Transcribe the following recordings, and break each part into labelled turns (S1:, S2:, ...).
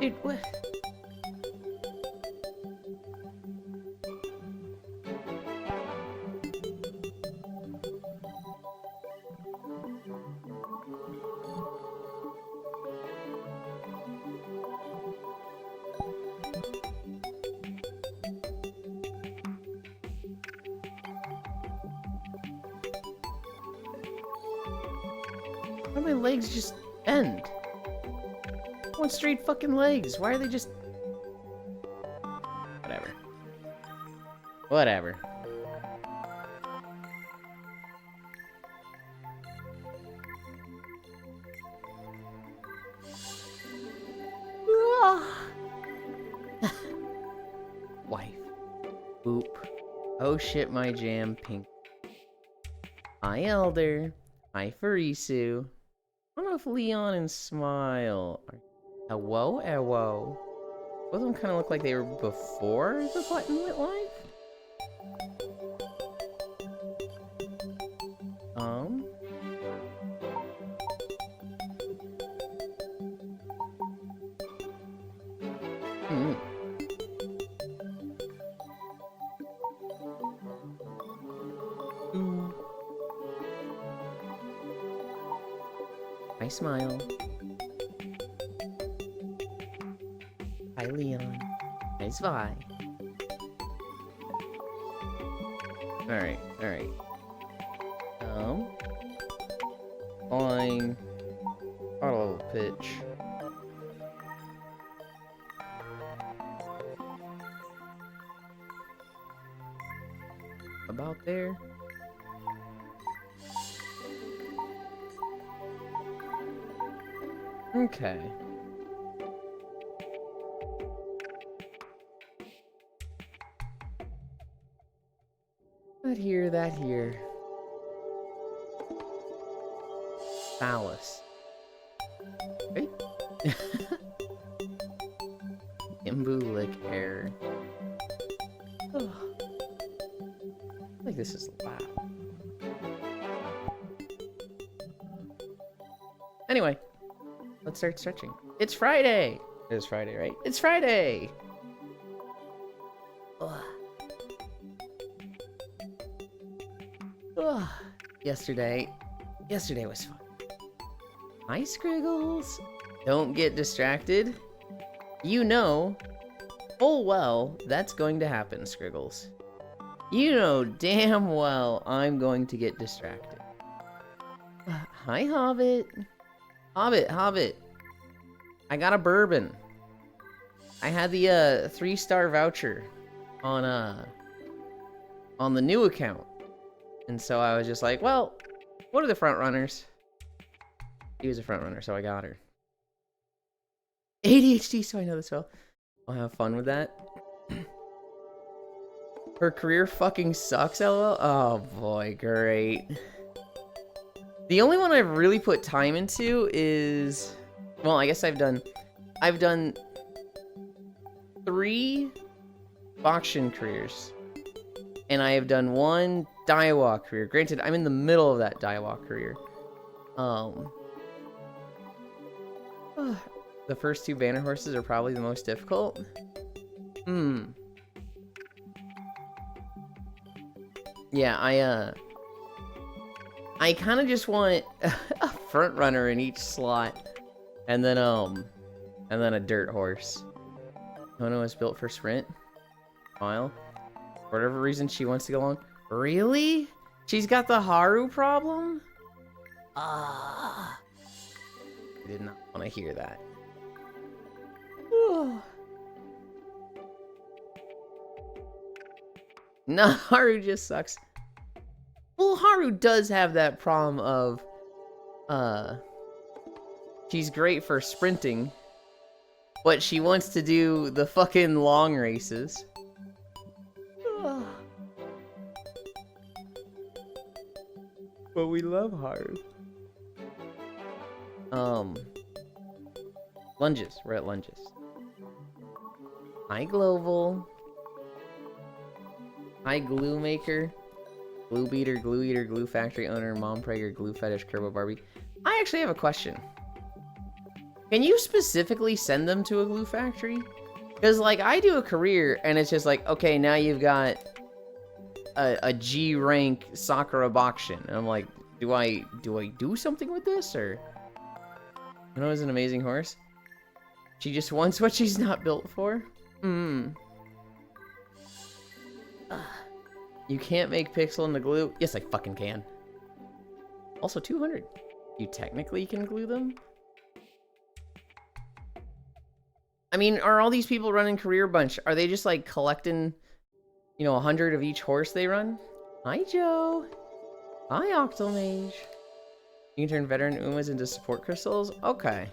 S1: Dude, what? Why do my legs just bend? I want straight fucking legs. Why are they just... Whatever. Whatever. Wife. Boop. Oh shit, my jam, pink. Hi, Elder. Hi, Farisu. I don't know if Leon and Smile are... Hello, hello. Both of them kind of look like they were before the button went live. Hi, Smile. Hi, Leon. Hi, Svi. Alright, alright. Flying. Auto level pitch. About there. Okay. That here, that here. Phallus. Right? Imbulic error. Oh. I think this is loud. Anyway, let's start stretching. It's Friday! It is Friday, right? It's Friday! Ugh. Ugh. Yesterday was fun. Hi, Scriggles. Don't get distracted. You know full well that's going to happen, Scriggles. You know damn well I'm going to get distracted. Hi, Hobbit. Hobbit. I got a bourbon. I had the 3-star voucher on the new account. And so I was just like, well, what are the front runners? He was a front runner, so I got her. ADHD, so I know this well. I'll have fun with that. Her career fucking sucks, LOL. Oh boy, great. The only one I've really put time into is, well, I guess I've done 3 Bokshin careers. And I have done 1 Daiwa career. Granted, I'm in the middle of that Daiwa career. The first 2 banner horses are probably the most difficult. Yeah, I kind of just want a front runner in each slot, and then a dirt horse. Kono is built for sprint. Smile. For whatever reason, she wants to go on. Really? She's got the Haru problem? I did not want to hear that. No, Haru just sucks. Well, Haru does have that problem of, she's great for sprinting, but she wants to do the fucking long races. But we love Haru. Lunges. We're at lunges. Hi, Global. Hi, Glue Maker. Glue Beater, Glue Eater, Glue Factory Owner, Mom Prager, Glue Fetish, Kerbo Barbie. I actually have a question. Can you specifically send them to a glue factory? Because, like, I do a career, and it's just like, okay, now you've got a G rank Sakura Bakshin. And I'm like, do I do something with this, or? You know, is an amazing horse. She just wants what she's not built for. You can't make pixel into glue. Yes, I fucking can. Also 200. You technically can glue them. I mean, are all these people running Career Bunch? Are they just like collecting, you know, 100 of each horse they run? Hi, Joe. Hi, Octomage. You can turn veteran Umas into support crystals? Okay.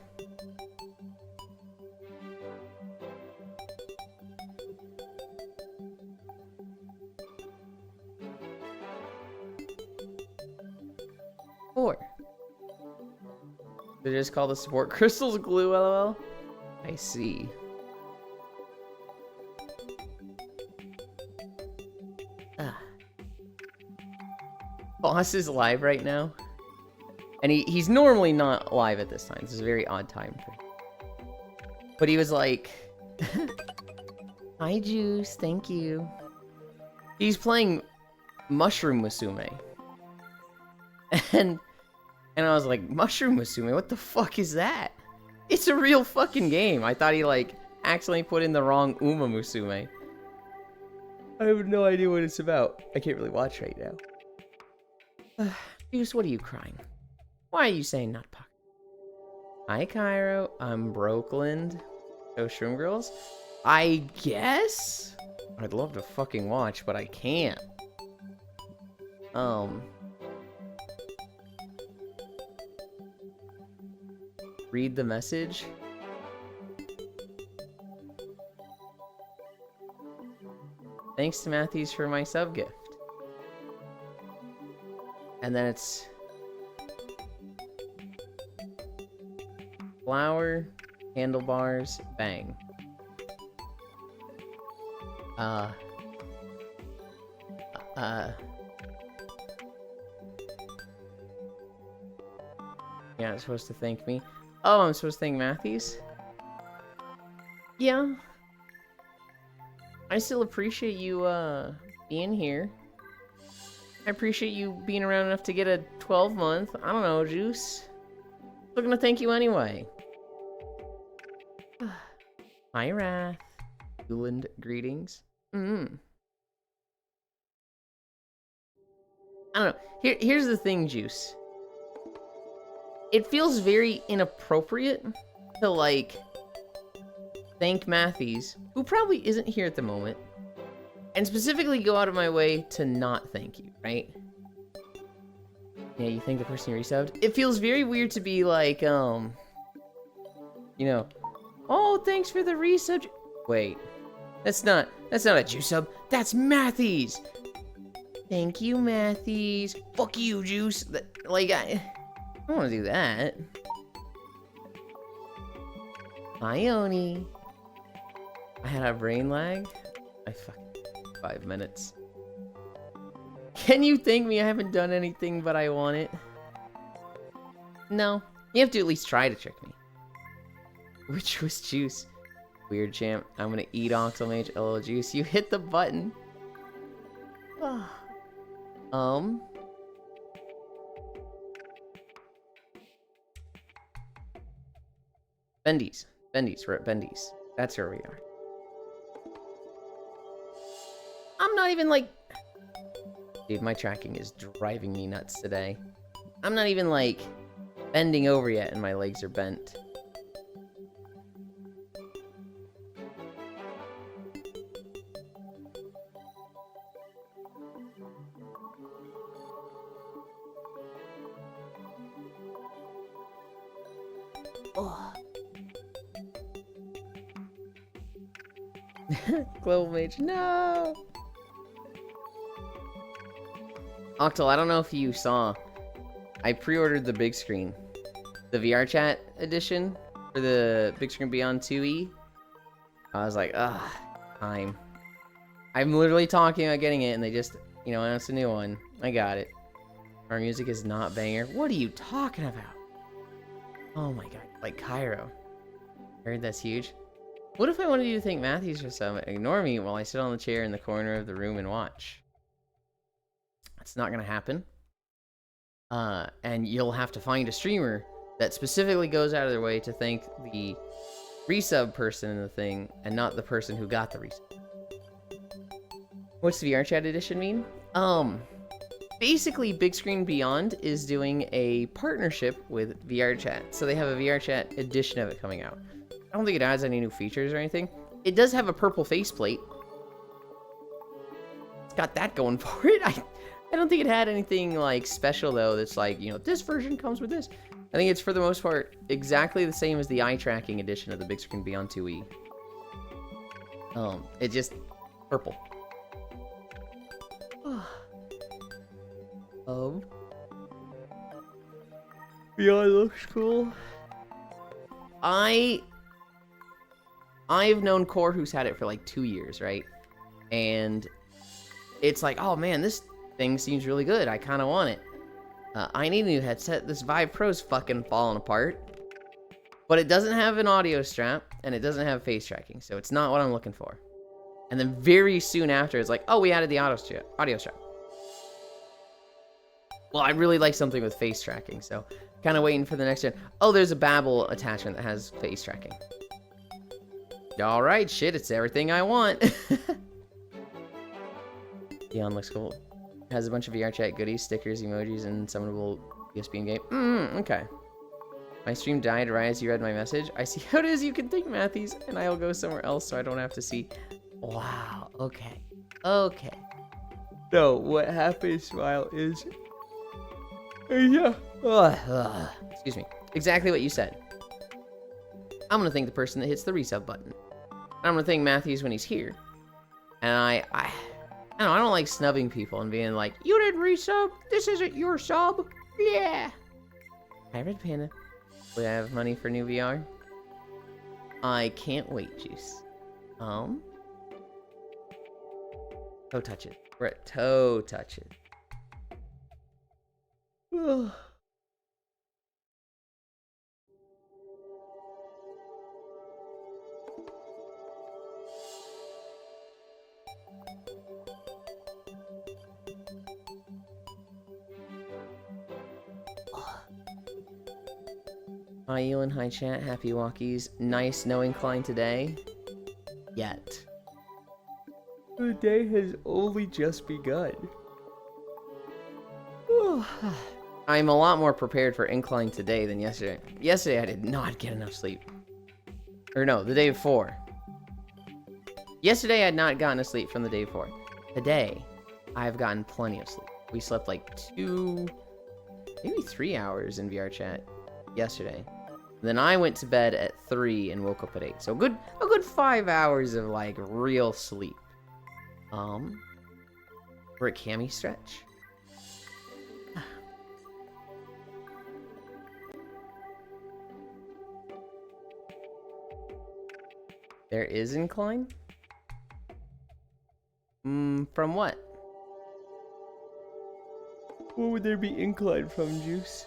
S1: Four. They just call the support crystals glue, lol. I see. Boss is live right now. And he's normally not live at this time. This is a very odd time for him. But he was like... Hi, Juice. Thank you. He's playing Mushroom Musume. And I was like, Mushroom Musume? What the fuck is that? It's a real fucking game. I thought he, like, accidentally put in the wrong Uma Musume. I have no idea what it's about. I can't really watch right now. Juice, what are you crying? Why are you saying not pocket? Hi, Cairo. I'm Brokeland. Oh, Shroom Girls? I guess? I'd love to fucking watch, but I can't. Read the message. Thanks to Matthews for my sub gift. And then it's flower, handlebars, bang. Yeah, it's supposed to thank me. Oh, I'm supposed to thank Matthews? Yeah. I still appreciate you, being here. I appreciate you being around enough to get a 12-month. I don't know, Juice. Still gonna thank you anyway. Hi, Wrath. Uland greetings. I don't know. Here's the thing, Juice. It feels very inappropriate to, like, thank Matthews, who probably isn't here at the moment, and specifically go out of my way to not thank you, right? Yeah, you thank the person you resubbed? It feels very weird to be like, you know, oh, thanks for the resub. Wait, that's not a Juice sub. That's Matthews. Thank you, Matthews. Fuck you, Juice. Like, I don't want to do that. Hi, Oni. I had a brain lag. I fucking 5 minutes. Can you thank me? I haven't done anything, but I want it. No. You have to at least try to trick me. Which was Juice? Weird champ. I'm gonna eat Octomage. Oh, Juice. You hit the button. Bendy's. Bendy's. We're at Bendy's. That's where we are. I'm not even like... Dude, my tracking is driving me nuts today. I'm not even like bending over yet and my legs are bent. Oh. Global Mage, no! Octal, I don't know if you saw, I pre-ordered the big screen. The VR chat edition for the Big Screen Beyond 2E. I was like, time. I'm literally talking about getting it and they just, you know, announced a new one. I got it. Our music is not banger. What are you talking about? Oh my god, like Cairo. Heard that's huge. What if I wanted you to thank Matthews for some? Ignore me while I sit on the chair in the corner of the room and watch. That's not gonna happen. And you'll have to find a streamer that specifically goes out of their way to thank the resub person in the thing and not the person who got the resub. What's the VR Chat edition mean? Basically, Big Screen Beyond is doing a partnership with VR Chat. So they have a VR Chat edition of it coming out. I don't think it adds any new features or anything. It does have a purple faceplate. It's got that going for it. I don't think it had anything like special though that's like, you know, this version comes with this. I think it's for the most part exactly the same as the eye tracking edition of the Big Screen Beyond 2E. It just purple. Beyond looks cool. I've known Core who's had it for like 2 years, right? And it's like, oh man, this thing seems really good. I kind of want it. I need a new headset. This Vive Pro's fucking falling apart. But it doesn't have an audio strap, and it doesn't have face tracking, so it's not what I'm looking for. And then very soon after, it's like, oh, we added the audio strap. Well, I really like something with face tracking, so kind of waiting for the next gen. Oh, there's a Babel attachment that has face tracking. All right, shit, it's everything I want. Dion looks cool. Has a bunch of VR Chat goodies, stickers, emojis, and summonable USB game. Okay. My stream died right as you read my message. I see how it is. You can thank Matthews, and I'll go somewhere else so I don't have to see. Wow. Okay. Okay. No, what happened, Smile, is... Yeah. Excuse me. Exactly what you said. I'm gonna thank the person that hits the resub button. I'm gonna thank Matthews when he's here. And I don't like snubbing people and being like, you didn't resub? This isn't your sub? Yeah. Hi, Red Panda. We have money for new VR? I can't wait, Juice. Toe touch it. We're at toe touch it. Hi, Ewan. Hi, chat. Happy walkies. Nice knowing Klein today. Yet. The day has only just begun. I'm a lot more prepared for Incline today than yesterday. Yesterday, I did not get enough sleep. Or no, the day before. Yesterday, I had not gotten asleep from the day before. Today, I've gotten plenty of sleep. We slept like 2, maybe 3 hours in VR chat yesterday. Then I went to bed at 3 and woke up at 8. So a good 5 hours of like real sleep. We're at Cami stretch. There is incline? From what? What would there be incline from, Juice?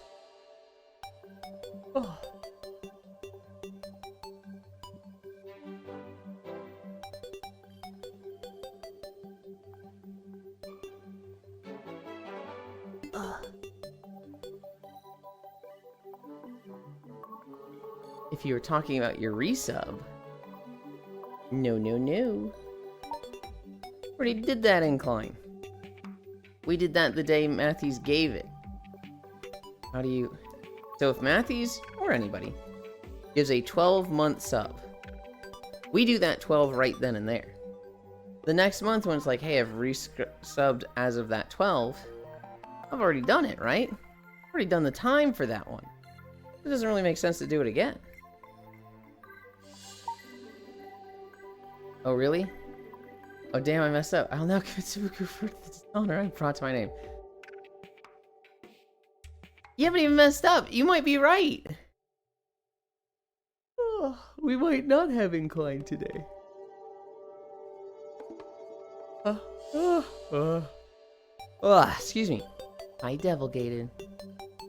S1: Oh. If you were talking about your resub, no. Already did that incline. We did that the day Matthews gave it. How do you... So if Matthews, or anybody, gives a 12-month sub, we do that 12 right then and there. The next month when it's like, hey, I've resubbed as of that 12, I've already done it, right? I've already done the time for that one. It doesn't really make sense to do it again. Oh, really? Oh, damn, I messed up. I'll now commit Subaku for the honor I brought to my name. You haven't even messed up. You might be right. Oh, we might not have incline today. Excuse me. Hi, Devil Gated.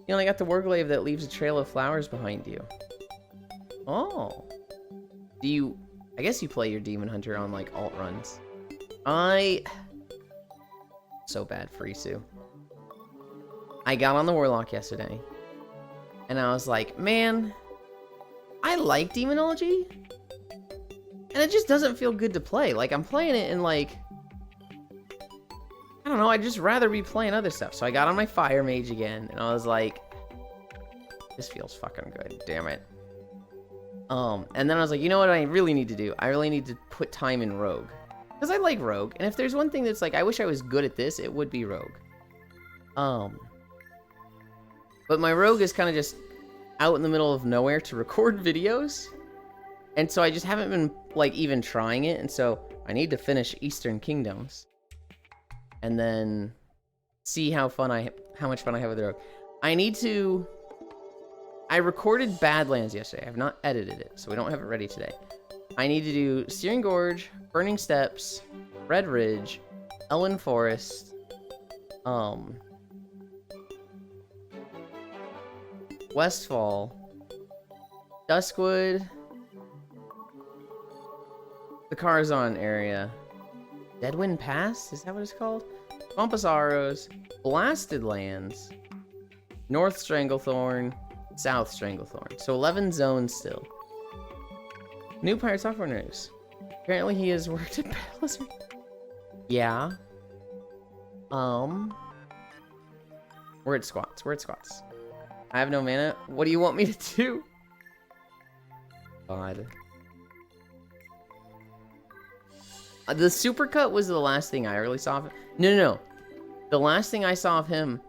S1: You only got the Warglaive that leaves a trail of flowers behind you. Oh. I guess you play your Demon Hunter on, like, alt runs. So bad for Isu. I got on the Warlock yesterday, and I was like, man, I like Demonology, and it just doesn't feel good to play. Like, I'm playing it and, like, I don't know, I'd just rather be playing other stuff. So I got on my Fire Mage again, and I was like, this feels fucking good, damn it. And then I was like, you know what I really need to do? I really need to put time in Rogue. Because I like Rogue, and if there's one thing that's like, I wish I was good at this, it would be Rogue. But my Rogue is kind of just out in the middle of nowhere to record videos. And so I just haven't been, like, even trying it, and so I need to finish Eastern Kingdoms. And then see how much fun I have with the Rogue. I recorded Badlands yesterday. I have not edited it, so we don't have it ready today. I need to do Searing Gorge, Burning Steps, Red Ridge, Elwyn Forest, Westfall, Duskwood, the Karazhan area, Deadwind Pass? Is that what it's called? Pampas Blasted Lands, North Stranglethorn, South Stranglethorn. So 11 zones still. New Pirate Software news. Apparently he has worked at Blizzard. Yeah. We're at squats. I have no mana. What do you want me to do? God. The supercut was the last thing I really saw of him. No. The last thing I saw of him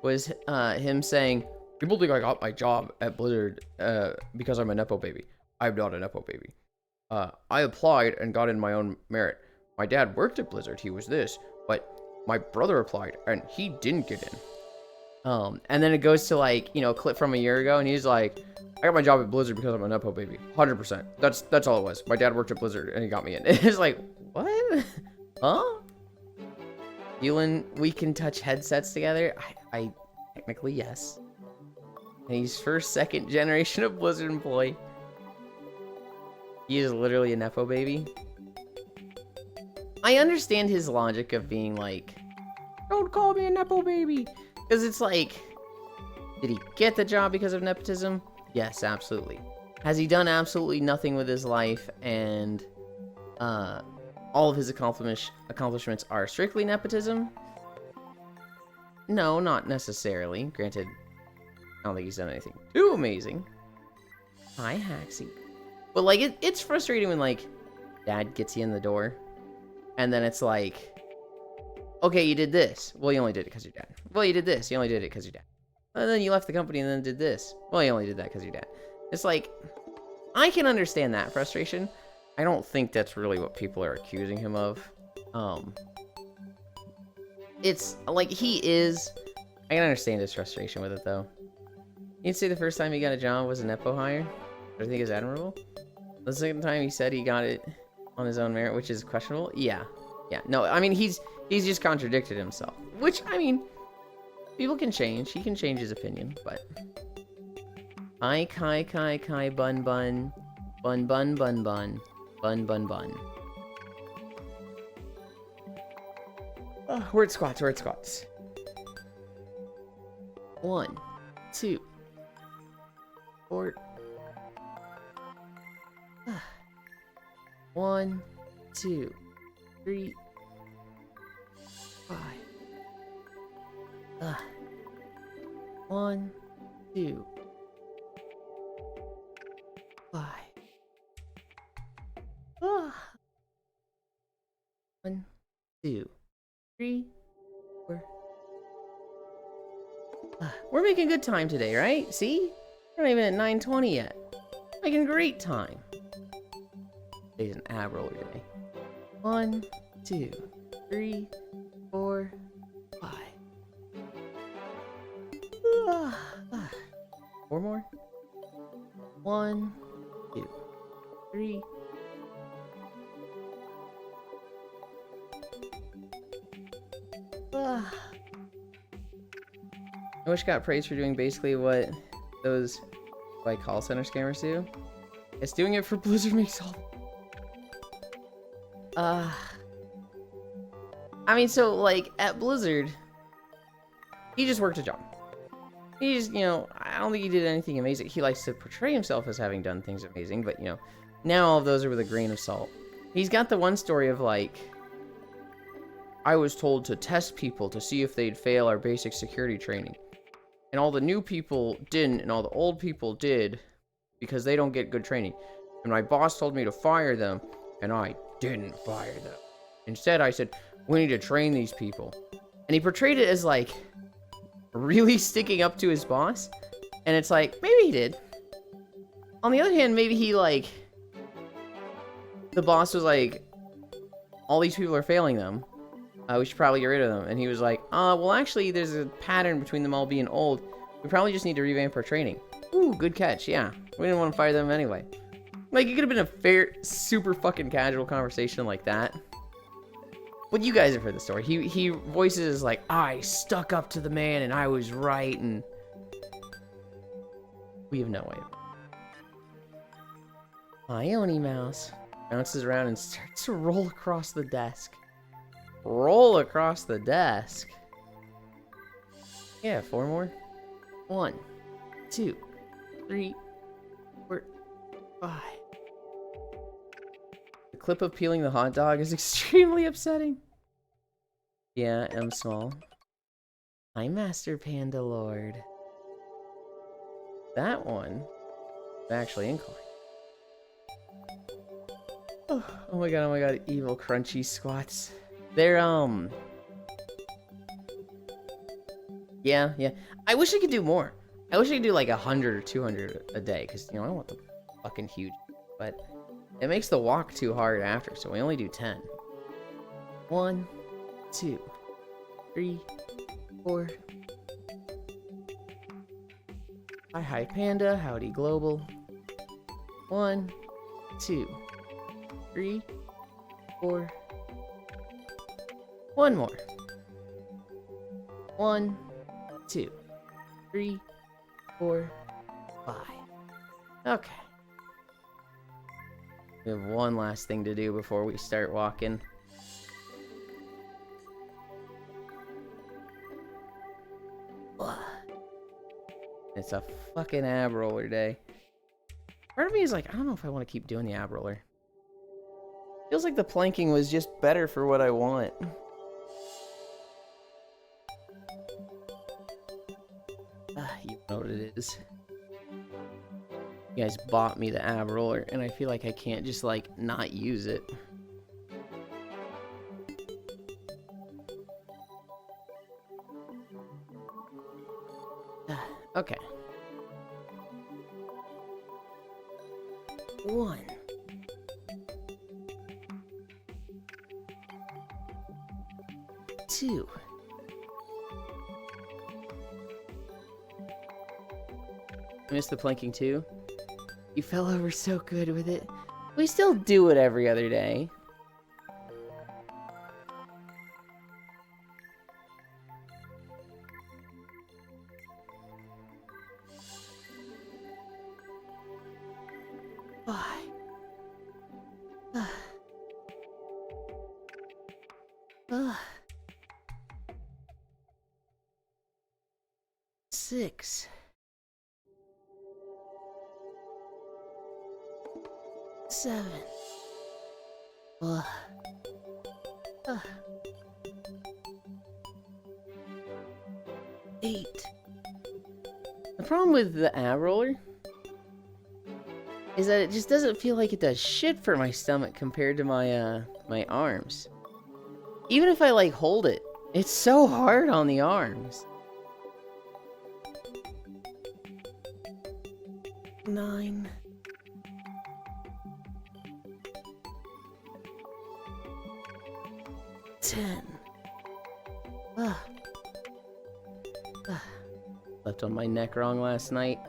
S1: was him saying, people think I got my job at Blizzard because I'm a Nepo baby. I'm not a Nepo baby. I applied and got in my own merit. My dad worked at Blizzard. He was this. But my brother applied and he didn't get in. And then it goes to, like, you know, a clip from a year ago, and he's like, I got my job at Blizzard because I'm a Nepo baby. 100%. That's all it was. My dad worked at Blizzard and he got me in. It's like, what? Huh? Elin, we can touch headsets together? I technically, yes. And he's second generation of Blizzard employee. He is literally a Nepo baby. I understand his logic of being like, don't call me a Nepo baby. Because it's like, did he get the job because of nepotism? Yes, absolutely. Has he done absolutely nothing with his life and all of his accomplishments are strictly nepotism? No, not necessarily. Granted, I don't think he's done anything too amazing. Hi, Haxie. But, like, it's frustrating when, like, dad gets you in the door, and then it's like, okay, you did this. Well, you only did it because your dad. Well, you did this. You only did it because your dad. And then you left the company and then did this. Well, you only did that because your dad. It's like, I can understand that frustration. I don't think that's really what people are accusing him of. It's, like, he is... I can understand his frustration with it, though. You'd say the first time he got a job was a Nepo hire? I think is admirable. The second time he said he got it on his own merit, which is questionable. Yeah. No, I mean, he's just contradicted himself. Which, I mean, people can change. He can change his opinion, but... Hi, kai, bun, bun. Bun, bun, bun, bun. Bun, bun, bun. Oh, we're at squats. 1, 2, 4. 1, 2, 3, 5. 1, 2, 5. 1, 2, 3, 4. We're making good time today, right? See? We're not even at 9:20 yet. Making great time. Today's an ab roller day. 1, 2, 3, 4, 5. 4 more. 1, 2, 3. I wish got praised for doing basically what those, like, call center scammers do. It's doing it for Blizzard makes all I mean, so, like, at Blizzard, he just worked a job. He just, I don't think he did anything amazing. He likes to portray himself as having done things amazing, but, now all of those are with a grain of salt. He's got the one story of, like, I was told to test people to see if they'd fail our basic security training. And all the new people didn't, and all the old people did, because they don't get good training. And my boss told me to fire them, and I didn't fire them. Instead, I said, we need to train these people. And he portrayed it as, like, really sticking up to his boss. And it's like, maybe he did. On the other hand, maybe he, like, the boss was like, all these people are failing them. We should probably get rid of them. And he was like, well, actually, there's a pattern between them all being old. We probably just need to revamp our training. Ooh, good catch, yeah. We didn't want to fire them anyway. Like, it could have been a fair, super fucking casual conversation like that. But you guys have heard the story. He voices like, I stuck up to the man and I was right, and we have no idea. Ione Mouse bounces around and starts to roll across the desk. Roll across the desk. Yeah, 4 more. 1, 2, 3, 4, 5. The clip of peeling the hot dog is extremely upsetting. Yeah, M small. I'm Master Panda Lord. That one is actually incorrect. Oh my god, evil crunchy squats. They're, yeah. I wish I could do more. I wish I could do like 100 or 200 a day, because, I don't want the fucking huge, but it makes the walk too hard after, so we only do 10. 1, 2, 3, 4. Hi Panda, howdy global. 1, 2, 3, 4. 1 more. 1, 2, 3, 4, 5. Okay. We have one last thing to do before we start walking. It's a fucking ab roller day. Part of me is like, I don't know if I want to keep doing the ab roller. Feels like the planking was just better for what I want. You know what it is. You guys bought me the ab roller, and I feel like I can't just, like, not use it. Okay. 1. 2. I missed the planking too. You fell over so good with it. We still do it every other day. Six. 7. 8. The problem with the ab roller is that it just doesn't feel like it does shit for my stomach compared to my my arms. Even if I like hold it, it's so hard on the arms. 9. 10. Slept on my neck wrong last night.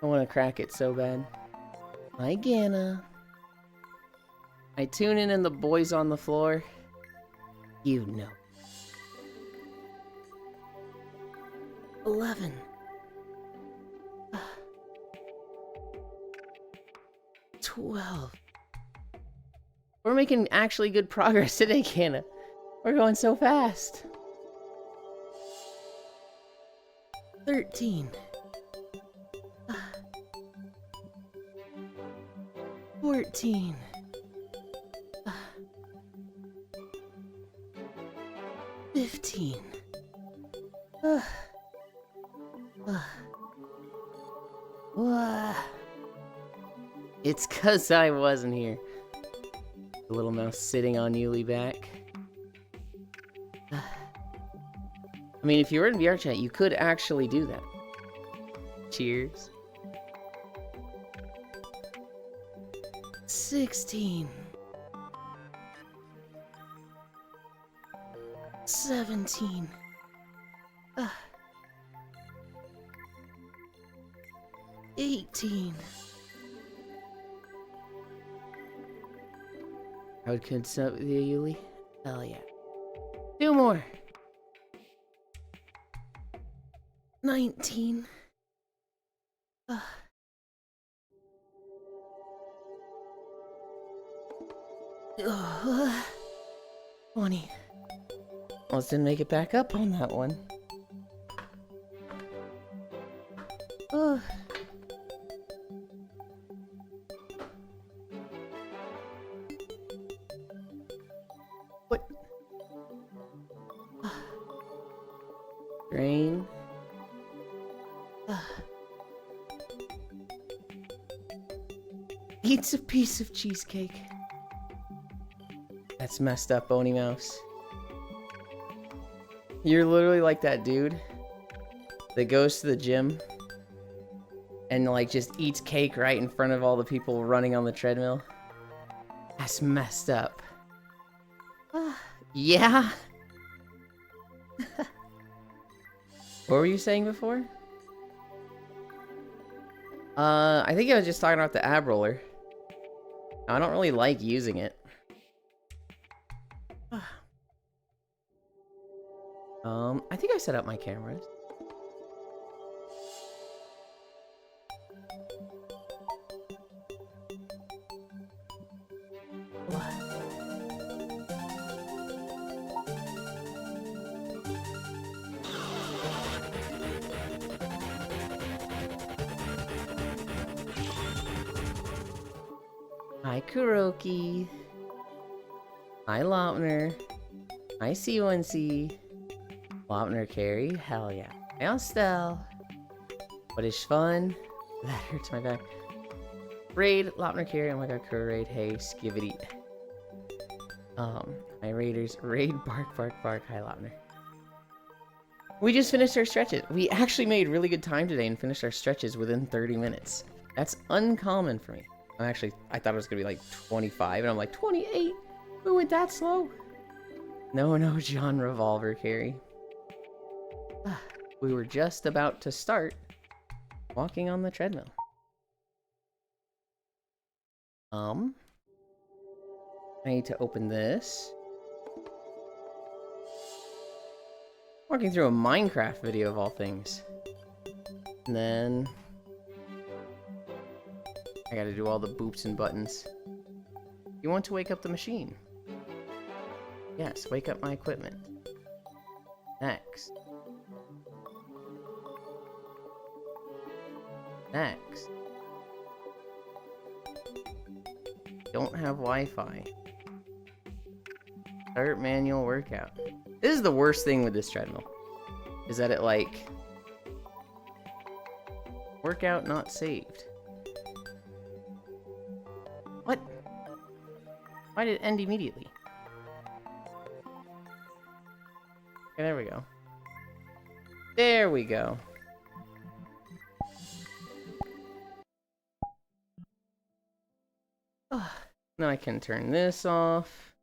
S1: I want to crack it so bad. Hi, Ganna. I tune in and the boys on the floor. You know. 11. 12. We're making actually good progress today, Canna. We're going so fast. 13. 14. 15. It's 'cause I wasn't here. The little mouse sitting on Yuli back. I mean, if you were in VR chat, you could actually do that. Cheers. 16. 17. 18. I would consult with you, Yuli. Hell yeah. 2 more. 19. 20. Almost didn't make it back up on that one. What? Drain. Eats a piece of cheesecake. That's messed up, Boney Mouse. You're literally like that dude that goes to the gym and like just eats cake right in front of all the people running on the treadmill. That's messed up. Yeah? What were you saying before? I think I was just talking about the ab roller. I don't really like using it. I think I set up my cameras. Hi, Kuroki. Hi, Lautner. Hi, C1C. Lautner carry. Hell yeah. Hi, Estelle. What is fun? That hurts my back. Raid. Lautner carry. Oh my god, Kuro raid. Hey, Skivity. My raiders. Raid. Bark, bark, bark. Hi, Lautner. We just finished our stretches. We actually made really good time today and finished our stretches within 30 minutes. That's uncommon for me. I thought it was gonna be like 25, and I'm like 28. We went that slow. No, John Revolver carry. We were just about to start walking on the treadmill. I need to open this. Walking through a Minecraft video of all things. And then I gotta do all the boops and buttons. You want to wake up the machine? Yes, wake up my equipment. Next. Next. Don't have Wi-Fi. Start manual workout. This is the worst thing with this treadmill. Is that it like... Workout not saved. What? Why did it end immediately? Okay, there we go. There we go. Now I can turn this off.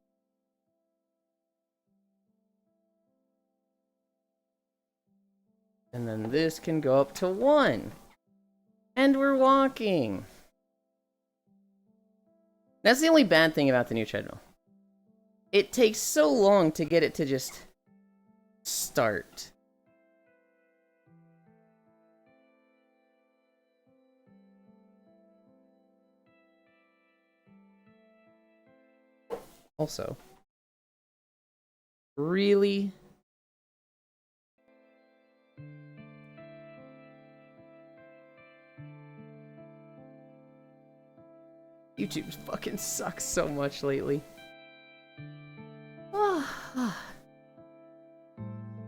S1: And then this can go up to 1. And we're walking. That's the only bad thing about the new treadmill. It takes so long to get it to just start. Also, really? YouTube fucking sucks so much lately.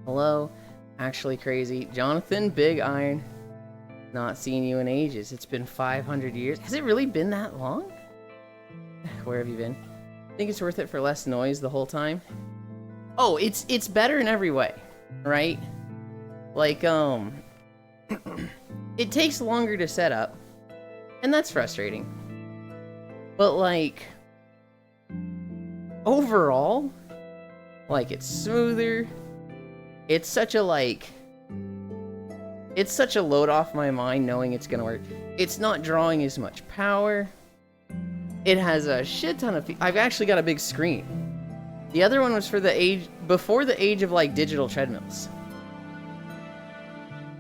S1: Hello, actually crazy. Jonathan, Big Iron. Not seen you in ages. It's been 500 years. Has it really been that long? Where have you been? Think it's worth it for less noise the whole time? Oh, it's better in every way, right? Like, it takes longer to set up, and that's frustrating. But, like, overall, like, it's smoother. It's such a, like, it's such a load off my mind knowing it's gonna work. It's not drawing as much power. It has a shit ton of... I've actually got a big screen. The other one was for the age... before the age of, like, digital treadmills.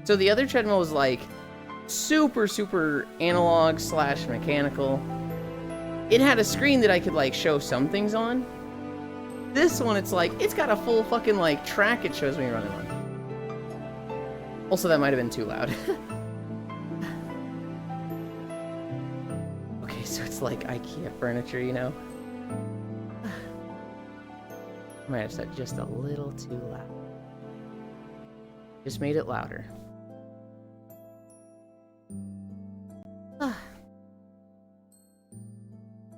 S1: So the other treadmill was, like, super, super analog / mechanical. It had a screen that I could, like, show some things on. This one, it's like, it's got a full fucking, like, track it shows me running on. Also, that might have been too loud. Okay, so it's like IKEA furniture, you know? I might have said just a little too loud. Just made it louder.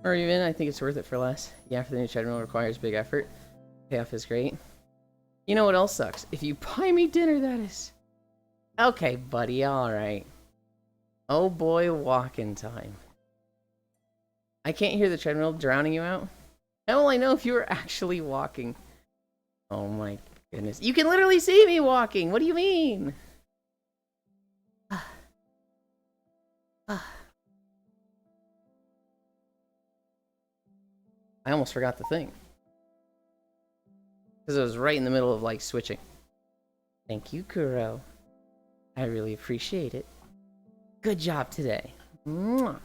S1: Or even, I think it's worth it for less. Yeah, for the new treadmill requires big effort. Payoff is great. You know what else sucks? If you buy me dinner, that is. Okay, buddy, alright. Oh boy, walking time. I can't hear the treadmill drowning you out. How will I know if you were actually walking? Oh my goodness. You can literally see me walking! What do you mean? I almost forgot the thing. Because I was right in the middle of, like, switching. Thank you, Kuro. I really appreciate it. Good job today. Mwah.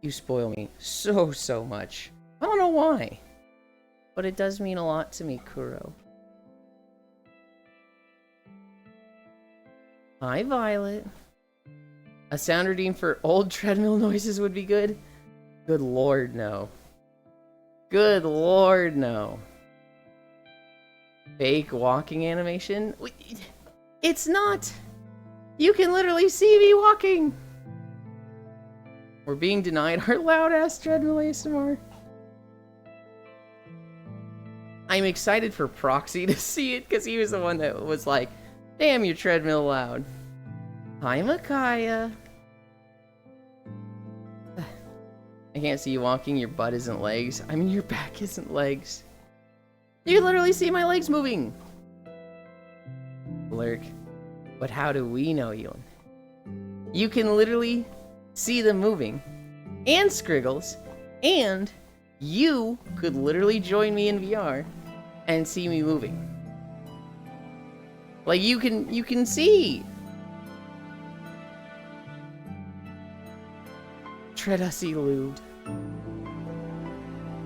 S1: You spoil me so much. I don't know why. But it does mean a lot to me, Kuro. Hi, Violet. A sound routine for old treadmill noises would be good. Good lord, no. Good lord, no. Fake walking animation? It's not! You can literally see me walking! We're being denied our loud-ass treadmill ASMR. I'm excited for Proxy to see it, because he was the one that was like, damn, your treadmill loud. Hi, Micaiah. I can't see you walking, your butt isn't legs. I mean, your back isn't legs. You can literally see my legs moving! Lurk. But how do we know, Ewan? You can literally see them moving. And Scriggles. And you could literally join me in VR and see me moving. Like, you can see! Tredussy lewd.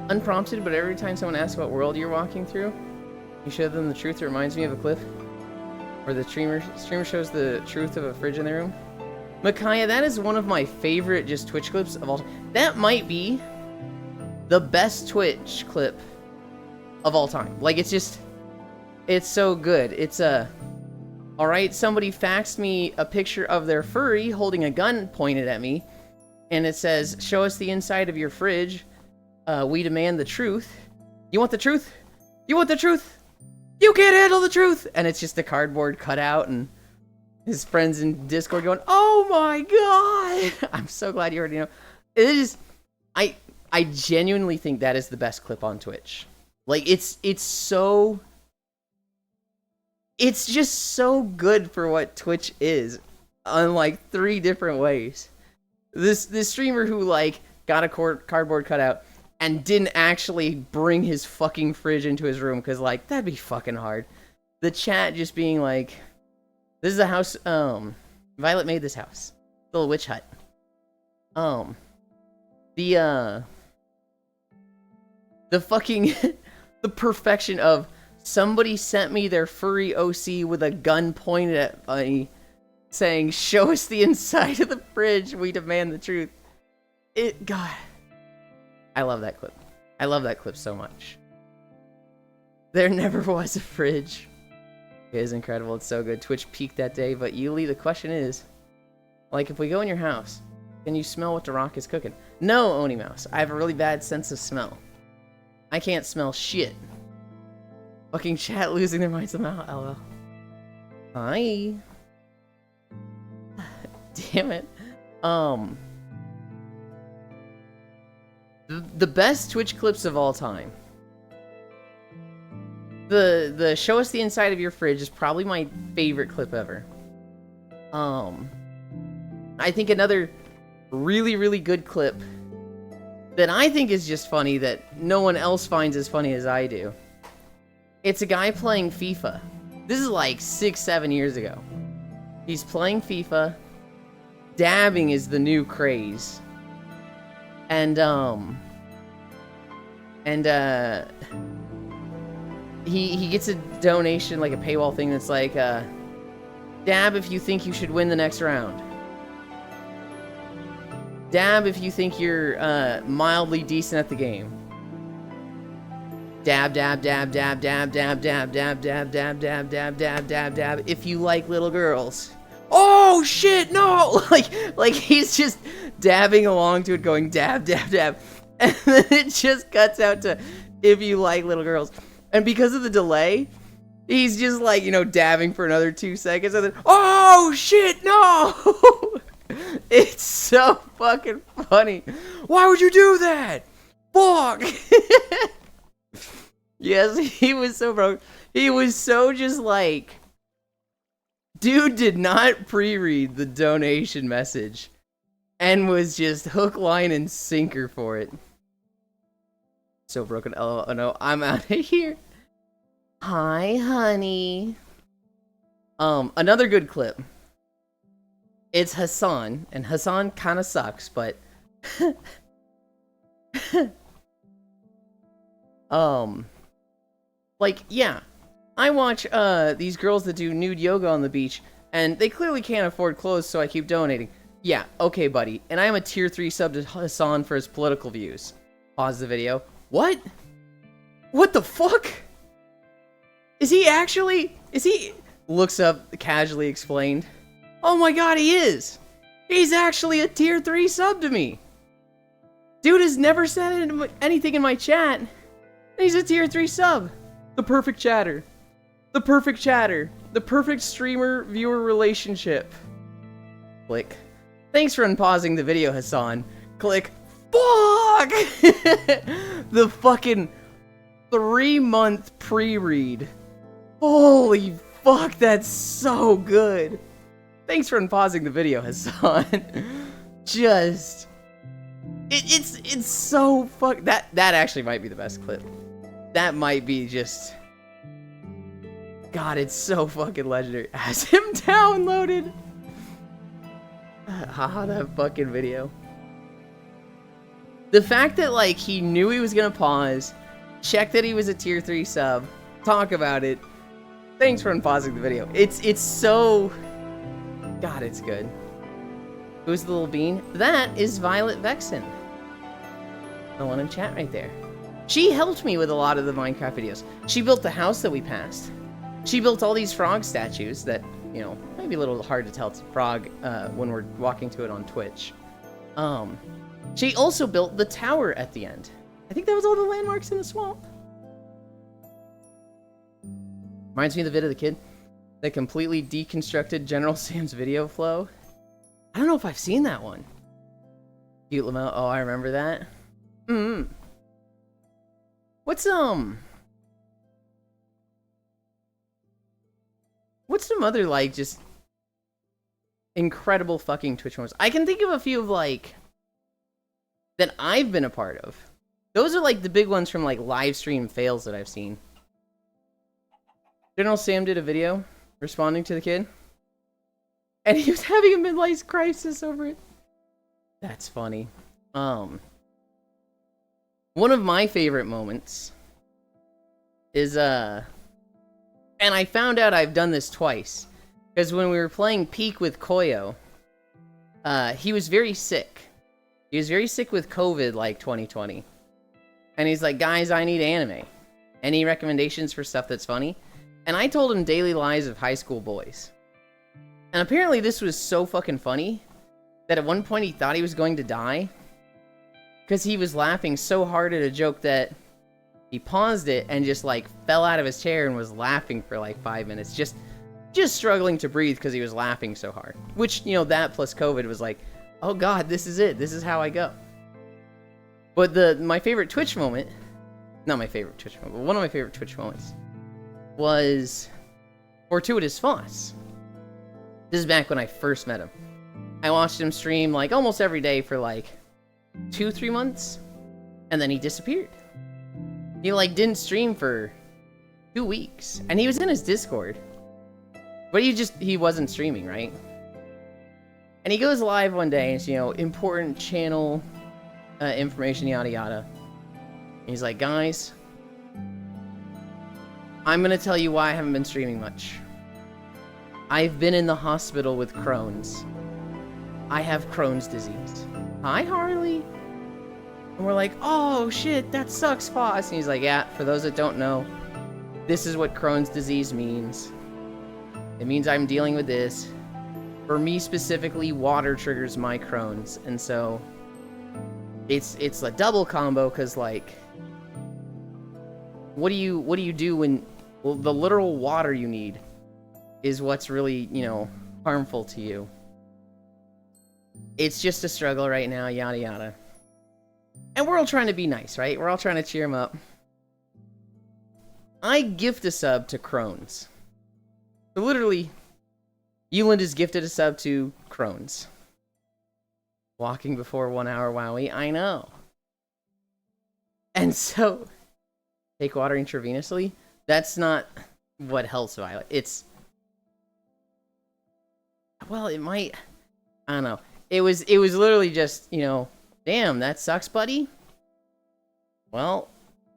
S1: Unprompted, but every time someone asks what world you're walking through, you show them the truth. It reminds me of a clip where the streamer shows the truth of a fridge in their room. Micaiah, that is one of my favorite just Twitch clips of all time. That might be the best Twitch clip of all time. Like, it's just, it's so good. It's alright, somebody faxed me a picture of their furry holding a gun pointed at me, and it says, show us the inside of your fridge. We demand the truth. You want the truth? You want the truth? You can't handle the truth! And it's just a cardboard cutout, and his friends in Discord going, oh my god! I'm so glad you already know. It is... I genuinely think that is the best clip on Twitch. Like, it's so... It's just so good for what Twitch is. On, like, 3 different ways. This streamer who, like, got a cardboard cutout and didn't actually bring his fucking fridge into his room, because, like, that'd be fucking hard. The chat just being like, this is a house, Violet made this house. Little witch hut. The fucking... the perfection of somebody sent me their furry OC with a gun pointed at me saying, show us the inside of the fridge, we demand the truth. God. I love that clip. I love that clip so much. There never was a fridge. It is incredible, it's so good. Twitch peaked that day, but Yuli, the question is, like, if we go in your house, can you smell what The Rock is cooking? No, Oni Mouse, I have a really bad sense of smell. I can't smell shit. Fucking chat losing their minds somehow, lol. Hi. Damn it. The best Twitch clips of all time. The show us the inside of your fridge is probably my favorite clip ever. I think another really, really good clip that I think is just funny that no one else finds as funny as I do. It's a guy playing FIFA. This is like 6-7 years ago. He's playing FIFA. Dabbing is the new craze. And he gets a donation, like a paywall thing that's like, dab if you think you should win the next round. Dab if you think you're mildly decent at the game. Dab, dab, dab, dab, dab, dab, dab, dab, dab, dab, dab, dab, dab, dab, dab, if you like little girls. Oh shit, no! Like he's just dabbing along to it, going dab, dab, dab. And then it just cuts out to if you like little girls. And because of the delay, he's just like, you know, dabbing for another 2 seconds and then, oh shit, no! It's so fucking funny. Why would you do that? Fuck! Yes, he was so broke. He was so just like... Dude did not pre-read the donation message. And was just hook, line, and sinker for it. So broken. Oh no, I'm out of here. Hi, honey. Another good clip. It's Hassan, and Hassan kind of sucks, but... Like, yeah. I watch, these girls that do nude yoga on the beach, and they clearly can't afford clothes, so I keep donating. Yeah, okay, buddy. And I am a tier 3 sub to Hassan for his political views. Pause the video. What? What the fuck? Is he actually... Is he... Looks up, casually explained. Oh my god, he is! He's actually a tier 3 sub to me! Dude has never said anything in my chat. He's a tier 3 sub. The perfect chatter. The perfect chatter. The perfect streamer-viewer relationship. Click. Thanks for unpausing the video, Hassan. Click. Fuck! The fucking 3-month pre-read. Holy fuck, that's so good. Thanks for unpausing the video, Hassan. Just... It's so fuck... That actually might be the best clip. That might be just... God, it's so fucking legendary. Has him downloaded. Haha, that fucking video. The fact that, like, he knew he was gonna pause, check that he was a tier 3 sub, talk about it. Thanks for unpausing the video. It's so... God, it's good. Who's the little bean? That is Violet Vexen. The one in chat right there. She helped me with a lot of the Minecraft videos. She built the house that we passed. She built all these frog statues that, you know, might be a little hard to tell it's a frog when we're walking to it on Twitch. She also built the tower at the end. I think that was all the landmarks in the swamp. Reminds me of the vid of the kid that completely deconstructed General Sam's video flow. I don't know if I've seen that one. Cute Lamel. Oh, I remember that. What's some other, like, just incredible fucking Twitch moments? I can think of a few of, like, that I've been a part of. Those are, like, the big ones from, like, live stream fails that I've seen. General Sam did a video responding to the kid. And he was having a midlife crisis over it. That's funny. One of my favorite moments is, and I found out I've done this twice, because when we were playing Peak with Koyo, he was very sick. He was very sick with COVID, like, 2020. And he's like, guys, I need anime. Any recommendations for stuff that's funny? And I told him Daily Lives of High School Boys. And apparently this was so fucking funny that at one point he thought he was going to die, because he was laughing so hard at a joke that he paused it and just, like, fell out of his chair and was laughing for, like, 5 minutes. Just struggling to breathe because he was laughing so hard. Which, you know, that plus COVID was like, oh god, this is it. This is how I go. But my favorite Twitch moment... Not my favorite Twitch moment, but one of my favorite Twitch moments was Fortuitous Foss. This is back when I first met him. I watched him stream, like, almost every day for, like, 2-3 months. And then he disappeared. He, like, didn't stream for 2 weeks. And he was in his Discord. But he wasn't streaming, right? And he goes live one day, and it's, you know, important channel information, yada yada. And he's like, guys, I'm gonna tell you why I haven't been streaming much. I've been in the hospital with Crohn's. I have Crohn's disease. Hi, Harley. And we're like, oh shit, that sucks, Foss. And he's like, yeah, for those that don't know, this is what Crohn's disease means. It means I'm dealing with this. For me specifically, water triggers my Crohn's, and so it's a double combo, because, like, what do you do when, well, the literal water you need is what's really, you know, harmful to you. It's just a struggle right now, yada yada. And we're all trying to be nice, right? We're all trying to cheer him up. I gift a sub to Crohn's. So literally, Euland is gifted a sub to Crohn's. Walking before 1 hour wowie, I know. And so, take water intravenously? That's not what helps Violet. It's... Well, it might... I don't know. It was literally just, you know, damn, that sucks, buddy. Well,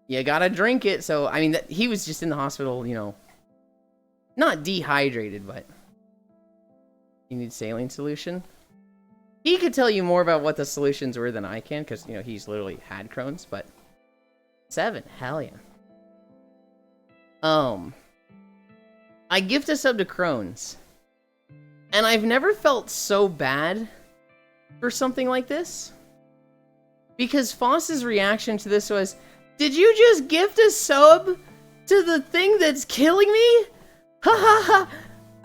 S1: you gotta drink it. So, I mean, he was just in the hospital, you know, not dehydrated, but you need saline solution. He could tell you more about what the solutions were than I can, because, you know, he's literally had Crohn's, but 7, hell yeah. I gift a sub to Crohn's, and I've never felt so bad for something like this, because Foss's reaction to this was, did you just gift a sub to the thing that's killing me? Ha ha ha!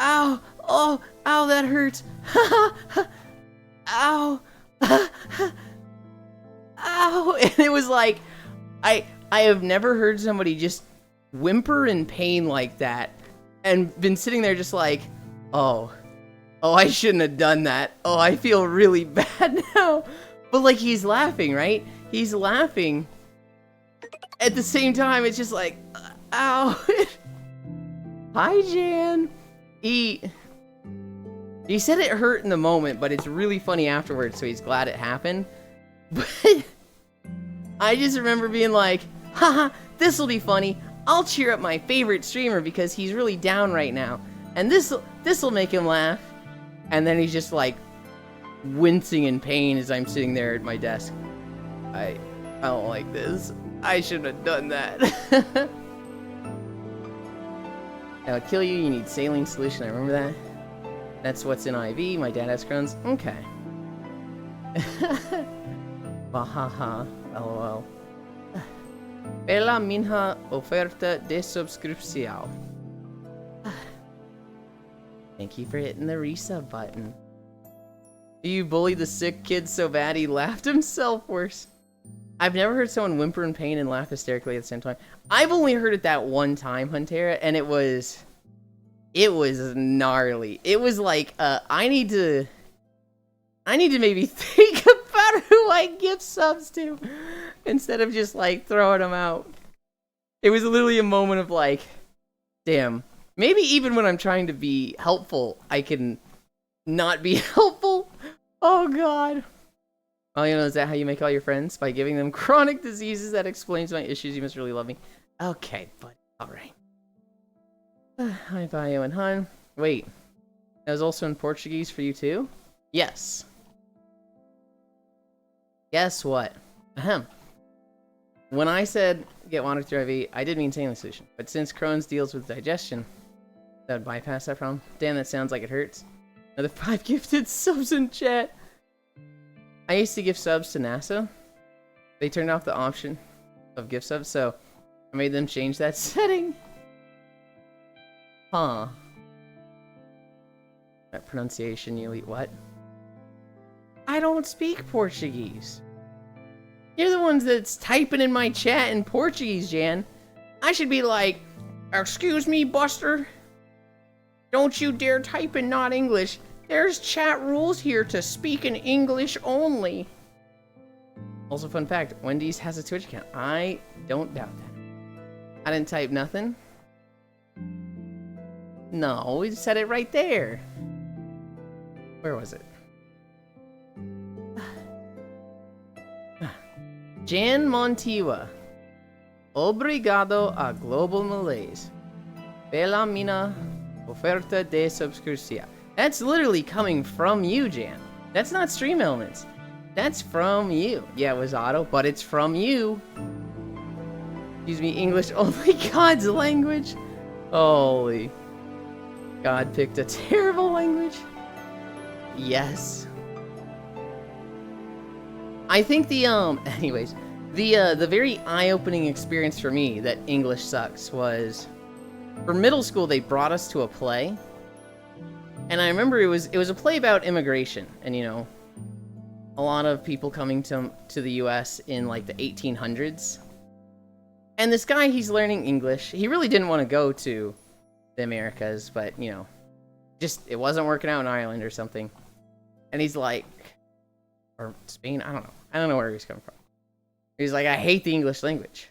S1: Ow! Oh! Ow, that hurts! Ha ha ha! Ow! Ow! And it was like, I have never heard somebody just whimper in pain like that, and been sitting there just like, oh, I shouldn't have done that. Oh, I feel really bad now. But, like, he's laughing, right? He's laughing. At the same time, it's just like, ow. Hi, Jan. He said it hurt in the moment, but it's really funny afterwards, so he's glad it happened. But I just remember being like, haha, this'll be funny. I'll cheer up my favorite streamer because he's really down right now. And this'll make him laugh. And then he's just like wincing in pain as I'm sitting there at my desk. I don't like this. I shouldn't have done that. That'll kill you. You need saline solution. I remember that. That's what's in IV. My dad has Crohn's. Okay. Bahaha. LOL. Bella minha oferta de subscripción. Thank you for hitting the resub button. You bullied the sick kid so bad he laughed himself worse. I've never heard someone whimper in pain and laugh hysterically at the same time. I've only heard it that one time, Huntera, and it was gnarly. It was like, I need to maybe think about who I give subs to instead of just like throwing them out. It was literally a moment of like, damn. Maybe even when I'm trying to be helpful, I can not be helpful. Oh god. Oh, you know, is that how you make all your friends? By giving them chronic diseases? That explains my issues. You must really love me. Okay, but alright. Hi, Bio and Hun. Wait. That was also in Portuguese for you too? Yes. Guess what? Ahem. When I said get water through IV, I did mean saline solution. But since Crohn's deals with digestion, that would bypass that problem. Damn, that sounds like it hurts. Another 5 gifted subs in chat. I used to give subs to NASA. They turned off the option of gift subs, so I made them change that setting. Huh. That pronunciation, you eat what? I don't speak Portuguese. You're the ones that's typing in my chat in Portuguese, Jan. I should be like, excuse me, Buster. Don't you dare type in not English. There's chat rules here to speak in English only. Also, fun fact, Wendy's has a Twitch account. I don't doubt that. I didn't type nothing. No, we said it right there. Where was it? Jan Montiwa. Obrigado a Global Malays. Pela mina oferta de subscripción. That's literally coming from you, Jan. That's not Stream Elements. That's from you. Yeah, it was auto, but it's from you. Excuse me, English only God's language. Holy. God picked a terrible language. Yes. I think the anyways, the very eye-opening experience for me that English sucks was for middle school they brought us to a play. And I remember it was a play about immigration and, you know, a lot of people coming to the US in like the 1800s. And this guy, he's learning English. He really didn't want to go to the Americas, but, you know, just it wasn't working out in Ireland or something. And he's like, or Spain, I don't know. I don't know where he's coming from. He's like, I hate the English language.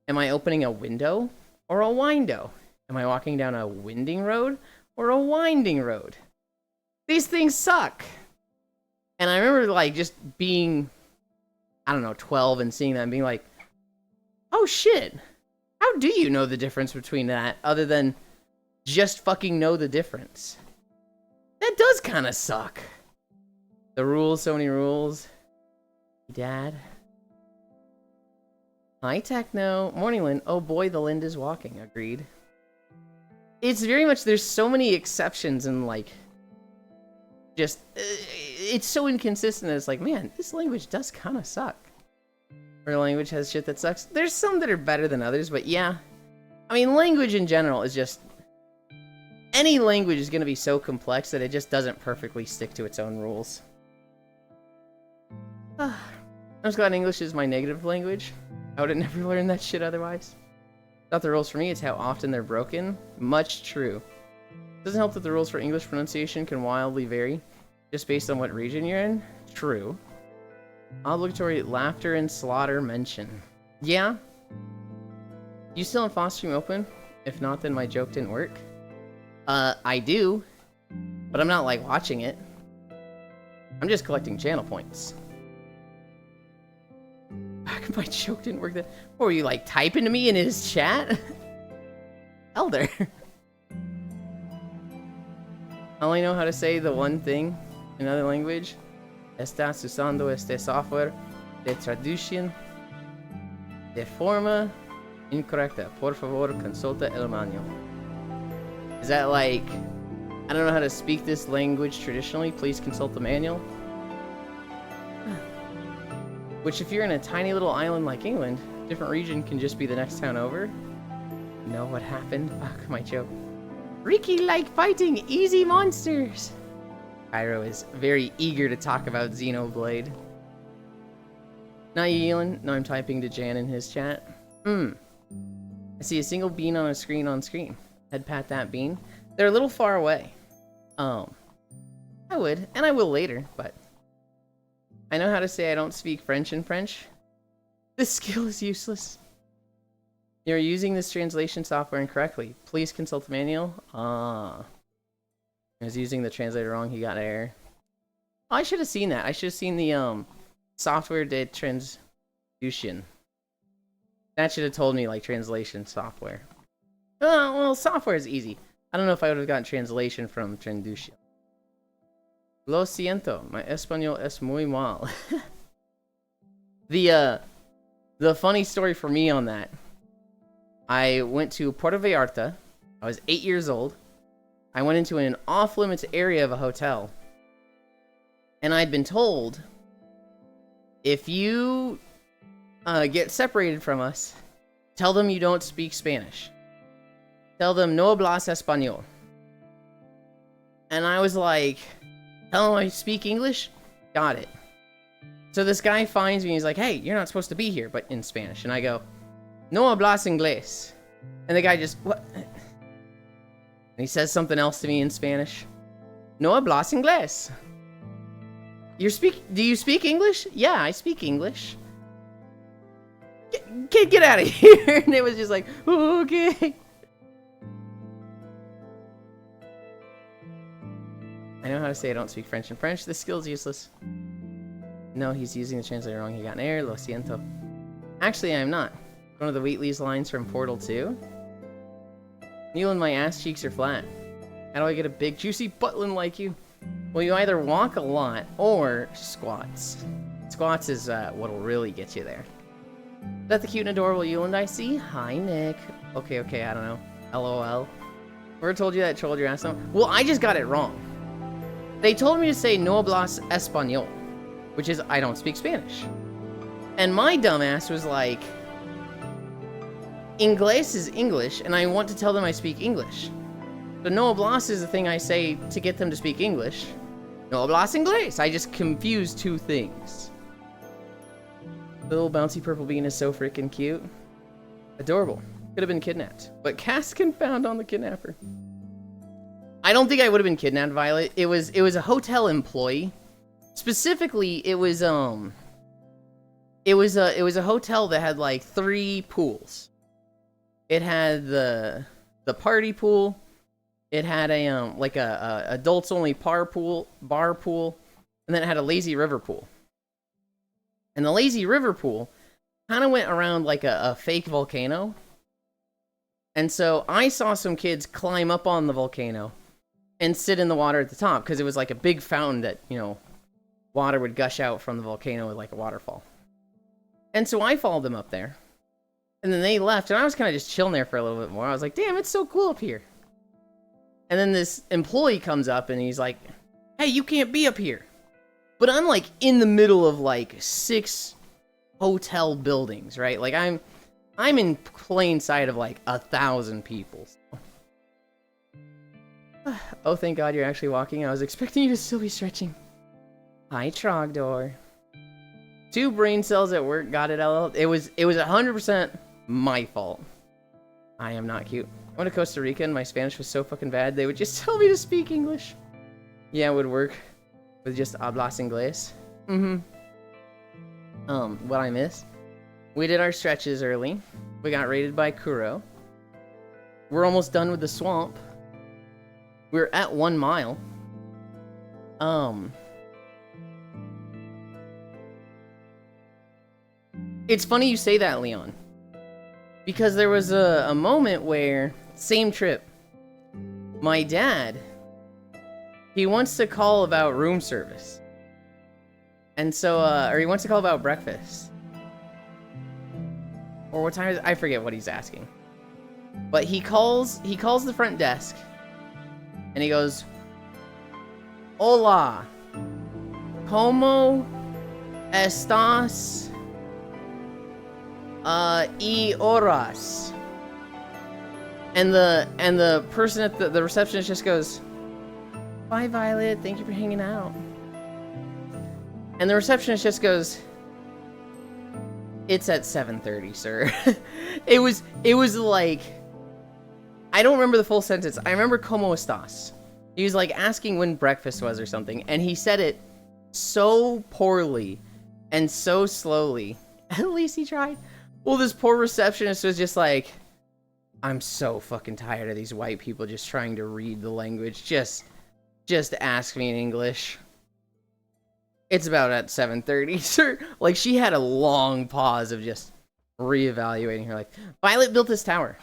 S1: Am I opening a window or a window? Am I walking down a winding road or a winding road? These things suck. And I remember like just being, I don't know, 12 and seeing that and being like, oh shit. How do you know the difference between that other than just fucking know the difference? That does kind of suck. The rules, so many rules. Dad. Hi, Techno. Morning, Lynn. Oh boy, the Lind is walking. Agreed. It's very much, there's so many exceptions and like, just, it's so inconsistent that it's like, man, this language does kind of suck. Or language has shit that sucks. There's some that are better than others, but yeah. I mean, language in general is just, any language is going to be so complex that it just doesn't perfectly stick to its own rules. I'm just glad English is my negative language. I would have never learned that shit otherwise. Not the rules for me, it's how often they're broken. Much true. Doesn't help that the rules for English pronunciation can wildly vary, just based on what region you're in. True. Obligatory laughter and slaughter mention. Yeah? You still have FOSS open? If not, then my joke didn't work. I do. But I'm not, like, watching it. I'm just collecting channel points. My joke didn't work then. What, were you, like, typing to me in his chat? Elder. I only know how to say the one thing in another language. Estás usando este software de traducción de forma incorrecta. Por favor, consulta el manual. Is that like, I don't know how to speak this language traditionally, please consult the manual? Which if you're in a tiny little island like England, different region can just be the next town over. You know what happened? Fuck my joke. Ricky like fighting easy monsters! Cairo is very eager to talk about Xenoblade. Not you, Elon? No, I'm typing to Jan in his chat. I see a single bean on a screen on screen. Head pat that bean. They're a little far away. I would, and I will later, but I know how to say I don't speak French in French. This skill is useless. You're using this translation software incorrectly. Please consult the manual. I was using the translator wrong, he got an error. Oh, I should have seen that. I should have seen the software de traduction. That should have told me, like, translation software. Well, software is easy. I don't know if I would have gotten translation from traduction. Lo siento, my español es muy mal. The funny story for me on that, I went to Puerto Vallarta. I was 8 years old. I went into an off-limits area of a hotel. And I'd been told, if you get separated from us, tell them you don't speak Spanish. Tell them no hablas español. And I was like, tell them I speak English? Got it. So this guy finds me, he's like, hey, you're not supposed to be here, but in Spanish. And I go, no hablas inglés. And the guy just, what? And he says something else to me in Spanish. No hablas inglés. Do you speak English? Yeah, I speak English. Get out of here. And it was just like, okay. I know how to say I don't speak French in French. This skill's useless. No, he's using the translator wrong. He got an error. Lo siento. Actually, I'm not. One of the Wheatley's lines from Portal 2. Neil and my ass cheeks are flat. How do I get a big, juicy buttling like you? Well, you either walk a lot or squats. Squats is what'll really get you there. Is that the cute and adorable Yuland I see? Hi, Nick. Okay, I don't know. LOL. Whoever told you that trolled your ass out? Well, I just got it wrong. They told me to say no hablas español, which is I don't speak Spanish. And my dumbass was like, Inglés is English, and I want to tell them I speak English. So no hablas is the thing I say to get them to speak English. No hablas inglés. I just confused two things. The little bouncy purple bean is so freaking cute. Adorable. Could have been kidnapped. But Cass can found on the kidnapper. I don't think I would have been kidnapped, Violet. It was a hotel employee. Specifically, it was a hotel that had like 3 pools. It had the party pool. It had a like a adults only bar pool, and then it had a lazy river pool. And the lazy river pool kind of went around like a fake volcano. And so I saw some kids climb up on the volcano and sit in the water at the top because it was like a big fountain that, you know, water would gush out from the volcano with like a waterfall. And so I followed them up there. And then they left, and I was kind of just chilling there for a little bit more. I was like, damn, it's so cool up here. And then this employee comes up, and he's like, hey, you can't be up here. But I'm, like, in the middle of, like, 6 hotel buildings, right? Like, I'm in plain sight of, like, 1,000 people. Oh, thank God you're actually walking. I was expecting you to still be stretching. Hi, Trogdor. 2 brain cells at work. Got it, LL. It was 100% my fault. I am not cute. I went to Costa Rica and my Spanish was so fucking bad, they would just tell me to speak English. Yeah, it would work with just hablas inglés. What I missed? We did our stretches early. We got raided by Kuro. We're almost done with the swamp. We're at 1 mile. It's funny you say that, Leon. Because there was a moment where, same trip, my dad, he wants to call about room service. And so, or he wants to call about breakfast. Or what time is it? I forget what he's asking. But he calls the front desk. And he goes, Hola, ¿cómo estás? Y horas. And the person at the receptionist just goes, bye, Violet, thank you for hanging out. And the receptionist just goes, it's at 7:30, sir. It was like, I don't remember the full sentence. I remember ¿Cómo estás? He was like asking when breakfast was or something, and he said it so poorly and so slowly. At least he tried. Well, this poor receptionist was just like, I'm so fucking tired of these white people just trying to read the language. Just ask me in English. It's about at 7:30. Sir, like, she had a long pause of just reevaluating her life. Violet built this tower.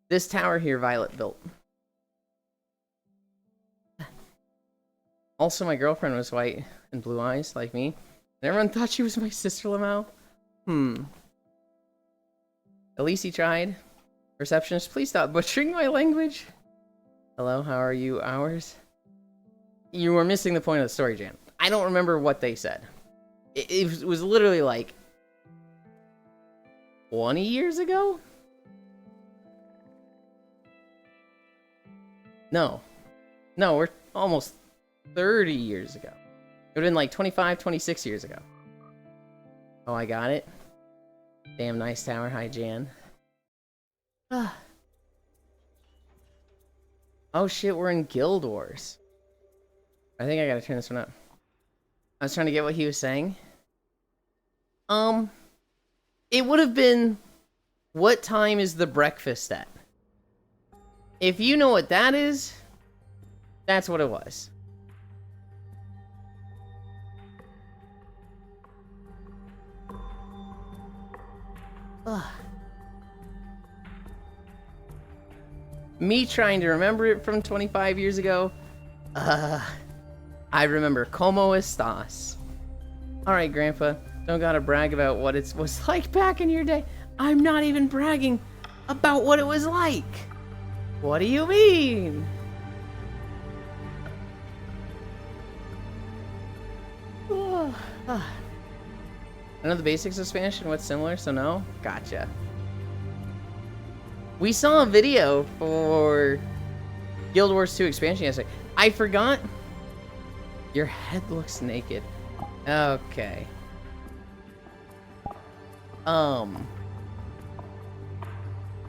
S1: This tower here, Violet built. Also, my girlfriend was white and blue eyes, like me. And everyone thought she was my sister Lamau. At least he tried. Receptionist, please stop butchering my language. Hello, how are you, ours? You were missing the point of the story, Jan. I don't remember what they said. It was literally like 20 years ago? No, we're almost 30 years ago. It would have been like 25, 26 years ago. Oh, I got it. Damn nice tower. Hi, Jan. Oh shit, we're in Guild Wars. I think I gotta turn this one up. I was trying to get what he was saying. It would have been, what time is the breakfast at? If you know what that is, that's what it was. Ugh. Me trying to remember it from 25 years ago. I remember Como Estas. Alright, Grandpa. Don't gotta brag about what it was like back in your day. I'm not even bragging about what it was like. What do you mean? I know the basics of Spanish and what's similar, so no? Gotcha. We saw a video for Guild Wars 2 expansion yesterday. I forgot. Your head looks naked. Okay.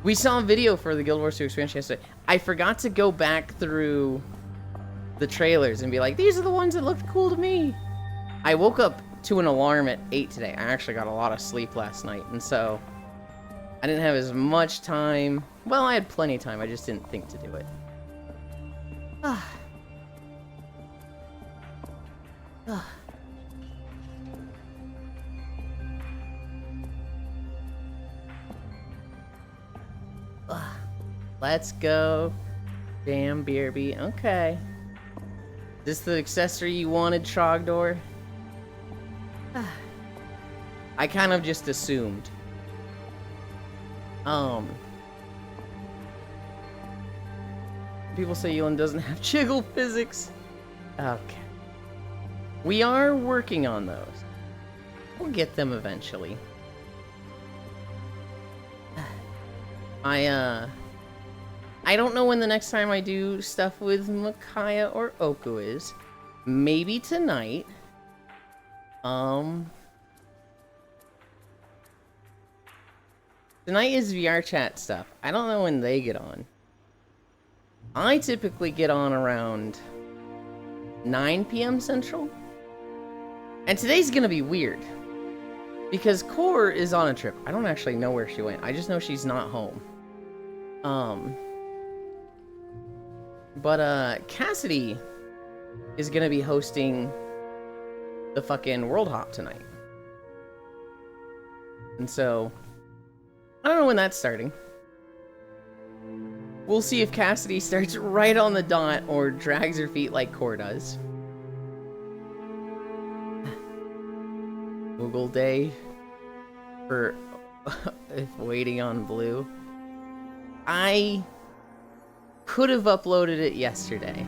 S1: We saw a video for the Guild Wars 2 expansion yesterday. I forgot to go back through the trailers and be like, these are the ones that looked cool to me. I woke up to an alarm at 8 today. I actually got a lot of sleep last night, and so I didn't have as much time. Well, I had plenty of time. I just didn't think to do it. Let's go. Damn, BRB. Okay. Is this the accessory you wanted, Trogdor? I kind of just assumed. People say Elin doesn't have jiggle physics. Okay. We are working on those. We'll get them eventually. I don't know when the next time I do stuff with Micaiah or Oku is. Maybe tonight. Tonight is VR chat stuff. I don't know when they get on. I typically get on around 9 p.m. Central. And today's gonna be weird. Because Core is on a trip. I don't actually know where she went. I just know she's not home. But Cassidy is gonna be hosting the fucking World Hop tonight. And so, I don't know when that's starting. We'll see if Cassidy starts right on the dot or drags her feet like Core does. Google Day for waiting on Blue. I could have uploaded it yesterday.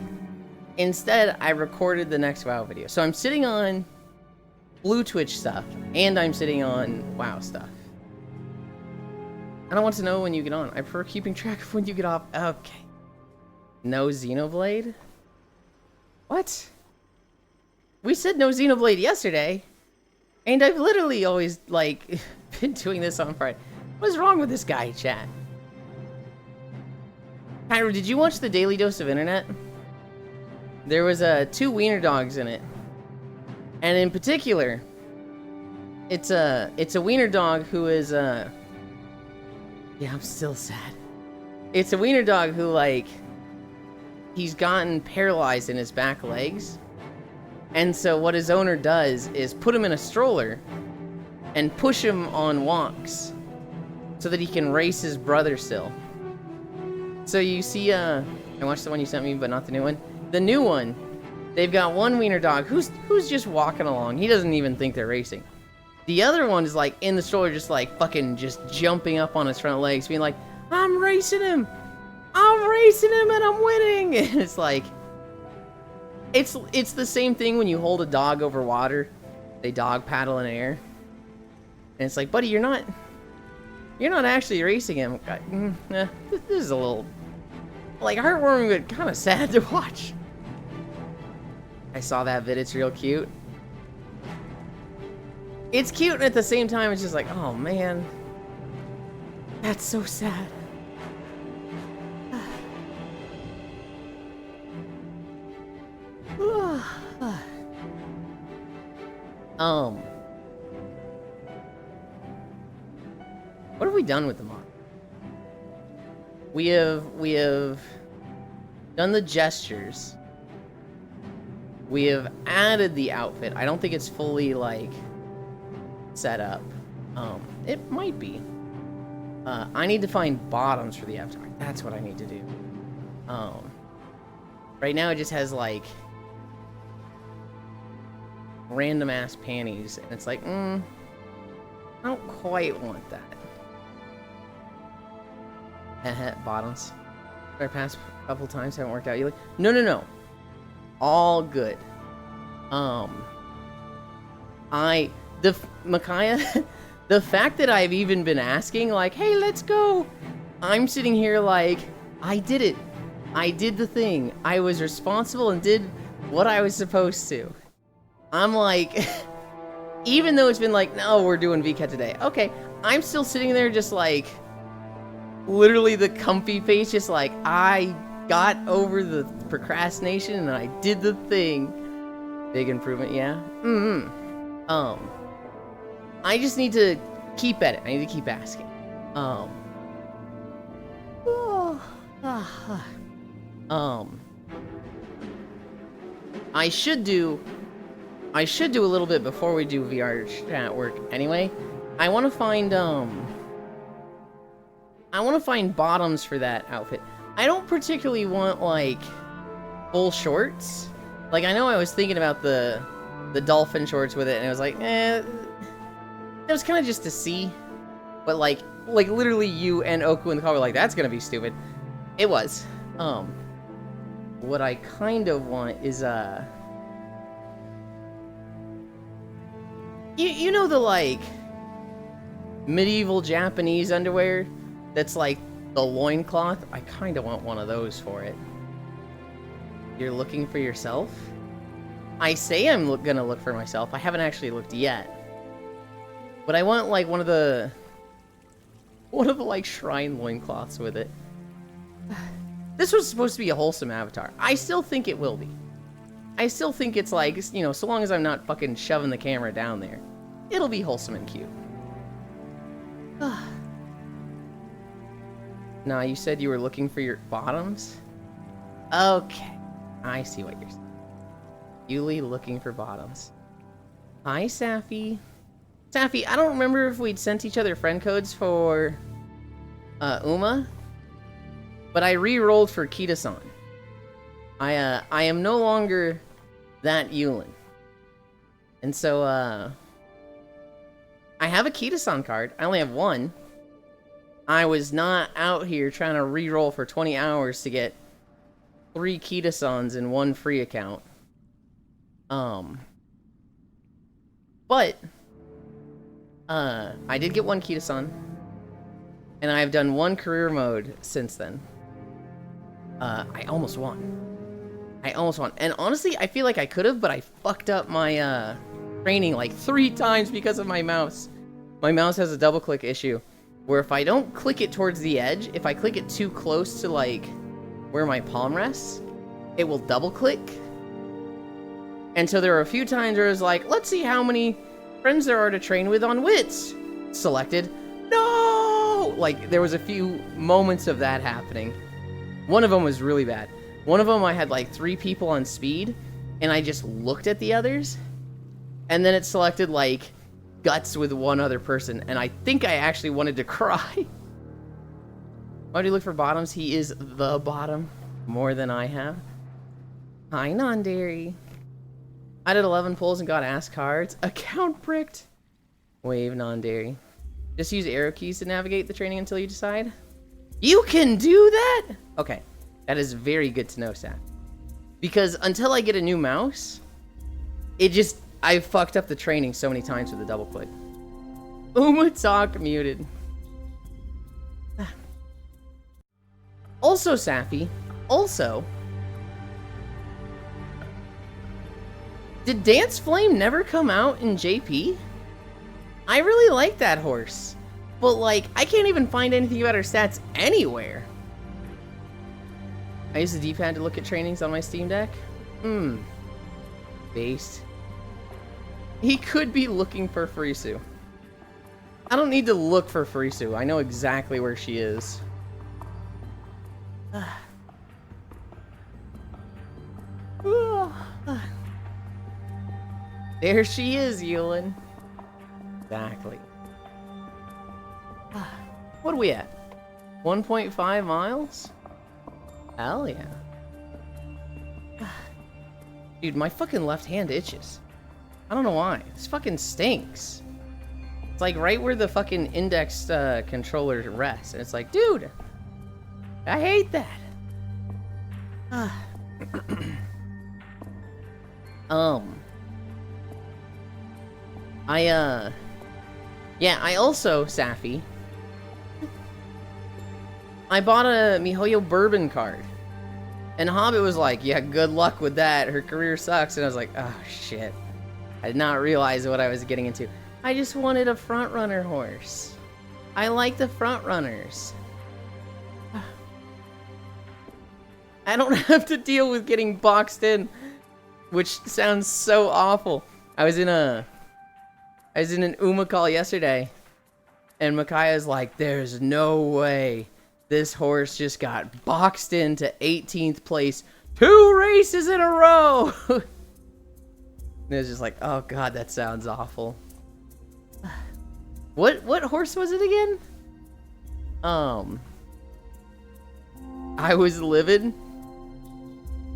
S1: Instead, I recorded the next WoW video. So I'm sitting on Blue Twitch stuff, and I'm sitting on WoW stuff. I don't want to know when you get on. I prefer keeping track of when you get off. Okay. No Xenoblade? What? We said no Xenoblade yesterday. And I've literally always, like, been doing this on Friday. What's wrong with this guy, chat? Kyra, did you watch the Daily Dose of Internet? There was 2 wiener dogs in it. And in particular, it's a wiener dog who is, yeah, I'm still sad. It's a wiener dog who, like, he's gotten paralyzed in his back legs. And so what his owner does is put him in a stroller and push him on walks so that he can race his brother still. So you see, I watched the one you sent me, but not the new one. The new one, they've got one wiener dog who's just walking along. He doesn't even think they're racing. The other one is like in the stroller, just like fucking just jumping up on his front legs, being like, I'm racing him and I'm winning. And it's like, it's the same thing when you hold a dog over water. They dog paddle in air. And it's like, buddy, you're not actually racing him. This is a little, like, heartwarming, but kind of sad to watch. I saw that vid, it's real cute. It's cute, and at the same time, it's just like, oh man, that's so sad. What have we done with the mod? We have done the gestures. We have added the outfit. I don't think it's fully like set up. It might be. I need to find bottoms for the avatar. That's what I need to do. Right now it just has like random ass panties, and it's like, I don't quite want that. Bottoms. I passed a couple times, haven't worked out. You like, no. All good. Micaiah, the fact that I've even been asking, like, hey, let's go. I'm sitting here like, I did it. I did the thing. I was responsible and did what I was supposed to. I'm like, even though it's been like, no, we're doing VCAT today. Okay, I'm still sitting there just like, literally the comfy face, just like, I got over the procrastination and I did the thing. Big improvement, yeah. I just need to keep at it. I need to keep asking. I should do a little bit before we do VR chat work anyway. I want to find bottoms for that outfit. I don't particularly want like full shorts. Like, I know I was thinking about the dolphin shorts with it, and it was like, it was kind of just to see. But like literally you and Oku in the car were like, that's gonna be stupid. It was. What I kind of want is you know the like medieval Japanese underwear that's like the loincloth? I kind of want one of those for it. You're looking for yourself? I say I'm gonna look for myself. I haven't actually looked yet. But I want like one of the like shrine loincloths with it. This was supposed to be a wholesome avatar. I still think it will be. I still think it's like, you know, so long as I'm not fucking shoving the camera down there, it'll be wholesome and cute. Nah, you said you were looking for your bottoms? Okay. I see what you're saying. Yuli looking for bottoms. Hi, Safi. Safi, I don't remember if we'd sent each other friend codes for Uma, but I re-rolled for Kita-san. I am no longer that Yulin. And so, I have a Kita-san card. I only have one. I was not out here trying to re-roll for 20 hours to get 3 Kita-sans in one free account. But I did get one Kita-san, and I've done one career mode since then. I almost won. And honestly, I feel like I could have, but I fucked up my training like 3 times because of my mouse. My mouse has a double click issue, where if I don't click it towards the edge, if I click it too close to like where my palm rests, it will double click. And so there were a few times where it was like, let's see how many friends there are to train with on Wits. Selected. No! Like, there was a few moments of that happening. One of them was really bad. One of them I had like 3 people on speed, and I just looked at the others, and then it selected, like, guts with one other person, and I think I actually wanted to cry. Why do you look for bottoms? He is the bottom, more than I have. Hi, non-dairy. I did 11 pulls and got ass cards. Account bricked. Wave, non-dairy. Just use arrow keys to navigate the training until you decide. You can do that? Okay, that is very good to know, Sat. Because until I get a new mouse, I fucked up the training so many times with the double click. Talk muted. Also, Safi, did Dance Flame never come out in JP? I really like that horse, but like, I can't even find anything about her stats anywhere. I use the D-pad to look at trainings on my Steam Deck. Based. He could be looking for Furisu. I don't need to look for Furisu. I know exactly where she is. There she is, Yulin. Exactly. What are we at? 1.5 miles? Hell yeah. Dude, my fucking left hand itches. I don't know why. This fucking stinks. It's like right where the fucking index controller rests. And it's like, dude, I hate that. Yeah, I also, Safi, I bought a MiHoYo Bourbon card. And Hobbit was like, yeah, good luck with that. Her career sucks. And I was like, oh, shit. I did not realize what I was getting into. I just wanted a front runner horse. I like the front runners. I don't have to deal with getting boxed in, which sounds so awful. I was in an UMA call yesterday, and Micaiah's like, there's no way this horse just got boxed into 18th place 2 races in a row. And it was just like, oh god, that sounds awful. What horse was it again? I was livid.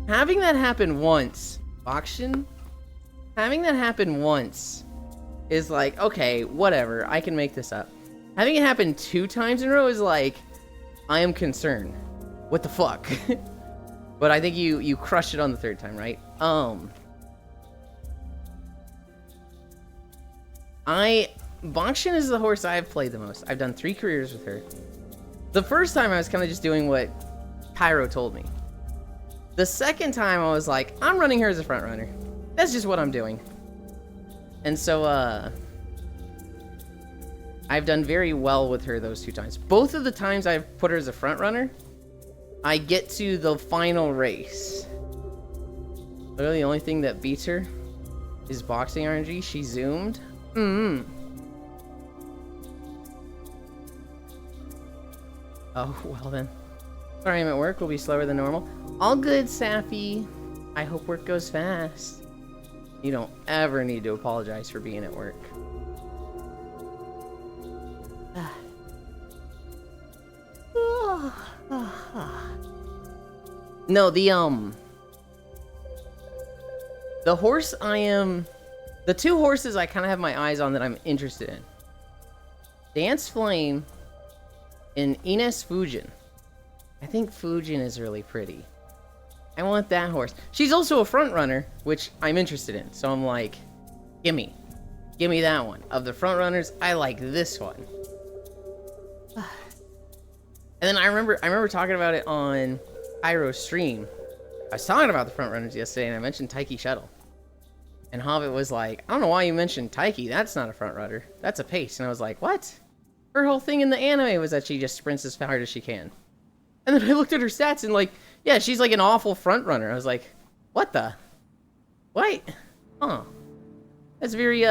S1: Having that happen once, auction, having that happen once is like, okay, whatever, I can make this up. Having it happen 2 times in a row is like, I am concerned. What the fuck? But I think you crushed it on the 3rd time, right? Bakshin is the horse I've played the most. I've done 3 careers with her. The first time I was kind of just doing what Cairo told me. The second time I was like, I'm running her as a front runner. That's just what I'm doing. And so, I've done very well with her those 2 times. Both of the times I've put her as a front runner, I get to the final race. Literally the only thing that beats her is boxing RNG. She zoomed. Oh, well then. Sorry, I'm at work. Will be slower than normal. All good, Safi. I hope work goes fast. You don't ever need to apologize for being at work. No, the horse the 2 horses I kind of have my eyes on that I'm interested in. Dance Flame and Ines Fujin. I think Fujin is really pretty. I want that horse. She's also a front runner, which I'm interested in. So I'm like, gimme that one. Of the front runners, I like this one. And then I remember talking about it on Pyro's stream. I was talking about the front runners yesterday, and I mentioned Taiki Shuttle. And Hobbit was like, I don't know why you mentioned Taiki. That's not a front runner. That's a pace. And I was like, what? Her whole thing in the anime was that she just sprints as hard as she can. And then I looked at her stats and like, yeah, she's like an awful front runner. I was like, what the? What? Huh. That's very,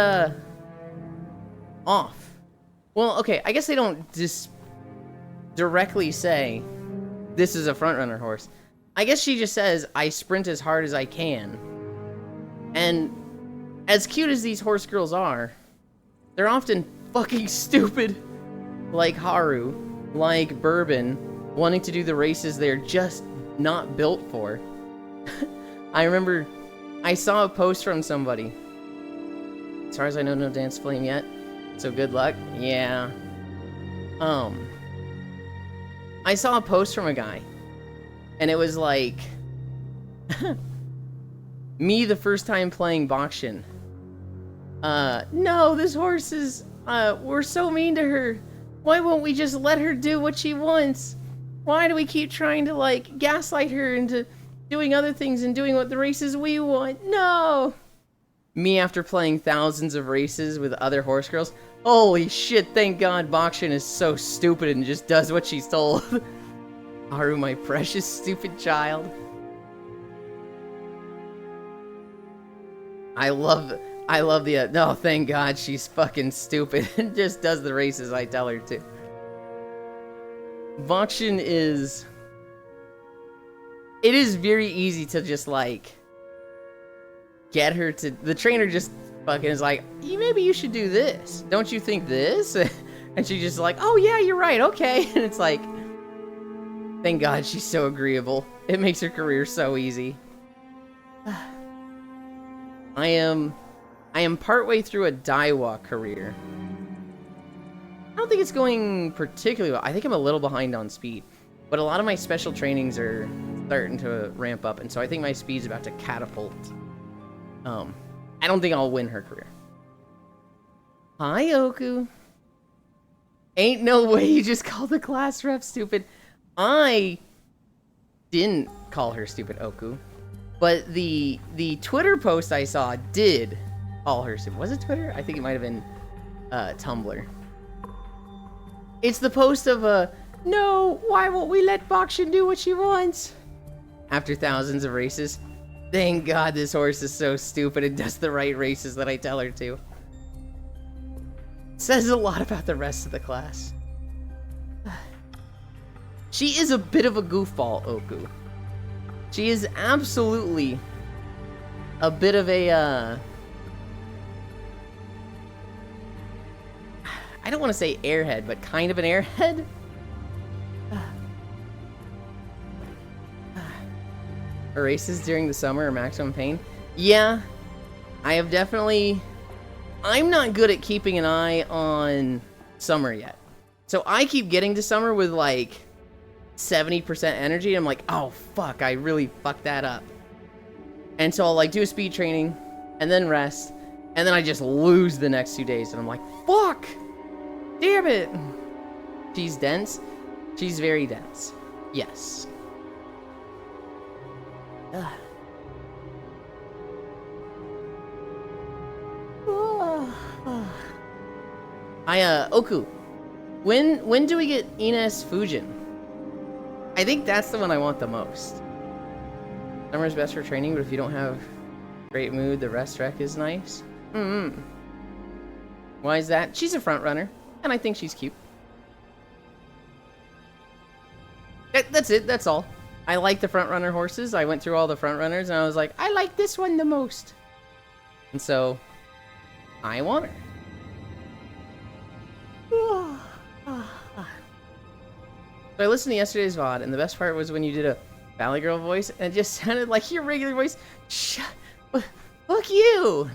S1: off. Well, okay, I guess they don't just directly say, this is a front runner horse. I guess she just says, I sprint as hard as I can. And as cute as these horse girls are, they're often fucking stupid. Like Haru, like Bourbon, wanting to do the races they're just not built for. I remember I saw a post from somebody. As far as I know, no Dance Flame yet. So good luck. Yeah. I saw a post from a guy. And it was like... me the first time playing Bakshin. No, this horse is... we're so mean to her. Why won't we just let her do what she wants? Why do we keep trying to, like, gaslight her into doing other things and doing what the races we want? No! Me after playing thousands of races with other horse girls. Holy shit, thank God Bakshin is so stupid and just does what she's told. Haru, my precious stupid child. I love the, no, thank God she's fucking stupid and just does the races I tell her to. Bakshin is... It is very easy to just, like, get her to... The trainer just fucking is like, maybe you should do this. Don't you think this? And she's just like, oh yeah, you're right, okay. And it's like, thank God she's so agreeable. It makes her career so easy. I am partway through a Daiwa career. I don't think it's going particularly well. I think I'm a little behind on speed. But a lot of my special trainings are starting to ramp up, and so I think my speed's about to catapult. I don't think I'll win her career. Hi, Oku. Ain't no way you just called the class rep stupid. I didn't call her stupid, Oku. But the Twitter post I saw did call her stupid. Was it Twitter? I think it might have been Tumblr. It's the post of no, why won't we let Bakshin do what she wants? After thousands of races. Thank God this horse is so stupid and does the right races that I tell her to. Says a lot about the rest of the class. She is a bit of a goofball, Oku. She is absolutely a bit of a, I don't want to say airhead, but kind of an airhead. Her races during the summer are maximum pain. Yeah, I have definitely... I'm not good at keeping an eye on summer yet. So I keep getting to summer with like 70% energy. And I'm like, oh fuck, I really fucked that up. And so I'll like do a speed training and then rest. And then I just lose the next 2 days. And I'm like, fuck! Damn it! She's dense. She's very dense. Yes. Oku, when do we get Ines Fujin? I think that's the one I want the most. Summer's best for training, but if you don't have great mood, the rest rec is nice. Why is that? She's a front runner, and I think she's cute. That's it, that's all. I like the front runner horses. I went through all the front runners, and I was like, I like this one the most. And so, I want her. So I listened to yesterday's VOD, and the best part was when you did a Valley Girl voice, and it just sounded like your regular voice. Shut, fuck you!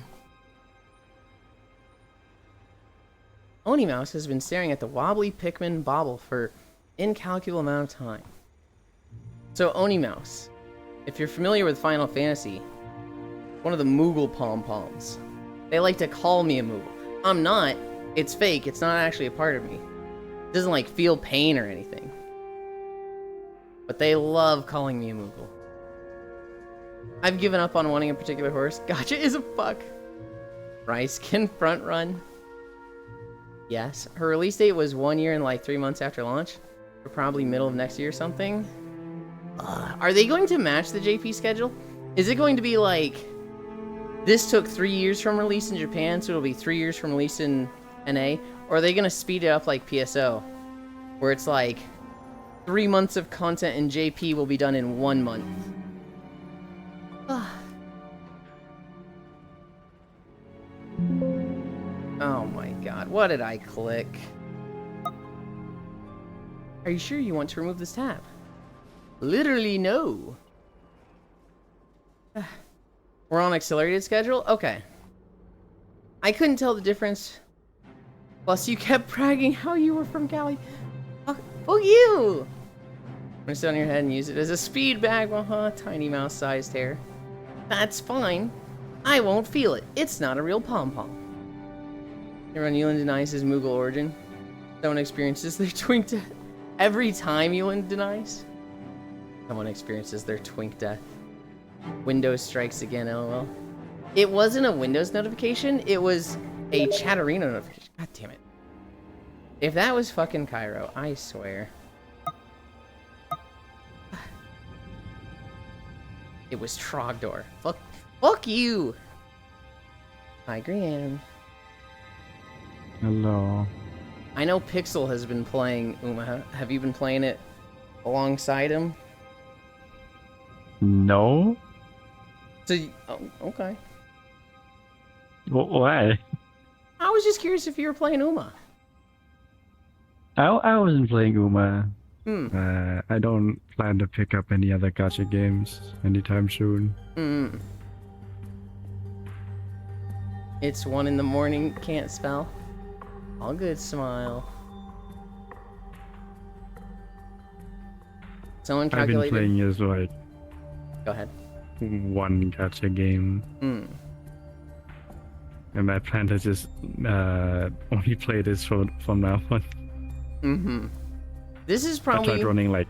S1: Oni Mouse has been staring at the wobbly Pikmin bauble for incalculable amount of time. So Oni Mouse, if you're familiar with Final Fantasy, one of the Moogle pom-poms. They like to call me a Moogle. I'm not. It's fake. It's not actually a part of me. It doesn't like feel pain or anything. But they love calling me a Moogle. I've given up on wanting a particular horse. Gotcha is a fuck. Rice can front run. Yes. Her release date was 1 year and like 3 months after launch. Or probably middle of next year or something. Are they going to match the JP schedule? Is it going to be like... This took 3 years from release in Japan, so it'll be 3 years from release in NA? Or are they going to speed it up like PSO? Where it's like... 3 months of content in JP will be done in 1 month. god, what did I click? Are you sure you want to remove this tab? Literally no. We're on accelerated schedule? Okay. I couldn't tell the difference. Plus, you kept bragging how you were from Cali. Fuck you! I'm gonna sit on your head and use it as a speed bag. Tiny mouse-sized hair. That's fine. I won't feel it. It's not a real pom-pom. Everyone, Ewan denies his Moogle origin. Someone experiences their twink death. Every time Ewan denies, someone experiences their twink death. Windows strikes again, lol. It wasn't a Windows notification, it was a Chatterino notification. God damn it. If that was fucking Cairo, I swear. It was Trogdor. Fuck you! Hi, Grianne.
S2: Hello.
S1: I know Pixel has been playing Uma. Have you been playing it alongside him?
S2: No?
S1: So, oh, okay.
S2: Why?
S1: I was just curious if you were playing Uma.
S2: I wasn't playing Uma.
S1: Hmm.
S2: I don't plan to pick up any other gacha games anytime soon.
S1: Hmm. It's 1 in the morning, can't spell. All good, smile. Someone calculated...
S2: I've been playing as like...
S1: Go ahead.
S2: One gacha game.
S1: Hmm.
S2: And my plan to just only play this from now on.
S1: Mm-hmm. This is
S2: I
S1: probably...
S2: tried running like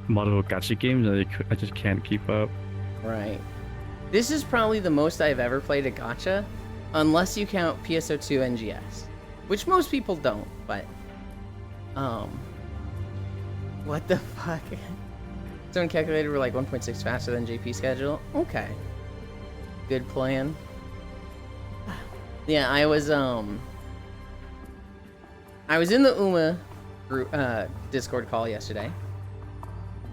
S2: multiple gacha games and I just can't keep up.
S1: Right. This is probably the most I've ever played a gacha, unless you count PSO2 NGS. Which most people don't, but... What the fuck? Someone calculated we're like 1.6 faster than JP schedule? Okay. Good plan. Yeah, I was in the Uma group, Discord call yesterday.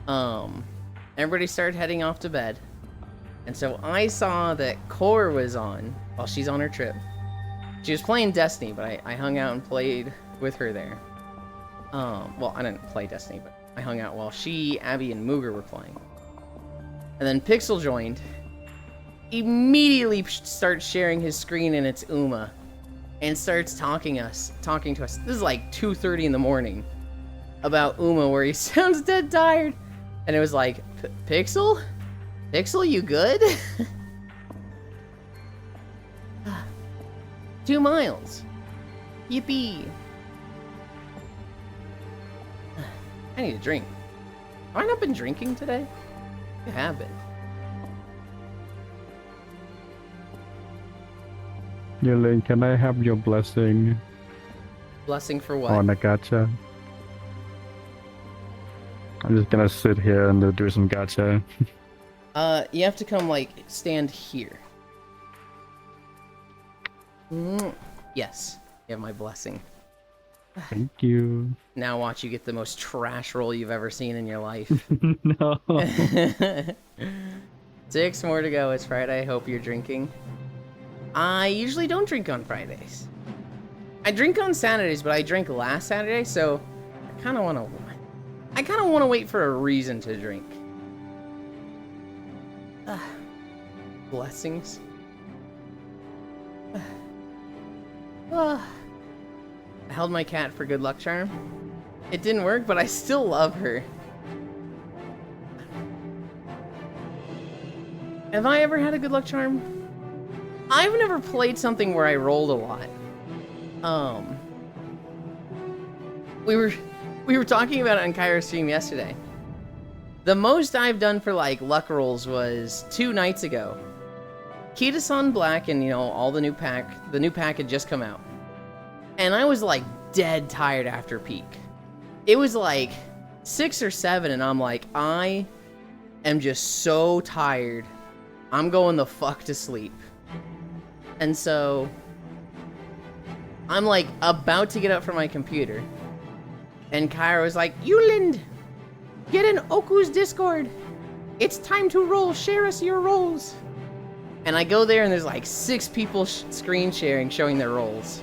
S1: Everybody started heading off to bed. And so I saw that Core was on while she's on her trip. She was playing Destiny, but I hung out and played with her there. Well, I didn't play Destiny, but I hung out while she, Abby, and Mooger were playing. And then Pixel joined. Immediately starts sharing his screen and it's Uma. And starts talking to us. This is like 2:30 in the morning. About Uma, where he sounds dead tired. And it was like, Pixel? Pixel, you good? 2 miles. Yippee. I need a drink. Have I not been drinking today? I have been.
S2: Yulin, can I have your blessing
S1: Blessing for what?
S2: on a gacha? I'm just gonna sit here and do some gacha.
S1: You have to come, like, stand here. Yes, you have my blessing.
S2: Thank you.
S1: Now watch you get the most trash roll you've ever seen in your life.
S2: No.
S1: 6 more to go. It's Friday. I hope you're drinking. I usually don't drink on Fridays. I drink on Saturdays, but I drank last Saturday, so I kind of want to wait for a reason to drink. Blessings. I held my cat for good luck charm. It didn't work, but I still love her. Have I ever had a good luck charm? I've never played something where I rolled a lot. We were talking about it on Kairo's stream yesterday. The most I've done for like luck rolls was 2 nights ago. Kita-san Black and, you know, all the new pack had just come out. And I was like dead tired after peak. It was like 6 or 7 and I'm like, I am just so tired. I'm going the fuck to sleep. And so I'm like about to get up from my computer. And Kyra was like, Yulind, get in Oku's Discord. It's time to roll. Share us your rolls. And I go there and there's like 6 people screen sharing, showing their rolls.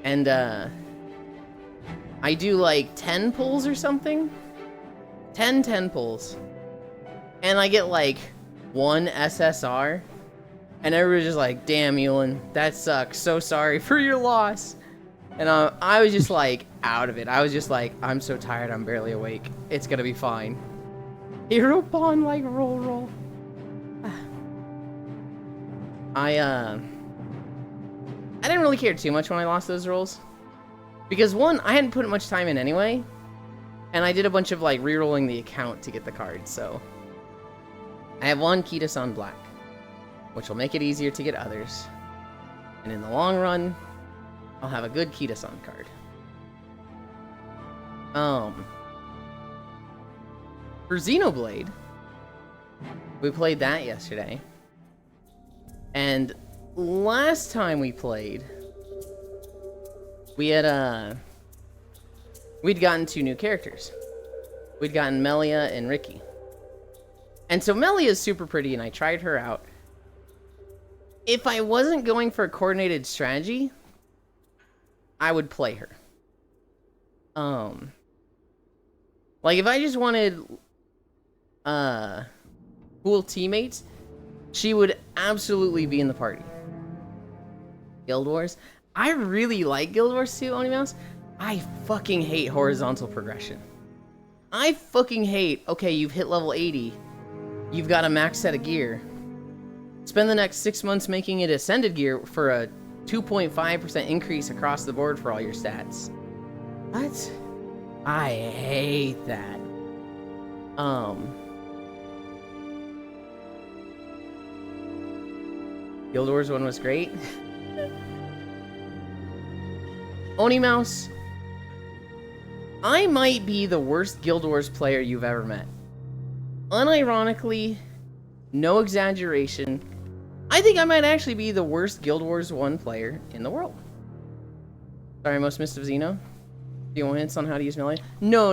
S1: And I do like 10 pulls or something. 10 pulls. And I get like 1 SSR. And everybody's just like, damn, Ewan, that sucks. So sorry for your loss. And I was just like out of it. I was just like, I'm so tired, I'm barely awake. It's gonna be fine. Hero Pawn, like, roll. I didn't really care too much when I lost those rolls. Because one, I hadn't put much time in anyway. And I did a bunch of like re-rolling the account to get the card, so. I have 1 Kitasan Black, which will make it easier to get others. And in the long run, I'll have a good Kitasan card. For Xenoblade, we played that yesterday. And last time we played, we'd gotten 2 new characters. We'd gotten Melia and Ricky. And so Melia is super pretty, and I tried her out. If I wasn't going for a coordinated strategy, I would play her. Like if I just wanted cool teammates, she would absolutely be in the party. Guild Wars. I really like Guild Wars 2, Onimouse. I fucking hate horizontal progression. I fucking hate, okay, you've hit level 80. You've got a max set of gear. Spend the next 6 months making it ascended gear for a 2.5% increase across the board for all your stats. What? I hate that. Guild Wars 1 was great. Onimouse, I might be the worst Guild Wars player you've ever met. Unironically, no exaggeration, I think I might actually be the worst Guild Wars 1 player in the world. Sorry, I most missed of Xeno. Do you want hints on how to use Melia? No.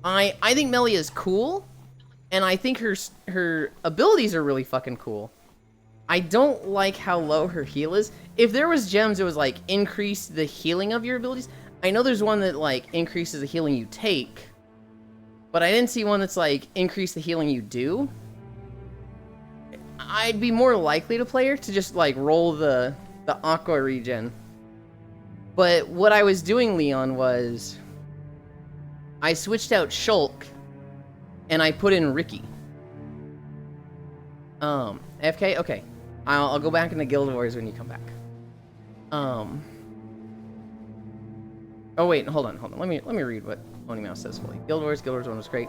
S1: I think Melia is cool, and I think her abilities are really fucking cool. I don't like how low her heal is. If there was gems that was like increase the healing of your abilities, I know there's one that like increases the healing you take, but I didn't see one that's like increase the healing you do. I'd be more likely to play her to just like roll the aqua regen. But what I was doing, Leon, was I switched out Shulk and I put in Ricky. AFK? Okay. I'll go back into Guild Wars when you come back. Oh wait, hold on. Let me read what Onimouse says fully. Guild Wars 1 was great.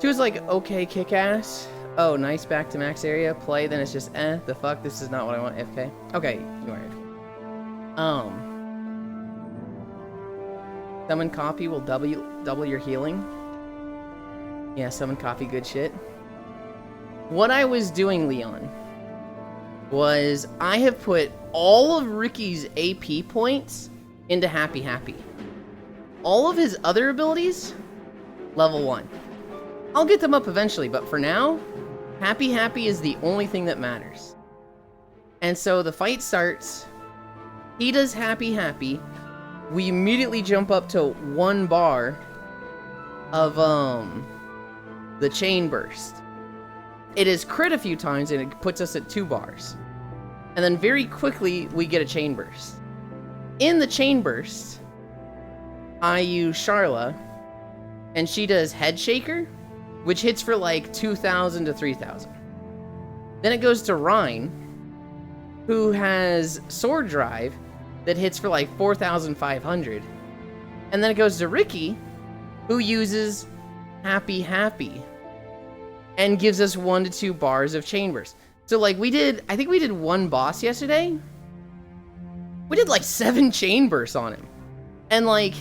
S1: 2 was like okay, kick ass. Oh, nice, back to max area. Play, then it's just the fuck, this is not what I want, AFK. Okay, you are. Summon copy will double your healing. Yeah, summon copy, good shit. What I was doing, Leon, was I have put all of Ricky's AP points into Happy Happy. All of his other abilities, level 1. I'll get them up eventually, but for now, Happy Happy is the only thing that matters. And so the fight starts, he does Happy Happy, we immediately jump up to 1 bar of the chain burst. It is crit a few times and it puts us at 2 bars. And then very quickly we get a chain burst. In the chain burst, I use Sharla and she does Head Shaker, which hits for like 2,000 to 3,000. Then it goes to Rhine, who has Sword Drive that hits for like 4,500. And then it goes to Ricky, who uses Happy Happy and gives us 1 to 2 bars of chain burst. So like I think we did 1 boss yesterday. We did like 7 chain bursts on him. And like,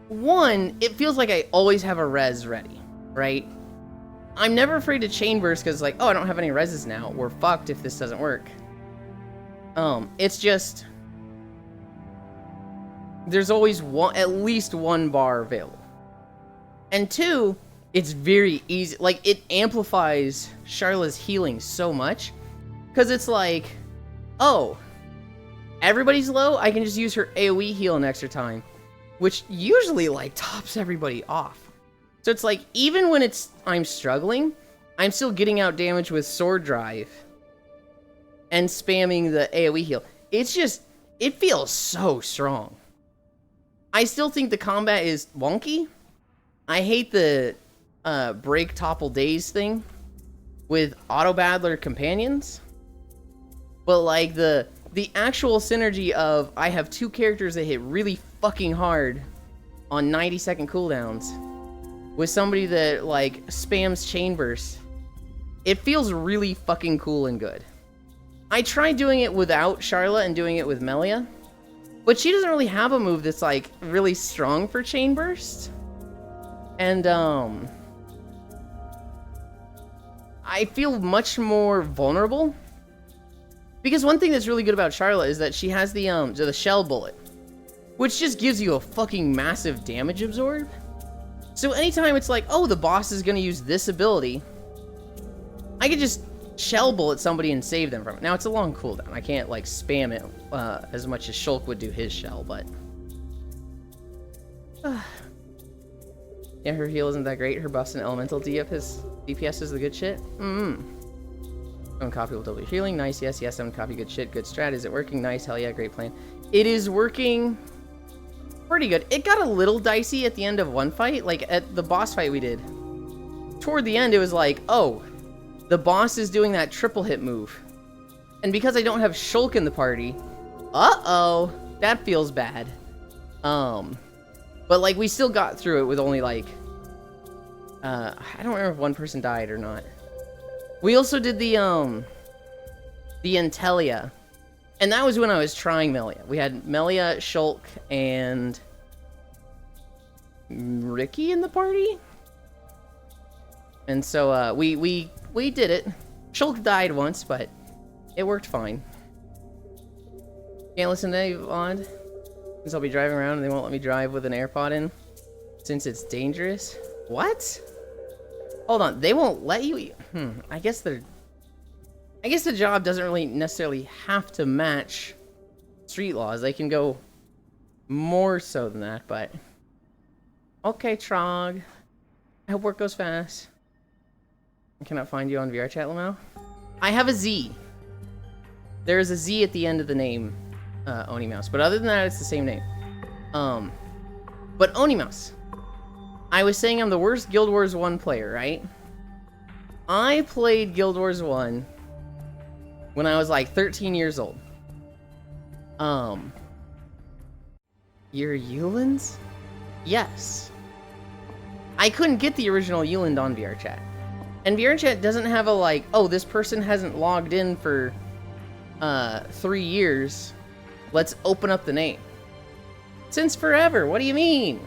S1: 1, it feels like I always have a res ready, right? I'm never afraid to chain burst because like, oh, I don't have any reses now. We're fucked if this doesn't work. It's just, there's always at least 1 bar available. And 2, it's very easy. Like, it amplifies Sharla's healing so much. Because it's like, oh, everybody's low, I can just use her AoE heal an extra time, which usually like tops everybody off. So it's like, even when I'm struggling, I'm still getting out damage with Sword Drive and spamming the AoE heal. It's just, it feels so strong. I still think the combat is wonky. I hate the break, topple, daze thing with auto battler companions. But like the actual synergy of I have two characters that hit really fucking hard on 90-second cooldowns with somebody that like spams chain burst. It feels really fucking cool and good. I tried doing it without Charlotte and doing it with Melia, but she doesn't really have a move that's like really strong for chain burst. And I feel much more vulnerable. Because one thing that's really good about Charlotte is that she has the shell bullet, which just gives you a fucking massive damage absorb. So anytime it's like, oh, the boss is gonna use this ability, I could just shell bullet somebody and save them from it. Now it's a long cooldown. I can't like spam it as much as Shulk would do his shell, but yeah, her heal isn't that great. Her buffs and elemental DPS is the good shit. Someone copy will double your healing. Nice, yes, yes. Someone copy good shit. Good strat. Is it working? Nice, hell yeah, great plan. It is working pretty good. It got a little dicey at the end of one fight, like at the boss fight we did. Toward the end, it was like, oh, the boss is doing that triple hit move. And because I don't have Shulk in the party, uh-oh, that feels bad. But like we still got through it with only like, I don't remember if one person died or not. We also did the Intelia, and that was when I was trying Melia. We had Melia, Shulk, and Ricky in the party, and so we did it. Shulk died once, but it worked fine. Can't listen to any VOD since I'll be driving around and they won't let me drive with an AirPod in since it's dangerous. What? Hold on, they won't let you. I guess the job doesn't really necessarily have to match street laws. They can go more so than that, but okay, Trog. I hope work goes fast. I cannot find you on VRChat, Lamau. I have a Z. There is a Z at the end of the name, Onimouse. But other than that, it's the same name. But Onimouse. I was saying I'm the worst Guild Wars 1 player, right? I played Guild Wars 1 when I was like 13 years old. Your Eulins? Yes. I couldn't get the original Euland on VRChat. And VRChat doesn't have a like, oh, this person hasn't logged in for 3 years. Let's open up the name. Since forever, what do you mean?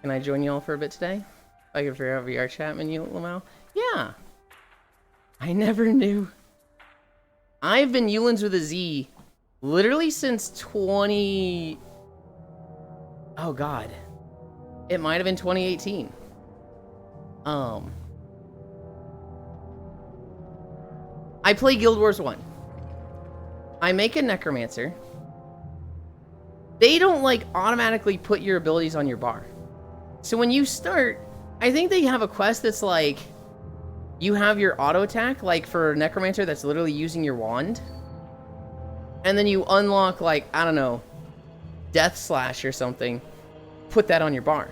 S1: Can I join y'all for a bit today? If I can figure out VRChat menu, Lamau? Yeah. I never knew. I've been Eulins with a Z literally since 20... Oh god. It might have been 2018. I play Guild Wars 1. I make a Necromancer. They don't like automatically put your abilities on your bar. So when you start, I think they have a quest that's like, you have your auto attack, like for Necromancer that's literally using your wand. And then you unlock like, I don't know, Death Slash or something. Put that on your bar.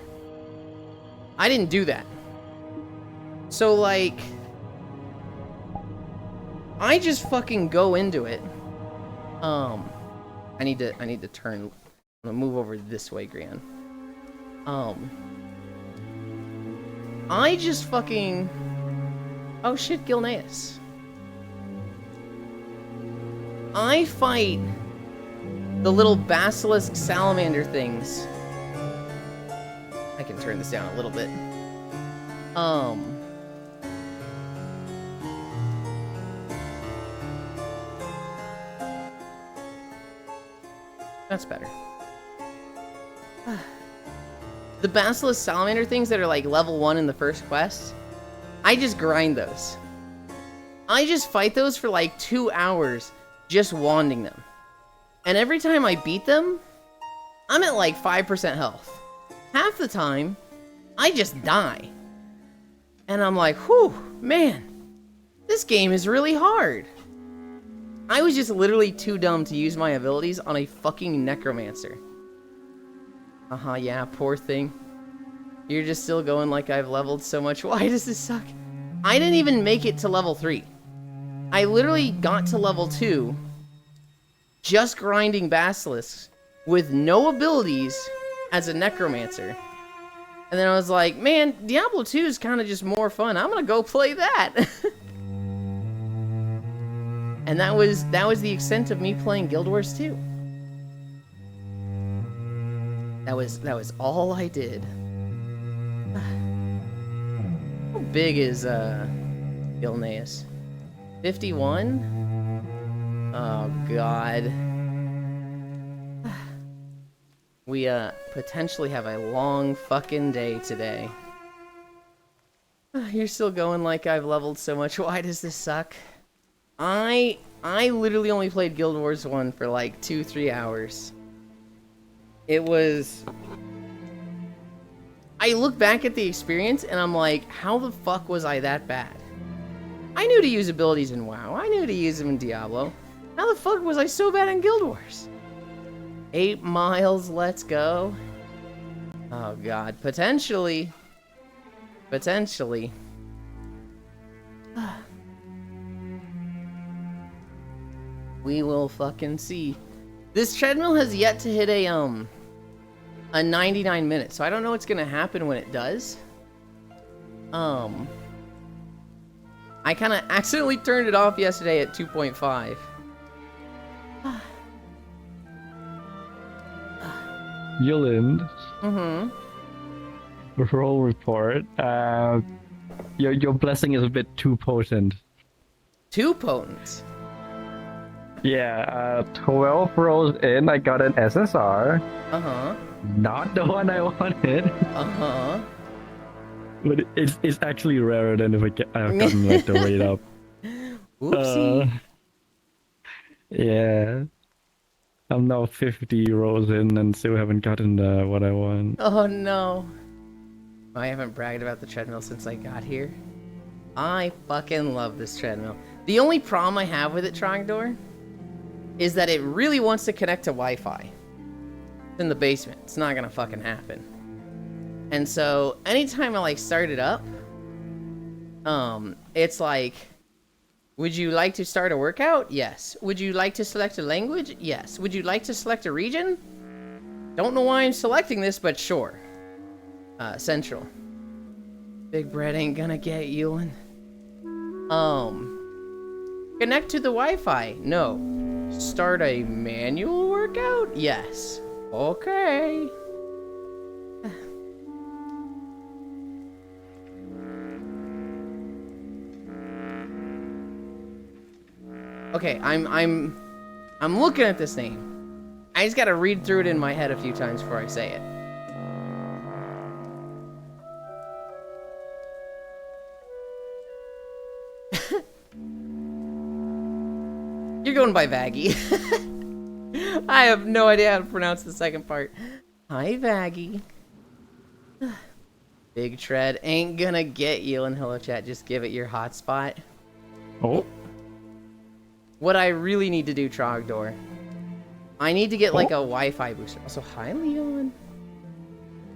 S1: I didn't do that. So like, I just fucking go into it. I need to turn. I'm gonna move over this way, Gran. I just fucking. Oh shit, Gilneas. I fight the little basilisk salamander things. I can turn this down a little bit. That's better. The Basilisk Salamander things that are like level 1 in the first quest, I just grind those. I just fight those for like 2 hours, just wanding them. And every time I beat them, I'm at like 5% health. Half the time, I just die. And I'm like, whew, man, this game is really hard. I was just literally too dumb to use my abilities on a fucking necromancer. Yeah, poor thing. You're just still going like I've leveled so much. Why does this suck? I didn't even make it to level 3. I literally got to level 2 just grinding basilisks with no abilities as a necromancer. And then I was like, man, Diablo 2 is kind of just more fun. I'm gonna go play that. And that was the extent of me playing Guild Wars 2. That was all I did. How big is Gilneas? 51? Oh god. We potentially have a long fucking day today. You're still going like I've leveled so much. Why does this suck? I literally only played Guild Wars 1 for like 2-3 hours. It was... I look back at the experience and I'm like, how the fuck was I that bad? I knew to use abilities in WoW. I knew to use them in Diablo. How the fuck was I so bad in Guild Wars? 8 miles, let's go. Oh god, potentially. Potentially. We will fucking see. This treadmill has yet to hit a 99 minutes, so I don't know what's gonna happen when it does. I kind of accidentally turned it off yesterday at 2.5.
S2: Yulin. Roll report. Your blessing is a bit too potent.
S1: Too potent?
S2: Yeah, 12 rolls in, I got an SSR. Not the one I wanted. But it's actually rarer than if I've gotten like the rate up.
S1: Oopsie.
S2: Yeah. I'm now 50 rolls in and still haven't gotten what I want.
S1: Oh no. I haven't bragged about the treadmill since I got here. I fucking love this treadmill. The only problem I have with it, Trogdor, is that it really wants to connect to Wi-Fi. It's in the basement. It's not gonna fucking happen. And so, anytime I like start it up, it's like, would you like to start a workout? Yes. Would you like to select a language? Yes. Would you like to select a region? Don't know why I'm selecting this, but sure. Central. Big Bread ain't gonna get Yulin. Connect to the Wi-Fi? No. Start a manual workout? Yes. Okay. Okay, I'm looking at this name. I just gotta read through it in my head a few times before I say it. You're going by Vaggie. I have no idea how to pronounce the second part. Hi, Vaggie. Big Tread ain't gonna get you in Hello Chat. Just give it your hotspot.
S2: Oh.
S1: What I really need to do, Trogdor, I need to get like a Wi-Fi booster. Also, hi, Leon.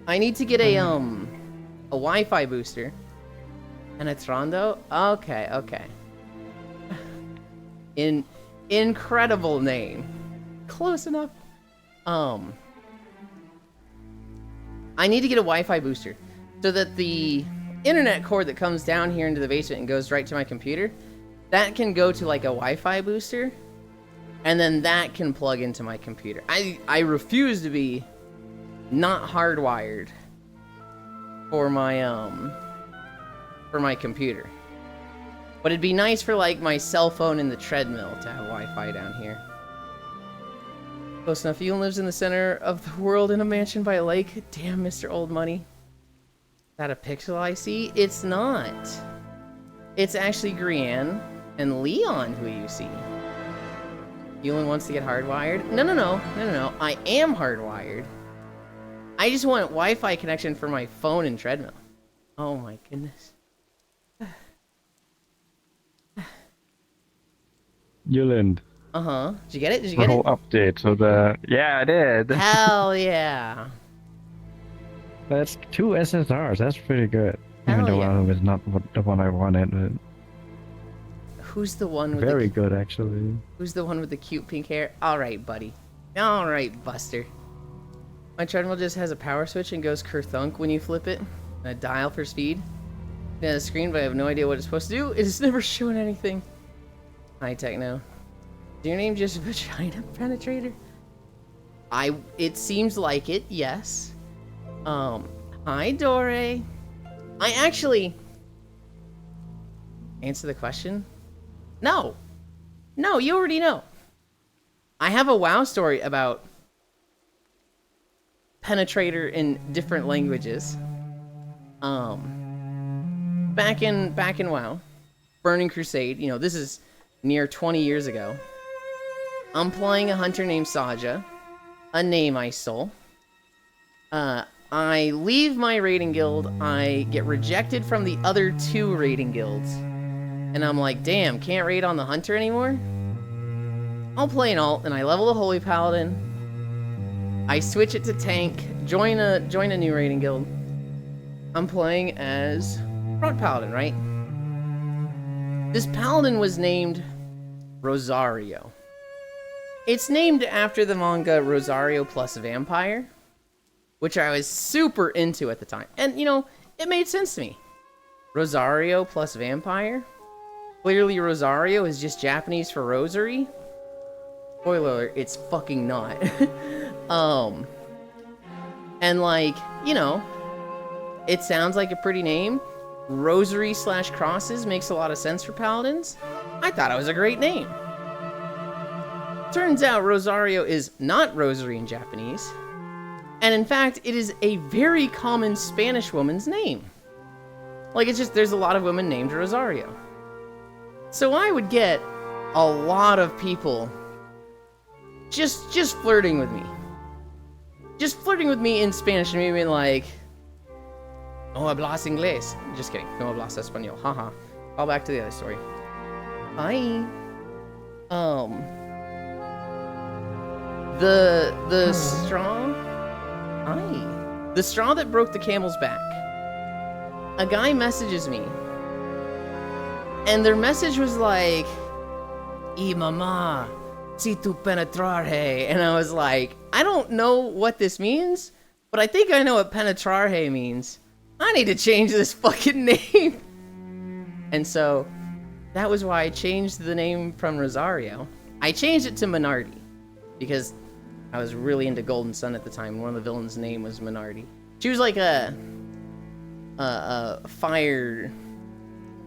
S1: I need to get a Wi-Fi booster. And it's Rondo? Okay, okay. Incredible name. Close enough. I need to get a Wi-Fi booster so that the internet cord that comes down here into the basement and goes right to my computer, that can go to like a Wi-Fi booster, and then that can plug into my computer. I refuse to be not hardwired for my computer. But it'd be nice for like my cell phone and the treadmill to have Wi-Fi down here. Close enough. Yulin lives in the center of the world in a mansion by a lake. Damn, Mr. Old Money. Is that a pixel I see? It's not. It's actually Grianne and Leon who you see. Yulin wants to get hardwired. No. I am hardwired. I just want Wi-Fi connection for my phone and treadmill. Oh my goodness.
S2: Yuland.
S1: Uh-huh. Did you get it? Did you
S2: The
S1: get
S2: whole
S1: it?
S2: update. So yeah, I did.
S1: Hell yeah.
S2: That's 2 SSRs. That's pretty good.
S1: Hell
S2: Even though
S1: yeah.
S2: one of them is not the one I wanted. But
S1: Who's the one with
S2: very
S1: the
S2: good, actually.
S1: Who's the one with the cute pink hair? All right, buddy. All right, Buster. My treadmill just has a power switch and goes kerthunk when you flip it. And a dial for speed. It has a screen, but I have no idea what it's supposed to do. It has never shown anything. Hi, Techno. Is your name just Vagina Penetrator? It seems like it, yes. Hi, Dore. I actually... Answer the question? No. No, you already know. I have a WoW story about Penetrator in different languages. Back in WoW, Burning Crusade, you know, this is near 20 years ago. I'm playing a hunter named Saja, a name I stole. I leave my raiding guild, I get rejected from the other 2 raiding guilds. And I'm like, damn, can't raid on the hunter anymore? I'll play an alt, and I level the Holy Paladin. I switch it to tank, join a new raiding guild. I'm playing as Front Paladin, right? This Paladin was named Rosario. It's named after the manga Rosario plus Vampire, which I was super into at the time. And, you know, it made sense to me. Rosario plus Vampire? Clearly Rosario is just Japanese for rosary. Spoiler alert, it's fucking not. And like, you know, it sounds like a pretty name. Rosary / crosses makes a lot of sense for paladins. I thought it was a great name. Turns out Rosario is not rosary in Japanese. And in fact, it is a very common Spanish woman's name. Like, it's just, there's a lot of women named Rosario. So I would get a lot of people just flirting with me. Just flirting with me in Spanish and me being like, no hablas inglés. Just kidding. No hablas español. Haha. Call back to the other story. Hi. The straw. Hi. The straw that broke the camel's back. A guy messages me. And their message was like, "Y mamá, si tu penetrarhe." And I was like, I don't know what this means, but I think I know what penetrarhe means. I need to change this fucking name. And so, that was why I changed the name from Rosario. I changed it to Minardi, because I was really into Golden Sun at the time. One of the villains' name was Minardi. She was like a fire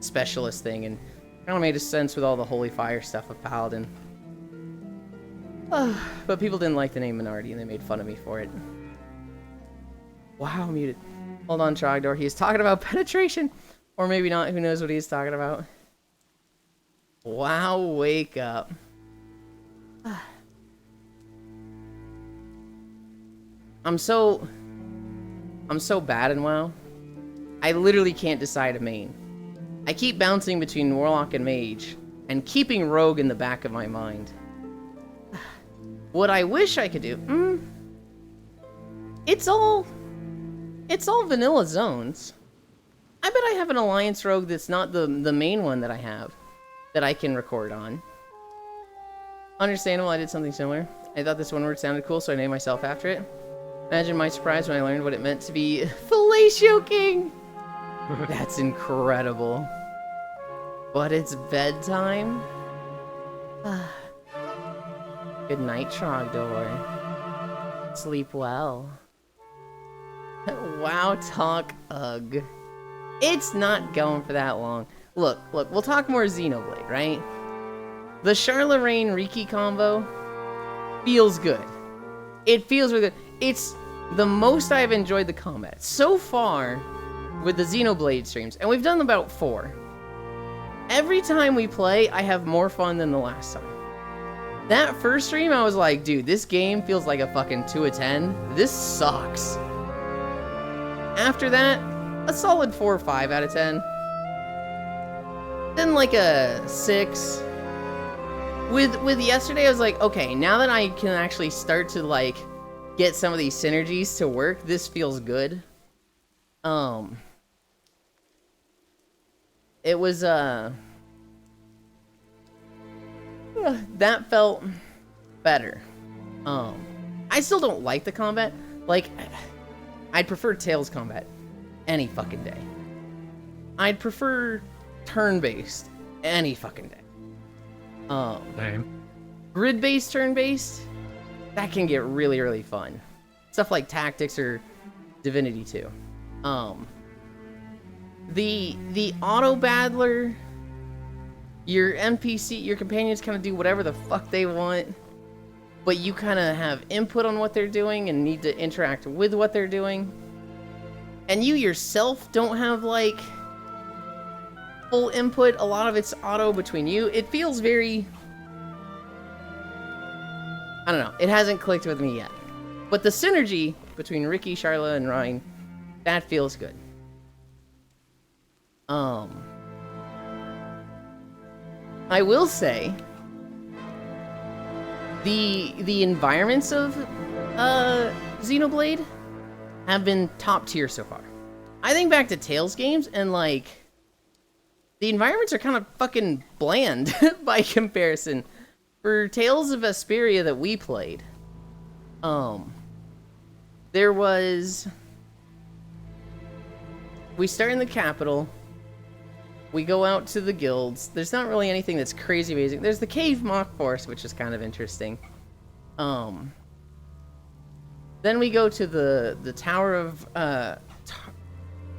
S1: specialist thing, and it kind of made sense with all the holy fire stuff of Paladin. But people didn't like the name Minardi, and they made fun of me for it. Wow, muted. Hold on, Trogdor. He is talking about penetration. Or maybe not. Who knows what he's talking about. Wow, wake up. I'm so bad in WoW. I literally can't decide a main. I keep bouncing between Warlock and Mage, and keeping Rogue in the back of my mind. What I wish I could do... It's all vanilla zones. I bet I have an Alliance Rogue that's not the main one that I have, that I can record on. Understandable, I did something similar. I thought this one word sounded cool, so I named myself after it. Imagine my surprise when I learned what it meant to be Fellatio King! That's incredible. But it's bedtime? Good night, Trogdor. Sleep well. WoW talk, ugh. It's not going for that long. Look, we'll talk more Xenoblade, right? The Charlerain Riki combo feels good. It feels really good. It's the most I've enjoyed the combat so far with the Xenoblade streams, and we've done about 4. Every time we play, I have more fun than the last time. That first stream, I was like, dude, this game feels like a fucking 2 out of 10. This sucks. After that, a solid 4 or 5 out of 10. Then like a 6. With yesterday, I was like, okay, now that I can actually start to like get some of these synergies to work, this feels good. It was that felt better. I still don't like the combat. Like, I'd prefer Tails combat any fucking day. I'd prefer turn-based any fucking day.
S2: Same.
S1: Grid-based, turn-based, that can get really, really fun. Stuff like Tactics or Divinity 2. The auto battler, your NPC, your companions kind of do whatever the fuck they want, but you kind of have input on what they're doing and need to interact with what they're doing. And you yourself don't have like full input. A lot of it's auto between you. It feels very, I don't know, it hasn't clicked with me yet. But the synergy between Ricky, Charla, and Ryan, that feels good. I will say the environments of Xenoblade have been top tier so far. I think back to Tales games and like the environments are kind of fucking bland by comparison. For Tales of Vesperia that we played, there was, we start in the capital, we go out to the guilds. There's not really anything that's crazy amazing. There's the Cave Mock Forest, which is kind of interesting. Then we go to the Tower of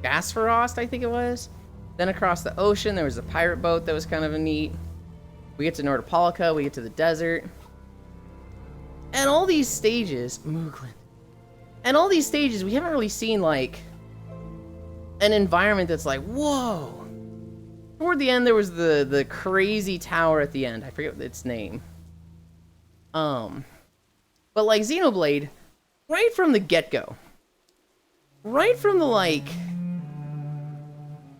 S1: Gasfarost, I think it was. Then across the ocean, there was a pirate boat that was kind of a neat. We get to Nordopolica, we get to the desert. And all these stages, Moogland. And all these stages, we haven't really seen like an environment that's like, whoa. Toward the end, there was the crazy tower at the end. I forget its name. But like Xenoblade, right from the get-go, right from the like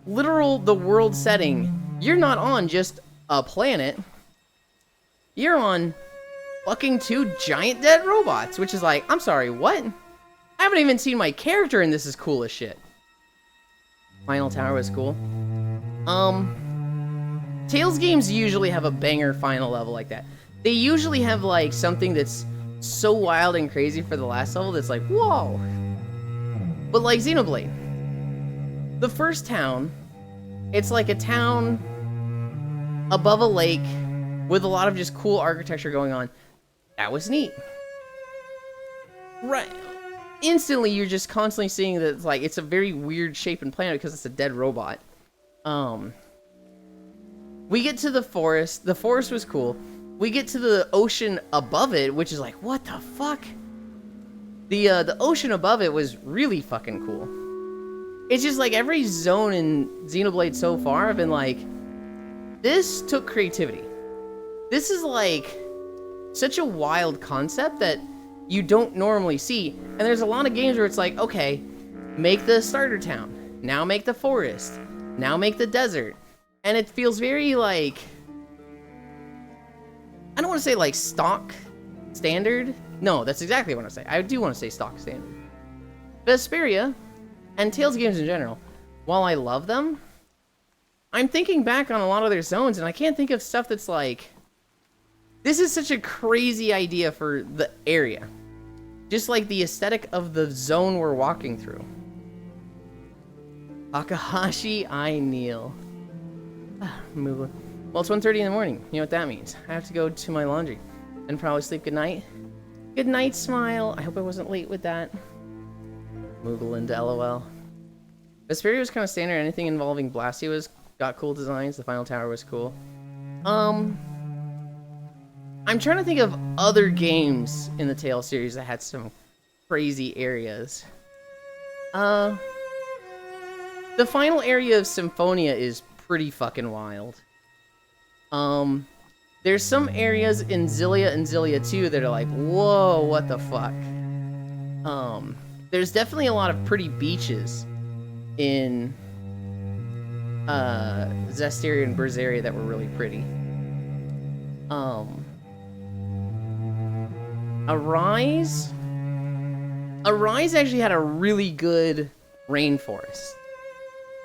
S1: literal the world setting, you're not on just a planet. You're on fucking 2 giant dead robots, which is like, I'm sorry, what? I haven't even seen my character and this is cool as shit. Final Tower was cool. Tales games usually have a banger final level like that. They usually have like something that's so wild and crazy for the last level that's like, whoa. But like Xenoblade, the first town, it's like a town above a lake with a lot of just cool architecture going on. That was neat. Right. Instantly, you're just constantly seeing that it's like, it's a very weird shape and planet because it's a dead robot. We get to the forest. The forest was cool. We get to the ocean above it, which is like, what the fuck? The ocean above it was really fucking cool. It's just like every zone in Xenoblade so far, I've been like, this took creativity. This is like such a wild concept that you don't normally see. And there's a lot of games where it's like, okay, make the starter town. Now make the forest. Now make the desert. And it feels very like, I don't want to say like stock standard. No, that's exactly what I want to say. I do want to say stock standard. Vesperia and Tales games in general, while I love them, I'm thinking back on a lot of their zones and I can't think of stuff that's like, this is such a crazy idea for the area. Just like the aesthetic of the zone we're walking through. Takahashi, I kneel. Well, it's 1:30 in the morning. You know what that means. I have to go to my laundry and probably sleep good night. Good night, Smile. I hope I wasn't late with that. Moogle into LOL. Vesperia was kind of standard. Anything involving Blastia got cool designs. The final tower was cool. I'm trying to think of other games in the Tales series that had some crazy areas. The final area of Symphonia is pretty fucking wild. There's some areas in Xillia and Xillia 2 that are like, whoa, what the fuck? There's definitely a lot of pretty beaches in Zestiria and Berseria that were really pretty. Arise actually had a really good rainforest.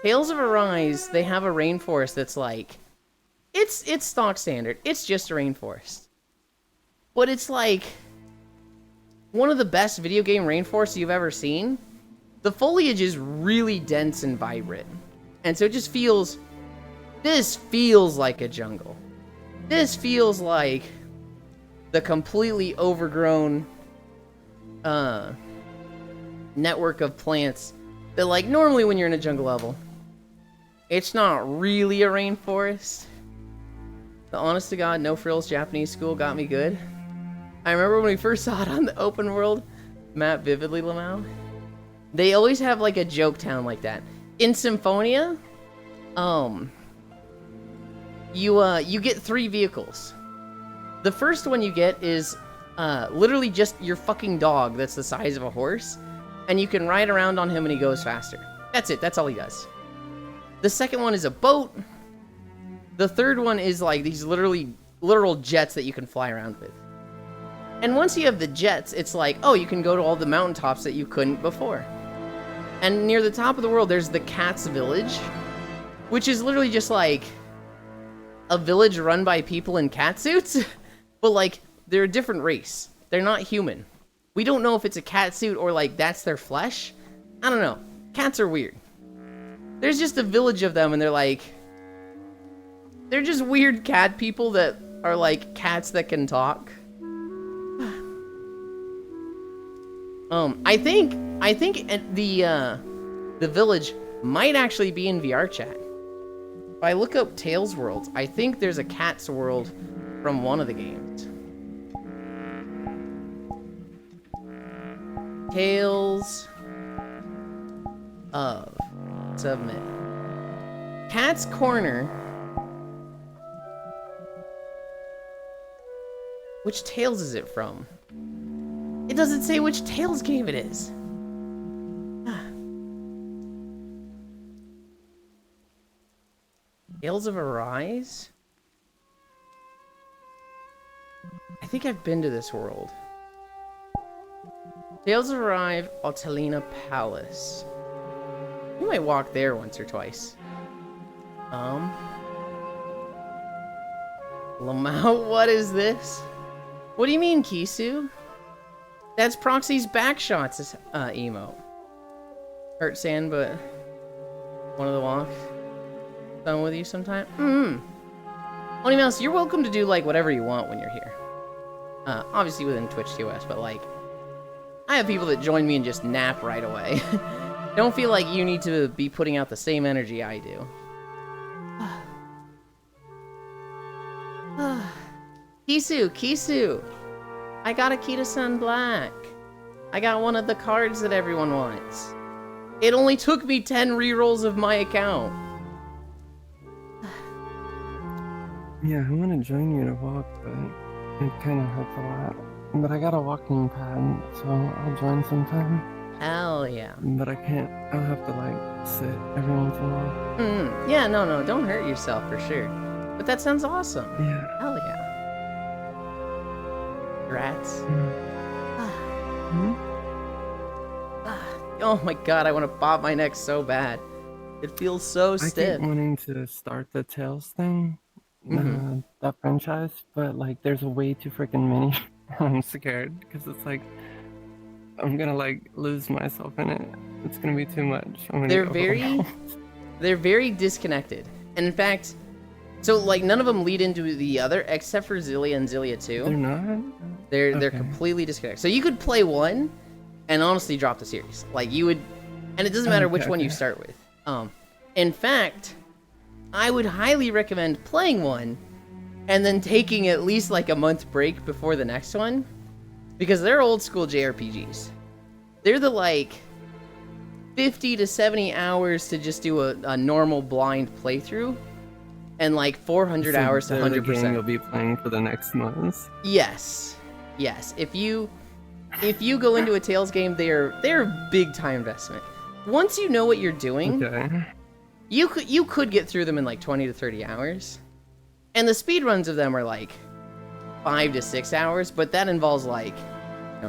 S1: Tales of Arise, they have a rainforest that's like, it's stock standard. It's just a rainforest. But it's like one of the best video game rainforests you've ever seen. The foliage is really dense and vibrant. And so it just feels, this feels like a jungle. This feels like the completely overgrown network of plants that, like, normally when you're in a jungle level, it's not really a rainforest. The honest to God, no frills Japanese school got me good. I remember when we first saw it on the open world map vividly, Lamau. They always have like a joke town like that. In Symphonia, you get 3 vehicles. The first one you get is literally just your fucking dog that's the size of a horse, and you can ride around on him and he goes faster. That's it, that's all he does. The second one is a boat. The third one is like these literal jets that you can fly around with. And once you have the jets, it's like, oh, you can go to all the mountaintops that you couldn't before. And near the top of the world, there's the Cats Village, which is literally just like a village run by people in cat suits, but like they're a different race. They're not human. We don't know if it's a cat suit or like that's their flesh. I don't know. Cats are weird. There's just a village of them and they're just weird cat people that are like cats that can talk. I think the village might actually be in VR chat. If I look up Tales Worlds, I think there's a Cats World from one of the games. Tales of Submit. Cat's Corner. Which Tales is it from? It doesn't say which Tales game it is. Tales of Arise? I think I've been to this world. Tales of Arise, Altalina Palace. You might walk there once or twice. Lamau, what is this? What do you mean, Kisu? That's Proxy's backshots emote. Hurt Sand, but one of the walks. Done with you sometime? Only Mouse, you're welcome to do like whatever you want when you're here. Obviously within Twitch TOS, but like, I have people that join me and just nap right away. Don't feel like you need to be putting out the same energy I do. Kisu! I got a Kita-san Black. I got one of the cards that everyone wants. It only took me 10 rerolls of my account.
S3: Yeah, I want to join you to walk, but it kind of hurts a lot. But I got a walking pad, so I'll join sometime.
S1: Hell yeah.
S3: But I can't, I'll have to like sit every once in a while.
S1: Yeah, no, don't hurt yourself for sure. But that sounds awesome.
S3: Yeah.
S1: Hell yeah. Rats. Oh my god, I want to pop my neck so bad. It feels so stiff.
S3: I keep wanting to start the Tales thing, that franchise, but like there's way too freaking many. I'm scared because it's like I'm gonna like lose myself in it. It's gonna be too much.
S1: They're very disconnected. And in fact, so like none of them lead into the other except for Xillia and Xillia 2.
S3: They're not?
S1: They're completely disconnected. So you could play one and honestly drop the series. Like you would, and it doesn't matter which one you start with. In fact, I would highly recommend playing one and then taking at least like a month break before the next one, because they're old school JRPGs. They're the like 50 to 70 hours to just do a normal blind playthrough, and like 400
S3: So
S1: hours to
S3: they're the game
S1: 100%.
S3: you'll be playing for the next months.
S1: Yes, yes. If you go into a Tales game, they're a big time investment. Once you know what you're doing,
S3: Okay.
S1: you could get through them in like 20 to 30 hours, and the speed runs of them are like 5 to 6 hours, but that involves like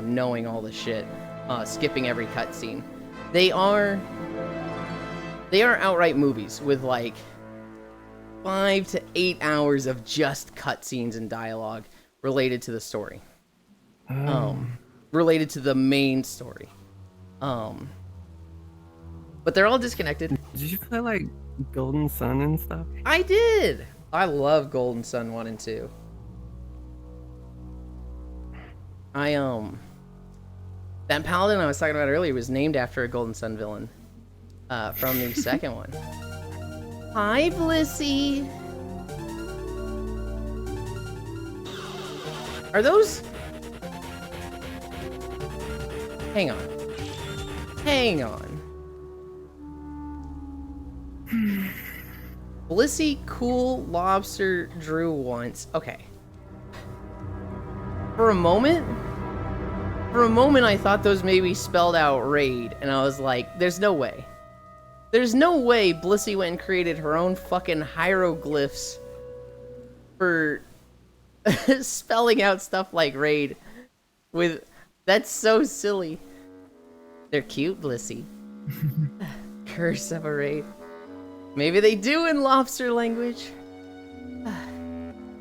S1: knowing all the shit, skipping every cutscene. They are outright movies with like 5 to 8 hours of just cutscenes and dialogue related to the story. Related to the main story. But they're all disconnected.
S3: Did you play like Golden Sun and stuff?
S1: I did! I love Golden Sun 1 and 2. That paladin I was talking about earlier was named after a Golden Sun villain. From the second one. Hi, Blissey! Are those... Hang on. Hang on. Blissey, cool, lobster, drew once. Okay. For a moment I thought those maybe spelled out raid, and I was like, there's no way. There's no way Blissey went and created her own fucking hieroglyphs for spelling out stuff like raid with... That's so silly. They're cute, Blissey. Curse of a raid. Maybe they do in lobster language.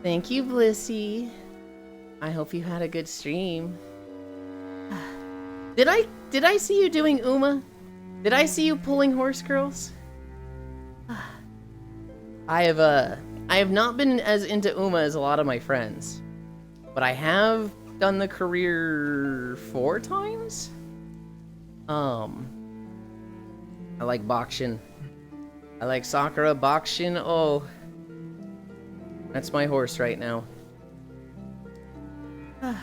S1: Thank you, Blissey. I hope you had a good stream. Did I see you doing Uma? Did I see you pulling horse girls? I have not been as into Uma as a lot of my friends, but I have done the career 4 times. I like Bakshin. I like Sakura, Bakshin. Oh, that's my horse right now. Do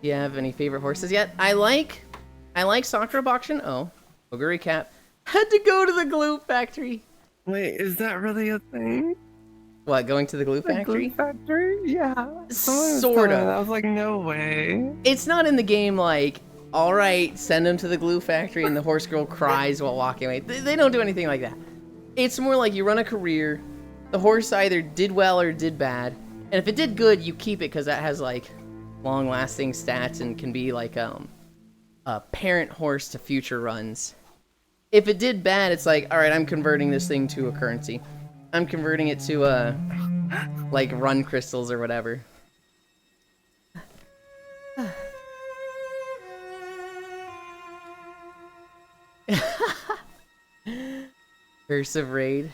S1: you have any favorite horses yet? I like Sakura, Bakshin. Oh, Oguri Cap. Had to go to the glue factory.
S3: Wait, is that really a thing?
S1: What, going to the glue
S3: The
S1: factory?
S3: Glue Factory? Yeah. Someone was
S1: Sort
S3: telling
S1: of.
S3: me that. I was like, no way.
S1: It's not in the game like, all right, send him to the glue factory and the horse girl cries while walking away. They don't do anything like that. It's more like you run a career, the horse either did well or did bad, and if it did good, you keep it because that has like long-lasting stats and can be like a parent horse to future runs. If it did bad, it's like, all right, I'm converting this thing to a currency. I'm converting it to like run crystals or whatever. Curse of Raid.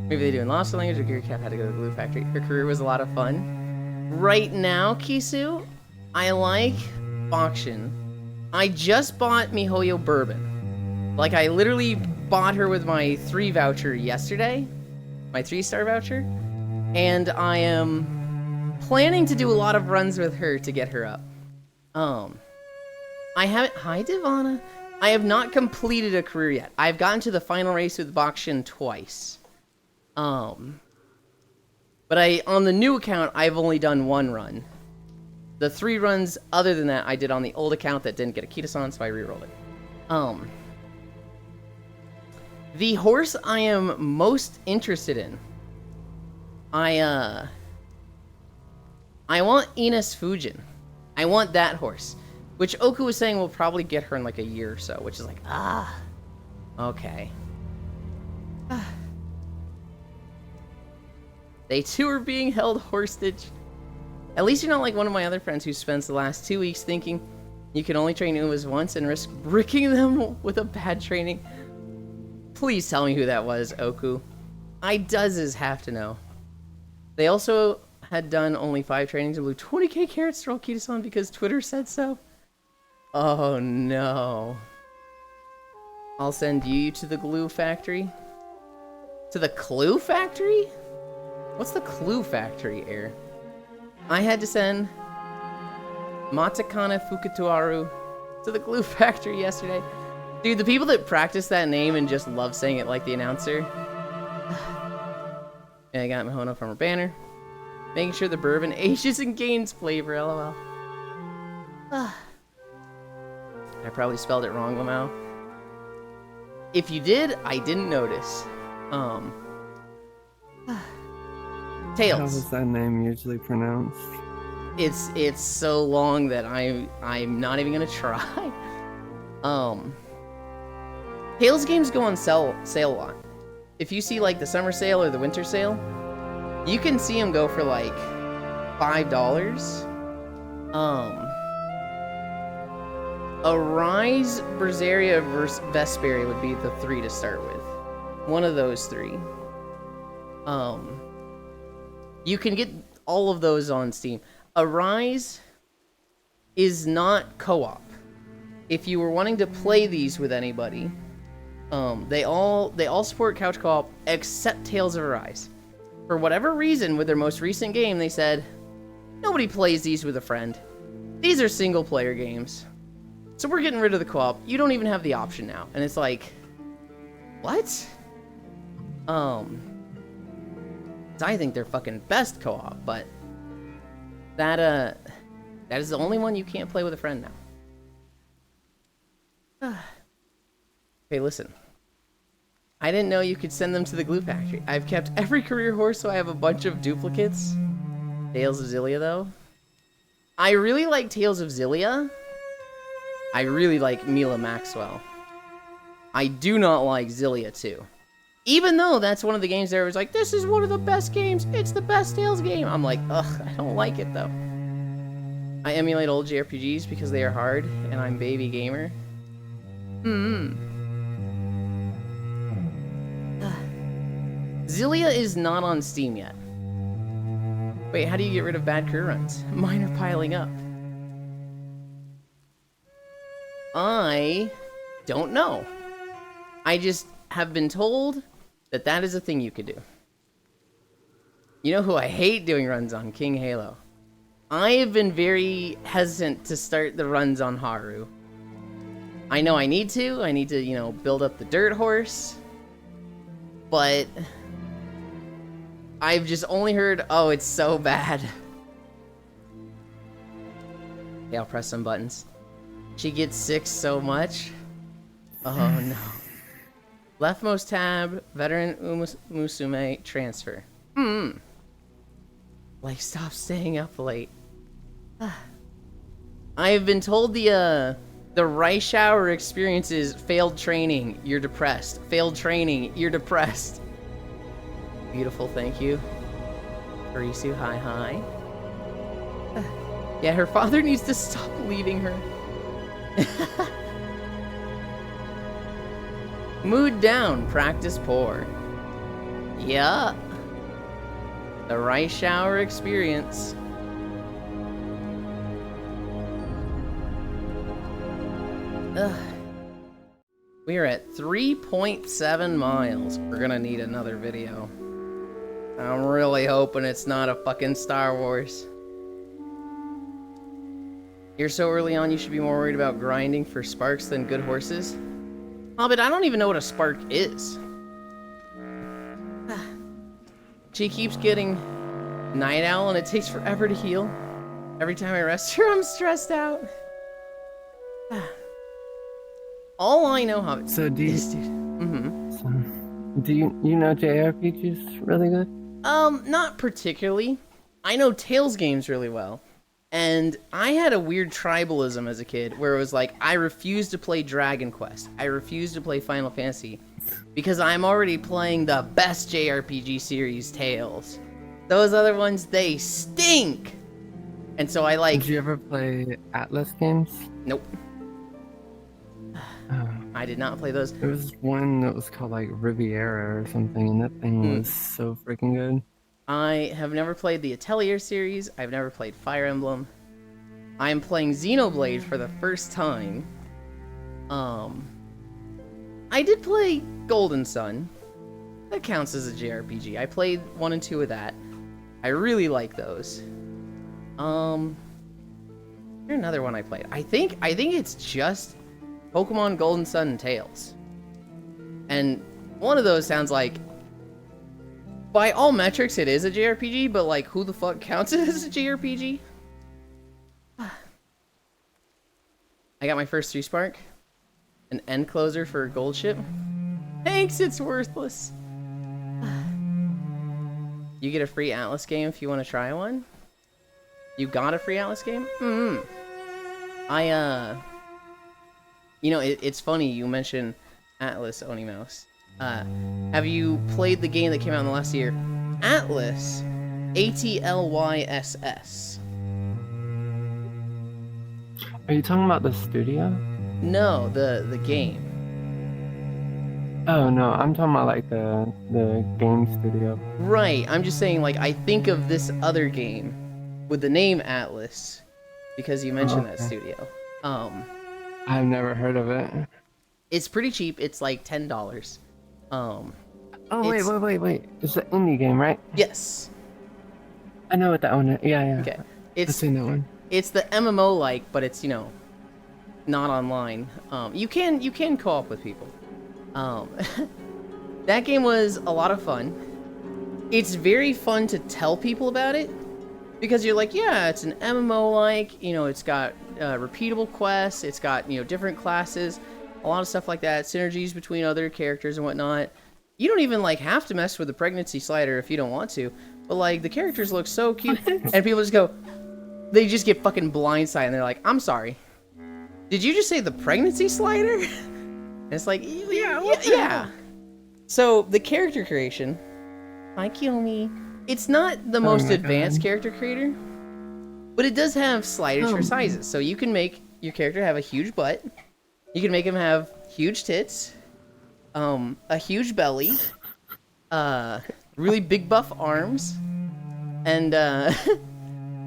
S1: Maybe they do in Lost Language or Gear Cap had to go to the glue factory. Her career was a lot of fun. Right now, Kisu, I like Bakshin. I just bought MiHoYo Bourbon. Like, I literally bought her with my 3 voucher yesterday. My 3-star voucher. And I am planning to do a lot of runs with her to get her up. I haven't... Hi, Divana. I have not completed a career yet. I've gotten to the final race with Bakshin twice. But on the new account, I've only done 1 run. The 3 runs other than that, I did on the old account that didn't get a Kita-san, so I rerolled it. The horse I am most interested in, I want Ines Fujin. I want that horse. Which Oku was saying will probably get her in like a year or so, which is like, okay. They too are being held hostage. At least you're not like one of my other friends who spends the last 2 weeks thinking you can only train Umas once and risk bricking them with a bad training. Please tell me who that was, Oku. I does have to know. They also had done only 5 trainings and blew 20k carrots to roll Kita-san because Twitter said so. Oh no. I'll send you to the glue factory. To the clue factory? What's the Clue Factory air? I had to send Matakana Fukutaru to the Glue Factory yesterday. Dude, the people that practice that name and just love saying it like the announcer. And I got Mihono from her banner. Making sure the bourbon ages and gains flavor, lol. I probably spelled it wrong, Lamau. If you did, I didn't notice. Tails.
S3: How is that name usually pronounced?
S1: It's so long that I'm not even gonna try. Tails games go on sale a lot. If you see like the summer sale or the winter sale, you can see them go for like $5. Arise, Berseria versus Vesperia would be the 3 to start with. One of those 3. You can get all of those on Steam. Arise is not co-op. If you were wanting to play these with anybody, they all support couch co-op except Tales of Arise. For whatever reason, with their most recent game, they said nobody plays these with a friend. These are single player games. So we're getting rid of the co-op. You don't even have the option now. And it's like, what? I think they're fucking best co-op, but that is the only one you can't play with a friend now. Hey, listen. I didn't know you could send them to the Glue Factory. I've kept every career horse, so I have a bunch of duplicates. Tales of Xillia, though. I really like Tales of Xillia. I really like Mila Maxwell. I do not like Xillia 2. Even though that's one of the games there was like, this is one of the best games. It's the best Tales game. I'm like, ugh, I don't like it, though. I emulate old JRPGs because they are hard, and I'm baby gamer. Xillia is not on Steam yet. Wait, how do you get rid of bad career runs? Mine are piling up. I don't know. I just have been told that that is a thing you could do. You know who I hate doing runs on? King Halo. I have been very hesitant to start the runs on Haru. I know I need to. I need to, you know, build up the dirt horse. But I've just only heard, oh, it's so bad. Okay, I'll press some buttons. She gets 6 so much. Oh no. Leftmost tab, veteran Musume transfer. Like, stop staying up late. I have been told the Reischauer experience is failed training, you're depressed. Failed training, you're depressed. Beautiful, thank you. Arisu, hi. Yeah, her father needs to stop leaving her. Mood down, practice poor. Yeah. The Reischauer experience. Ugh. We are at 3.7 miles. We're gonna need another video. I'm really hoping it's not a fucking Star Wars. You're so early on, you should be more worried about grinding for sparks than good horses. Oh, but I don't even know what a spark is. She keeps getting Night Owl and it takes forever to heal. Every time I rest her, I'm stressed out. All I know how
S3: So do you,
S1: is, dude.
S3: so, do you know JRPGs really good?
S1: Not particularly. I know Tales games really well. And I had a weird tribalism as a kid where it was like, I refused to play Dragon Quest. I refused to play Final Fantasy because I'm already playing the best JRPG series, Tales. Those other ones, they stink! And so I like...
S3: Did you ever play Atlas games?
S1: Nope. I did not play those.
S3: There was one that was called like Riviera or something, and that thing was so freaking good.
S1: I have never played the Atelier series. I've never played Fire Emblem. I am playing Xenoblade for the first time. I did play Golden Sun. That counts as a JRPG. I played 1 and 2 of that. I really like those. Here's another one I played. I think it's just Pokemon Golden Sun and Tails. And one of those sounds like, by all metrics, it is a JRPG, but like, who the fuck counts it as a JRPG? I got my first 3-spark. An end closer for a gold ship. Thanks, it's worthless. You get a free Atlas game if you want to try one. You got a free Atlas game? You know, it's funny you mention Atlas, Onimouse. Have you played the game that came out in the last year? Atlas. ATLYSS.
S3: Are you talking about the studio?
S1: No, the game.
S3: Oh no, I'm talking about like the game studio.
S1: Right, I'm just saying, like, I think of this other game with the name Atlas because you mentioned that studio.
S3: I've never heard of it.
S1: It's pretty cheap. It's like $10.
S3: Oh wait. It's an indie game, right?
S1: Yes.
S3: I know what that one is. Yeah.
S1: Okay.
S3: I've seen that one.
S1: It's the MMO like, but it's, you know, not online. You can co-op with people. That game was a lot of fun. It's very fun to tell people about it because you're like, yeah, it's an MMO like, you know, it's got repeatable quests, it's got, you know, different classes, a lot of stuff like that, synergies between other characters and whatnot. You don't even like have to mess with the pregnancy slider if you don't want to, but like the characters look so cute and people just go, they just get fucking blindsided and they're like, I'm sorry, did you just say the pregnancy slider? And it's like, yeah. So the character creation, hi Kiyomi, it's not the most advanced character creator, but it does have sliders for sizes. So you can make your character have a huge butt, you can make him have huge tits, a huge belly, really big buff arms, and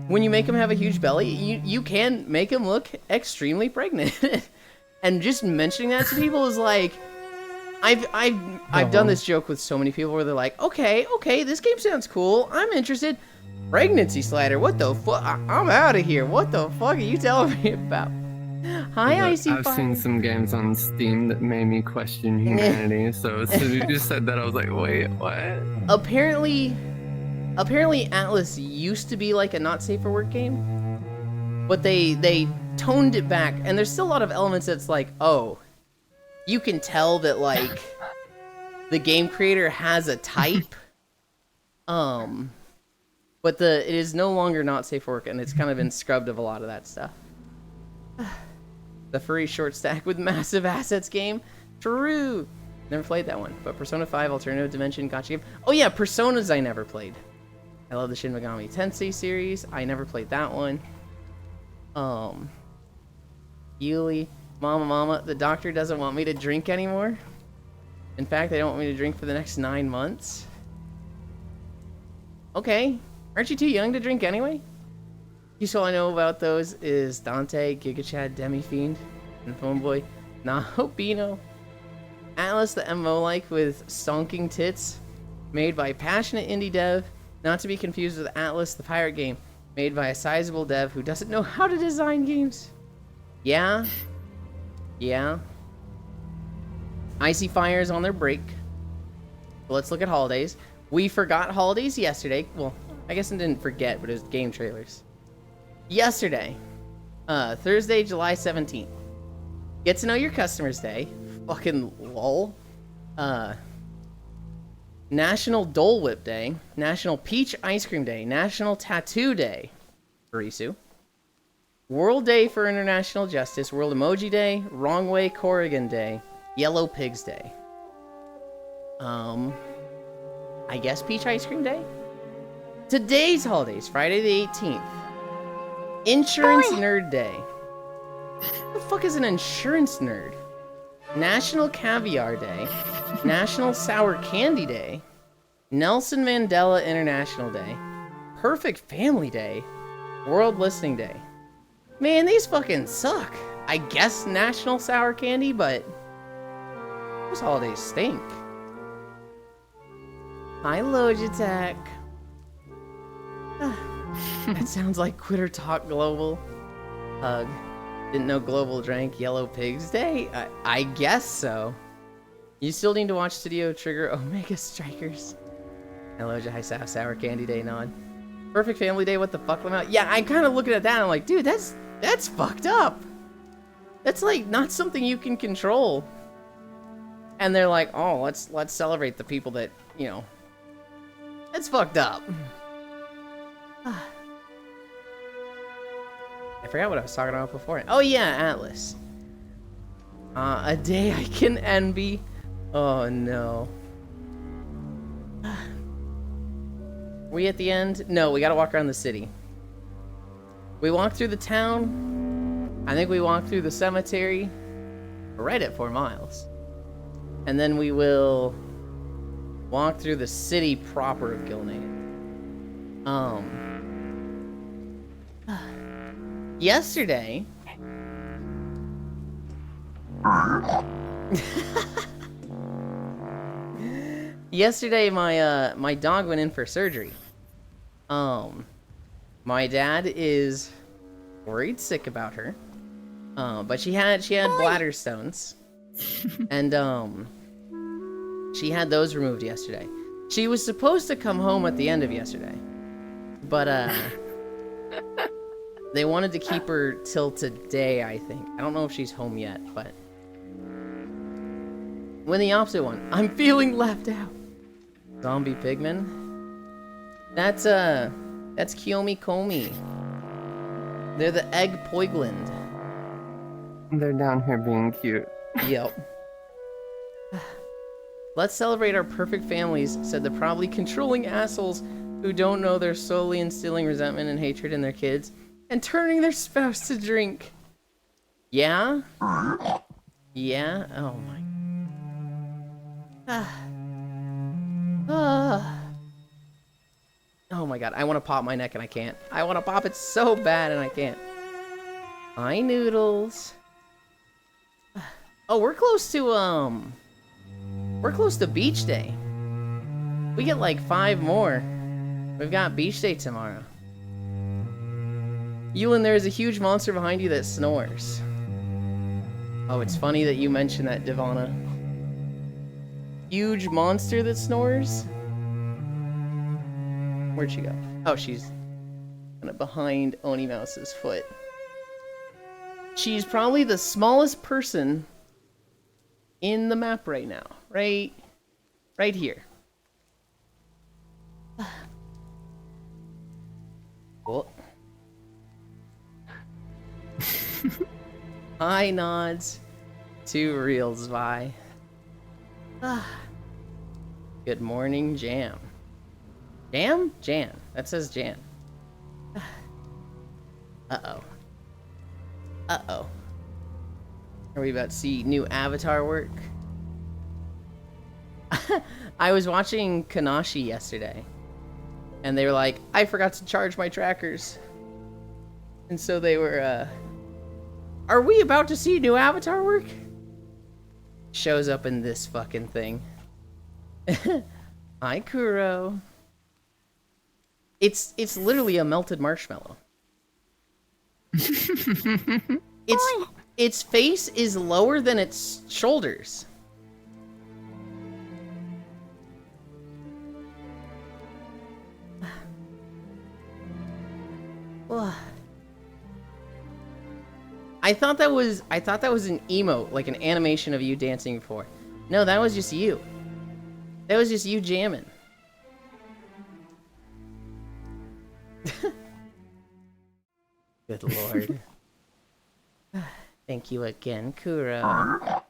S1: when you make him have a huge belly, you can make him look extremely pregnant. And just mentioning that to people is like, I've done this joke with so many people where they're like, okay, this game sounds cool, I'm interested. Pregnancy slider, what the fuck? I'm out of here. What the fuck are you telling me about? Hi, Icy
S3: I've seen some games on Steam that made me question humanity. So as soon as you just said that, I was like, wait, what?
S1: Apparently Atlas used to be like a not safe for work game, but they toned it back, and there's still a lot of elements that's like, oh, you can tell that like the game creator has a type, but it is no longer not safe for work, and it's kind of been scrubbed of a lot of that stuff. The furry short stack with massive assets game, true. Never played that one, but Persona 5 Alternative Dimension gotcha game. Oh yeah, Personas I never played. I love the Shin Megami Tensei series. I never played that one. Yuli, Mama, the doctor doesn't want me to drink anymore. In fact, they don't want me to drink for the next 9 months. Okay, aren't you too young to drink anyway? All I know about those is Dante, GigaChad, Demi-Fiend, and Phoneboy, Nahobino. Atlas the MMO-like with stonking tits, made by passionate indie dev, not to be confused with Atlas the pirate game, made by a sizable dev who doesn't know how to design games. Yeah. Icy Fire's on their break. But let's look at holidays. We forgot holidays yesterday. Well, I guess I didn't forget, but it was game trailers. Yesterday, Thursday, July 17th. Get to know your customers day. Fucking lol. National Dole Whip Day. National Peach Ice Cream Day. National Tattoo Day. Arisu. World Day for International Justice. World Emoji Day. Wrong Way Corrigan Day. Yellow Pigs Day. I guess Peach Ice Cream Day? Today's holidays, Friday the 18th. Insurance Nerd Day. What the fuck is an insurance nerd? National Caviar Day. National Sour Candy Day. Nelson Mandela International Day. Perfect Family Day. World Listening Day. Man, these fucking suck. I guess National Sour Candy, but those holidays stink. Hi, Logitech. That sounds like Quitter Talk Global. Hug. Didn't know Global drank Yellow Pigs Day? I guess so. You still need to watch Studio Trigger Omega Strikers. Hello, High Sour Candy Day nod. Perfect Family Day, what the fuck, Lamau? Yeah, I'm kind of looking at that and I'm like, dude, that's fucked up. That's like not something you can control. And they're like, oh, let's celebrate the people that, you know. That's fucked up. I forgot what I was talking about before. Oh yeah, Atlas. A day I can envy. Oh no. We at the end? No, we gotta walk around the city. We walked through the town. I think we walked through the cemetery. We're right at 4 miles. And then we will walk through the city proper of Gilnean. Yesterday... Yesterday, my dog went in for surgery. My dad is worried sick about her. But she had bladder stones. And, she had those removed yesterday. She was supposed to come home at the end of yesterday. But, they wanted to keep her till today, I think. I don't know if she's home yet, but... When the opposite one. I'm feeling left out. Zombie Pigman. That's Kiyomi Komi. They're the egg poigland.
S3: They're down here being cute.
S1: Yep. Let's celebrate our perfect families, said the probably controlling assholes who don't know they're solely instilling resentment and hatred in their kids and turning their spouse to drink. Yeah? Yeah? Oh my... Oh my god, I want to pop my neck and I can't. I want to pop it so bad and I can't. Hi, Noodles. Oh, we're close to, we're close to Beach Day. We get like 5 more. We've got Beach Day tomorrow. Ewan, there's a huge monster behind you that snores. Oh, it's funny that you mentioned that, Divana. Huge monster that snores? Where'd she go? Oh, she's kind of behind Oni Mouse's foot. She's probably the smallest person in the map right now. Right here. Oh. Hi, Nods. 2 reals, Vi. Good morning, Jam. Jam? Jan. That says Jan. Uh-oh. Uh-oh. Are we about to see new Avatar work? I was watching Kanashi yesterday. And they were like, I forgot to charge my trackers. And so they were, are we about to see new Avatar work? Shows up in this fucking thing. Hi, Kuro. It's literally a melted marshmallow. Its face is lower than its shoulders. I thought that was an emote, like an animation of you dancing before. No, that was just you. That was just you jamming. Good lord. Thank you again, Kuro.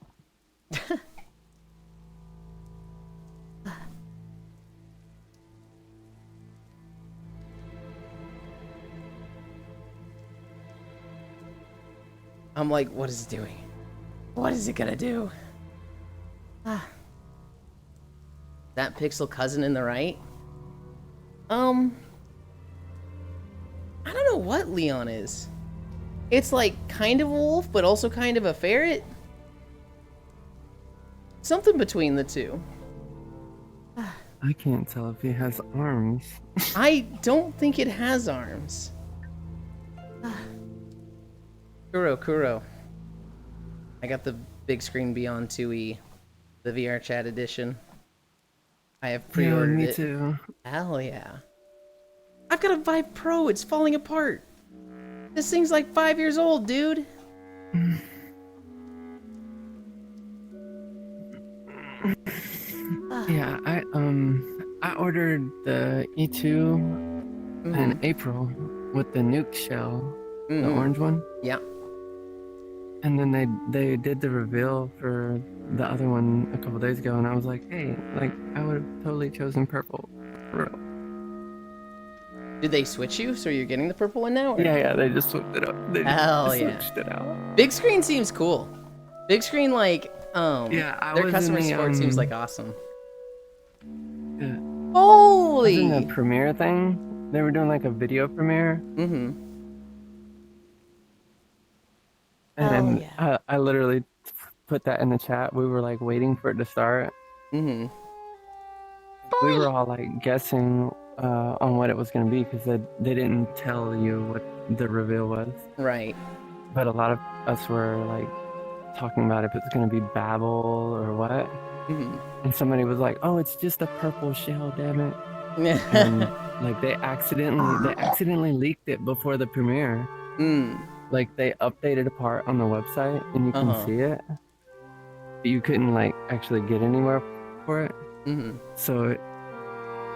S1: I'm like, what is it doing? What is it gonna do? That pixel cousin in the right? I don't know what Leon is. It's like kind of a wolf, but also kind of a ferret. Something between the two.
S3: I can't tell if he has arms.
S1: I don't think it has arms. Kuro. I got the big screen Beyond 2E, the VR chat edition. I have pre-ordered
S3: me
S1: it.
S3: too.
S1: Hell yeah. I've got a Vive Pro, it's falling apart. This thing's like 5 years old, dude.
S3: Yeah, I ordered the E2 in April with the Nuke shell, the orange one.
S1: Yeah.
S3: And then they did the reveal for the other one a couple days ago, and I was like, hey, like I would have totally chosen purple. For real.
S1: Did they switch you so you're getting the purple one now? Or?
S3: Yeah, they just switched it up. They
S1: Hell
S3: just
S1: yeah.
S3: switched it out.
S1: Big screen seems cool. Big screen, like,
S3: Yeah, I
S1: their
S3: was
S1: customer
S3: in the,
S1: support seems like awesome.
S3: Yeah.
S1: Holy!
S3: In the premiere thing, they were doing like a video premiere.
S1: Mm-hmm.
S3: And
S1: yeah.
S3: I literally put that in the chat. We were like waiting for it to start.
S1: Mm-hmm.
S3: We were all like guessing on what it was going to be because they didn't tell you what the reveal was.
S1: Right.
S3: But a lot of us were like talking about if it's going to be Babel or what.
S1: Mm-hmm.
S3: And somebody was like, "Oh, it's just a purple shell, damn it!" And like they accidentally leaked it before the premiere. Like they updated a part on the website and you can see it, but you couldn't like actually get anywhere for it. So it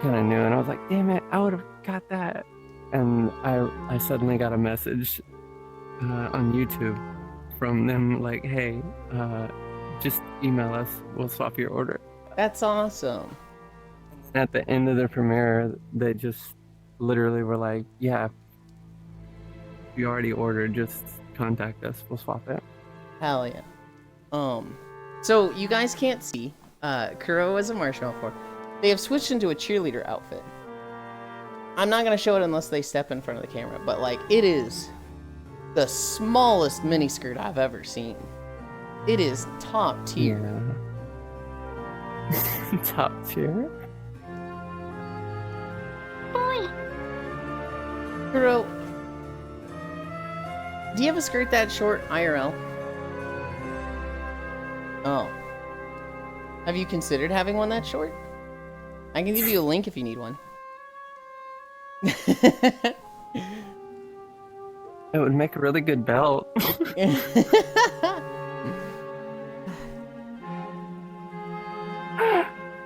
S3: kind of knew, and I was like, "Damn it, I would have got that." And I suddenly got a message on YouTube from them like, "Hey, just email us. We'll swap your order."
S1: That's awesome.
S3: At the end of the premiere, they just literally were like, "Yeah, if you already ordered, just contact us. We'll swap it."
S1: Hell yeah. So you guys can't see, Kuro is a marshmallow for. They have switched into a cheerleader outfit. I'm not gonna show it unless they step in front of the camera, but like, it is the smallest miniskirt I've ever seen. It is top tier.
S3: Yeah. Top tier?
S1: Kuro, do you have a skirt that short IRL? Oh. Have you considered having one that short? I can give you a link if you need one.
S3: It would make a really good belt.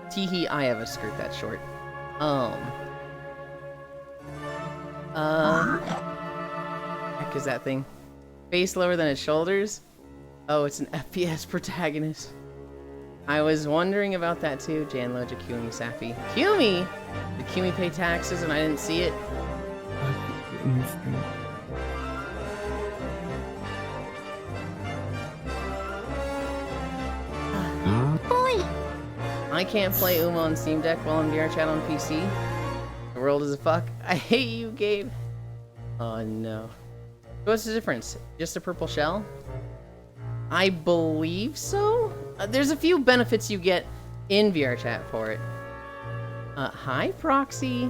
S1: Teehee, I have a skirt that short. Heck is that thing? Face lower than its shoulders? Oh, it's an FPS protagonist. I was wondering about that too, Janloja, Kumi, Safi. Kumi! Did Kumi pay taxes and I didn't see it? I can't play Uma on Steam Deck while I'm VR chat on PC. The world is a fuck. I hate you, Gabe. Oh no. What's the difference? Just a purple shell? I believe so? There's a few benefits you get in VR chat for it. Hi, Proxy.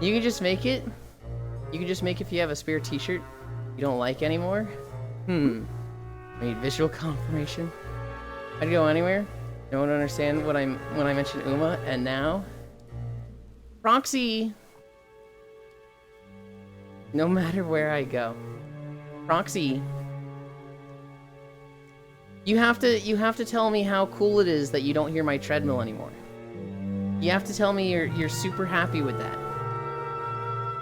S1: You can just make it. You can just make if you have a spare t-shirt you don't like anymore. I need visual confirmation. I'd go anywhere. No one understand what when I mention Uma, and now Proxy. No matter where I go, Proxy. You have to tell me how cool it is that you don't hear my treadmill anymore. You have to tell me you're super happy with that.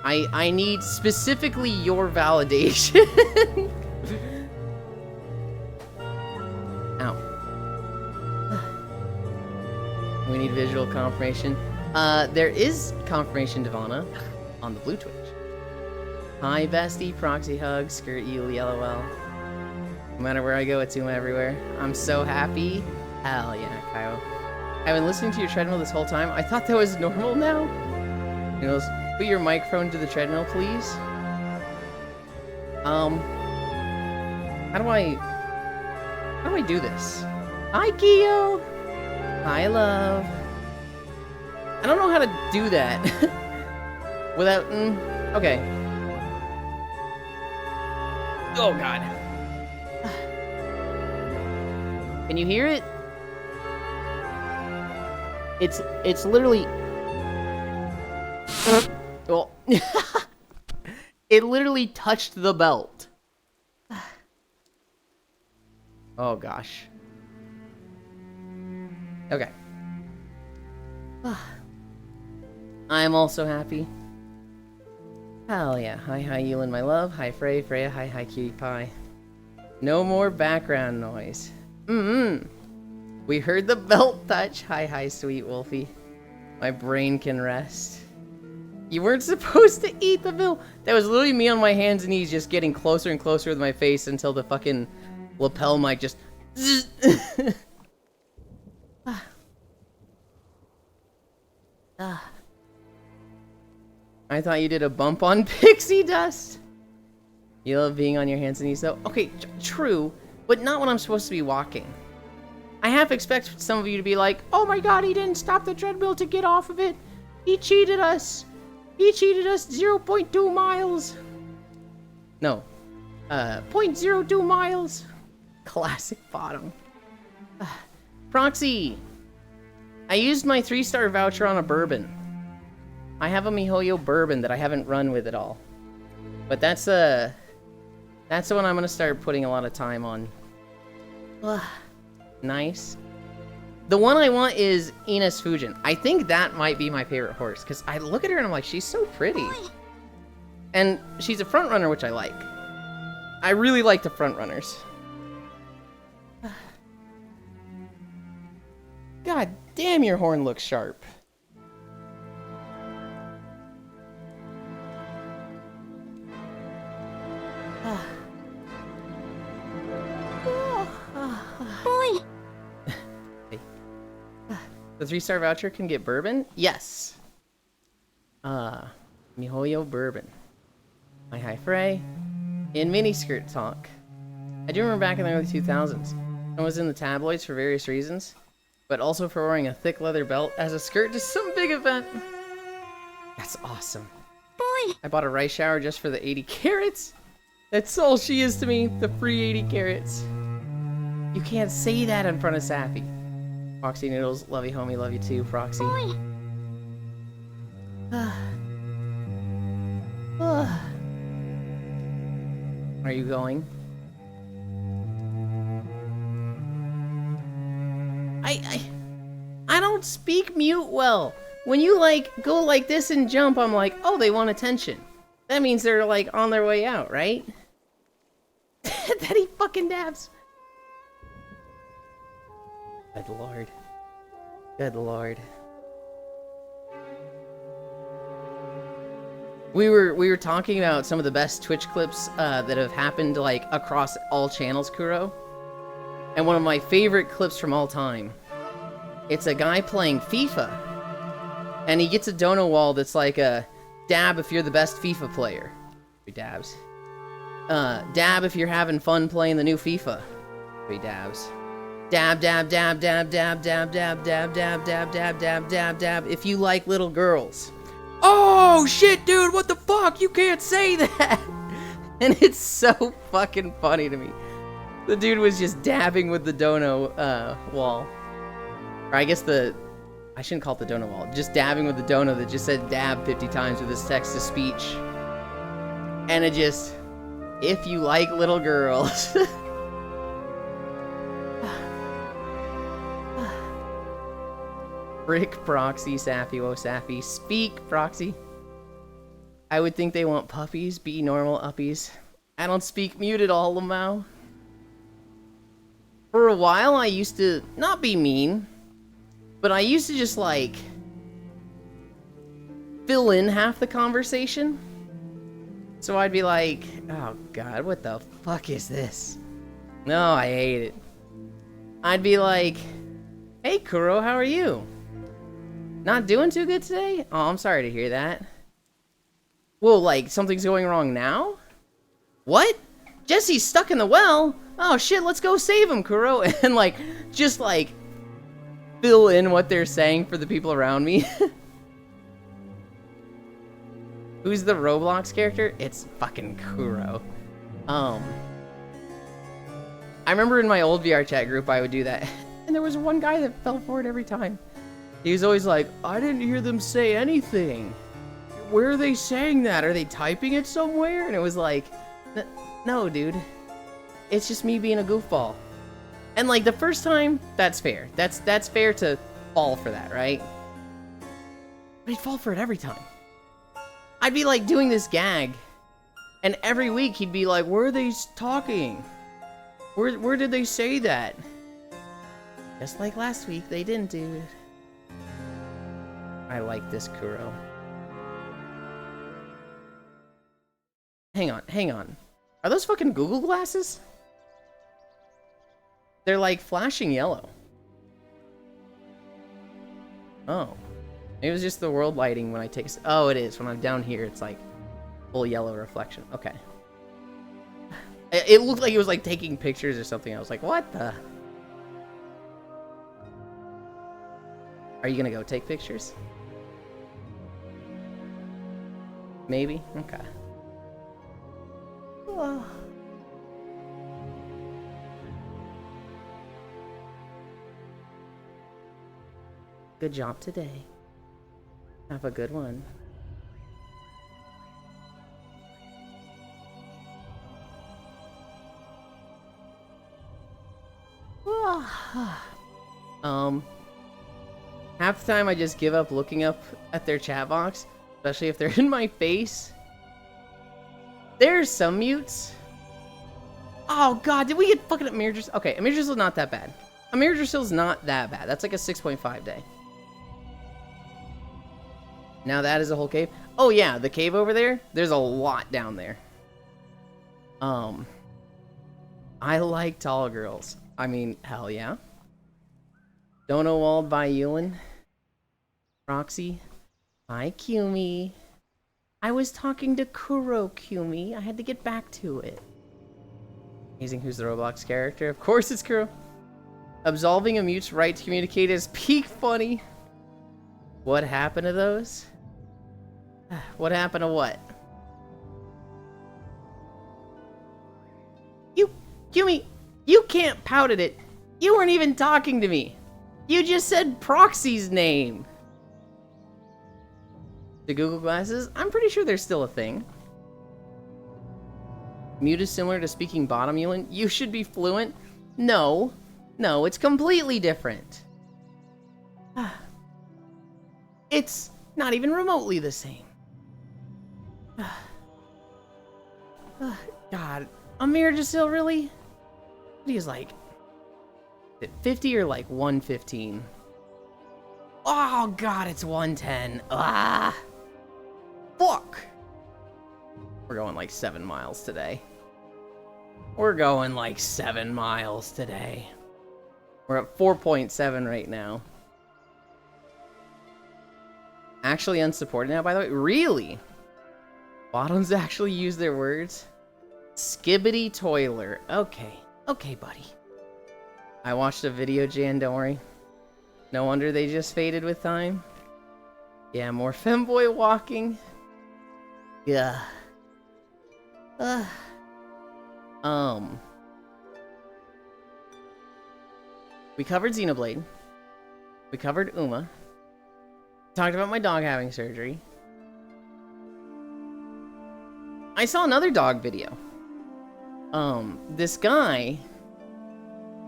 S1: I need specifically your validation. Ow. We need visual confirmation. There is confirmation, Devana, on the Blue Twitch. Hi, bestie. Proxy hug. Skirt you, LOL. No matter where I go, it's Uma everywhere. I'm so happy. Hell yeah, Kyle. I've been listening to your treadmill this whole time. I thought that was normal now. He goes, put your microphone to the treadmill, please. How do I do this? Hi, Kyo. Hi, love. I don't know how to do that. Without... okay. Oh, God. Can you hear it? It's literally... well... it literally touched the belt. Oh, gosh. Okay. I'm also happy. Hell yeah. Hi, Yulin, my love. Hi, Freya. Hi, Cutie Pie. No more background noise. We heard the belt touch. Hi, sweet Wolfie. My brain can rest. You weren't supposed to eat the bill. That was literally me on my hands and knees just getting closer and closer with my face until the fucking lapel mic just... I thought you did a bump on pixie dust. You love being on your hands and knees though? Okay, true, but not when I'm supposed to be walking. I half expect some of you to be like, oh my god, he didn't stop the treadmill to get off of it. He cheated us. He cheated us 0.2 miles. No. 0.02 miles. Classic bottom. Proxy. I used my 3-star voucher on a bourbon. I have a MiHoYo bourbon that I haven't run with at all. But that's the one I'm gonna start putting a lot of time on. Nice. The one I want is Ines Fujin. I think that might be my favorite horse, because I look at her and I'm like, she's so pretty. And she's a front runner, which I like. I really like the front runners. God damn, your horn looks sharp.
S4: Boy.
S1: The 3-star voucher can get bourbon? Yes. MiHoYo bourbon. Hi, Frey. In miniskirt talk. I do remember back in the early 2000s. I was in the tabloids for various reasons, but also for wearing a thick leather belt as a skirt to some big event. That's awesome.
S4: Boy.
S1: I bought a rice shower just for the 80 carats. That's all she is to me, the free 80 carats. You can't say that in front of Sappy. Proxy Noodles, love you homie, love you too, Proxy.
S4: Boy.
S1: Are you going? I don't speak mute well. When you like go like this and jump, I'm like, oh, they want attention. That means they're like on their way out, right? That he fucking dabs. Good lord. Good lord. We were talking about some of the best Twitch clips that have happened like across all channels, Kuro. And one of my favorite clips from all time. It's a guy playing FIFA. And he gets a dono wall that's like a dab if you're the best FIFA player. He dabs. Dab if you're having fun playing the new FIFA. He dabs. Dab, dab, dab, dab, dab, dab, dab, dab, dab, dab, dab, dab, dab, dab, if you like little girls. Oh, shit, dude, what the fuck? You can't say that! And it's so fucking funny to me. The dude was just dabbing with the dono wall. Or I guess I shouldn't call it the dono wall. Just dabbing with the dono that just said dab 50 times with his text-to-speech. And it just... If you like little girls. Frick, Proxy, Sappy, oh Sappy. Speak, Proxy. I would think they want puppies, be normal uppies. I don't speak mute at all, Lamau. For a while, I used to not be mean, but I used to just, like, fill in half the conversation. So I'd be like, oh god, what the fuck is this? No, I hate it. I'd be like, hey Kuro, how are you? Not doing too good today? Oh, I'm sorry to hear that. Whoa, like, something's going wrong now? What? Jesse's stuck in the well? Oh shit, let's go save him, Kuro. And like, just like, fill in what they're saying for the people around me. Who's the Roblox character? It's fucking Kuro. I remember in my old VR chat group I would do that, and there was one guy that fell for it every time. He was always like, I didn't hear them say anything. Where are they saying that? Are they typing it somewhere? And it was like, no, dude. It's just me being a goofball. And like the first time, that's fair. That's fair to fall for that, right? But he'd fall for it every time. I'd be like doing this gag, and every week he'd be like, where are they talking? Where did they say that? Just like last week, they didn't, dude. I like this Kuro. Hang on. Are those fucking Google glasses? They're like flashing yellow. Oh. Maybe it was just the world lighting when I take... Oh, it is. When I'm down here, it's like full yellow reflection. Okay. It looked like it was like taking pictures or something. I was like, what the... Are you gonna go take pictures? Maybe? Okay. Oh. Good job today. Have a good one. Half the time I just give up looking up at their chat box, especially if they're in my face. There's some mutes. Oh god, did we get fucking Amir Drasil? Okay, Amir Drasil's not that bad. Amir Drasil's not that bad. That's like a 6.5 day. Now that is a whole cave. Oh yeah, the cave over there, there's a lot down there. I like tall girls. I mean, hell yeah. Dono Walled by Yulin. Roxy. Hi, Kumi. I was talking to Kuro, Kumi. I had to get back to it. Amazing, who's the Roblox character? Of course it's Kuro. Absolving a mute's right to communicate is peak funny. What happened to those? What happened to what? Kumi, you can't pout at it. You weren't even talking to me. You just said Proxy's name. The Google glasses? I'm pretty sure they're still a thing. Mute is similar to speaking bottom, Yulin. You should be fluent. No, it's completely different. It's not even remotely the same. God, Amir Drasil, really? He is like 50 or like 115. Oh god, it's 110. Ah, fuck. We're going like 7 miles today. We're going like 7 miles today. We're at 4.7 right now. Actually unsupported now, by the way. Really? Bottoms actually use their words? Skibbity toiler. Okay, buddy. I watched a video, Jan, don't worry. No wonder they just faded with time. Yeah, more femboy walking. Yeah. We covered Xenoblade. We covered Uma. Talked about my dog having surgery. I saw another dog video. This guy...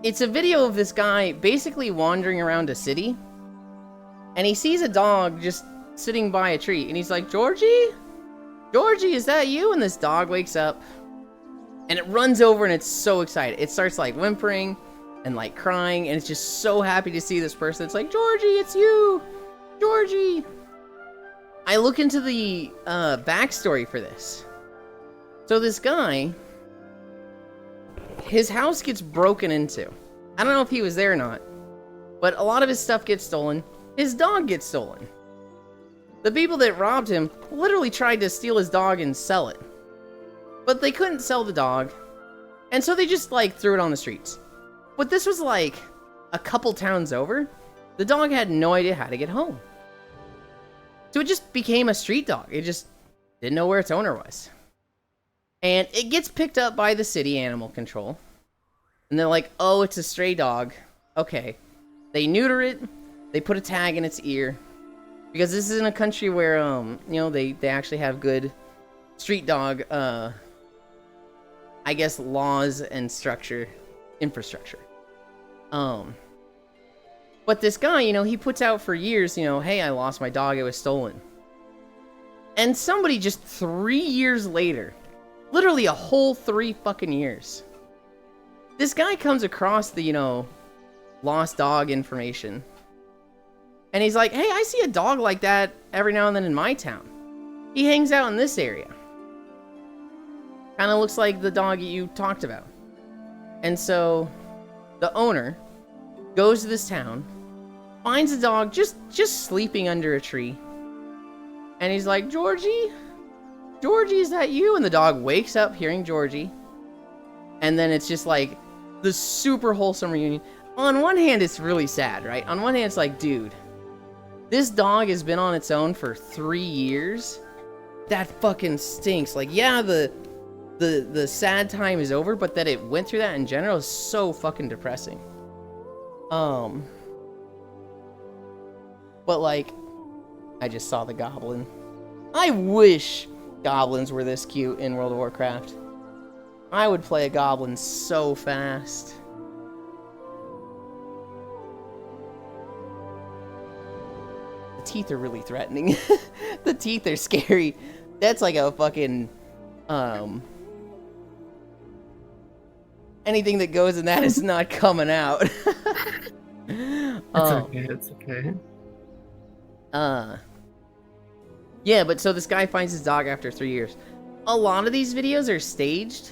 S1: It's a video of this guy basically wandering around a city. And he sees a dog just sitting by a tree. And he's like, Georgie? Georgie, is that you? And this dog wakes up. And it runs over and it's so excited. It starts like whimpering and like crying. And it's just so happy to see this person. It's like, Georgie, it's you! Georgie! I look into the backstory for this. So this guy... His house gets broken into. I don't know if he was there or not. But a lot of his stuff gets stolen. His dog gets stolen. The people that robbed him literally tried to steal his dog and sell it. But they couldn't sell the dog. And so they just like threw it on the streets. But this was like a couple towns over. The dog had no idea how to get home. So it just became a street dog. It Didn't know where its owner was. And it gets picked up by the city animal control. And they're like, oh, it's a stray dog. Okay. They neuter it. They put a tag in its ear. Because this is in a country where, you know, they actually have good street dog, I guess, laws and infrastructure. But this guy, you know, he puts out for years, you know, hey, I lost my dog, it was stolen. And somebody just 3 years later, literally a whole 3 fucking years, this guy comes across the, you know, lost dog information. And he's like, hey, I see a dog like that every now and then in my town. He hangs out in this area. Kind of looks like the dog you talked about. And so the owner goes to this town, finds the dog just sleeping under a tree. And he's like, Georgie, is that you? And the dog wakes up hearing Georgie. And then it's just like the super wholesome reunion. On one hand, it's really sad, right? On one hand, it's like, dude, this dog has been on its own for 3 years. That fucking stinks. Like, yeah, the sad time is over, but that it went through that in general is so fucking depressing. But like, I just saw the goblin. I wish goblins were this cute in World of Warcraft. I would play a goblin so fast. The teeth are really threatening. The teeth are scary. That's like a fucking, anything that goes in that is not coming out.
S3: It's okay.
S1: Yeah, but so this guy finds his dog after 3 years. A lot of these videos are staged.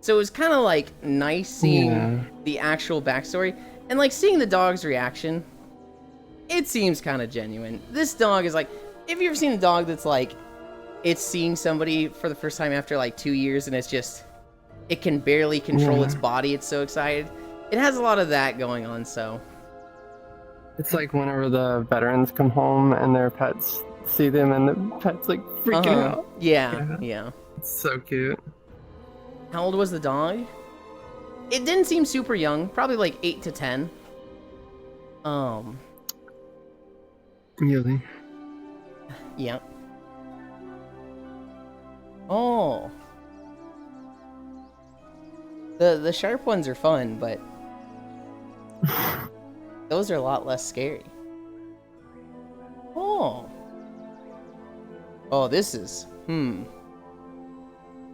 S1: So it was kind of like nice seeing the actual backstory. And like seeing the dog's reaction. It seems kind of genuine. This dog is like, if you've ever seen a dog that's like, it's seeing somebody for the first time after like 2 years and it's just, it can barely control its body. It's so excited. It has a lot of that going on, so.
S3: It's like whenever the veterans come home and their pets see them and the pet's like freaking out.
S1: Yeah.
S3: It's so cute.
S1: How old was the dog? It didn't seem super young. Probably like 8 to 10.
S3: Really?
S1: Yeah. Oh. The sharp ones are fun, but those are a lot less scary. Oh. Oh, this is... I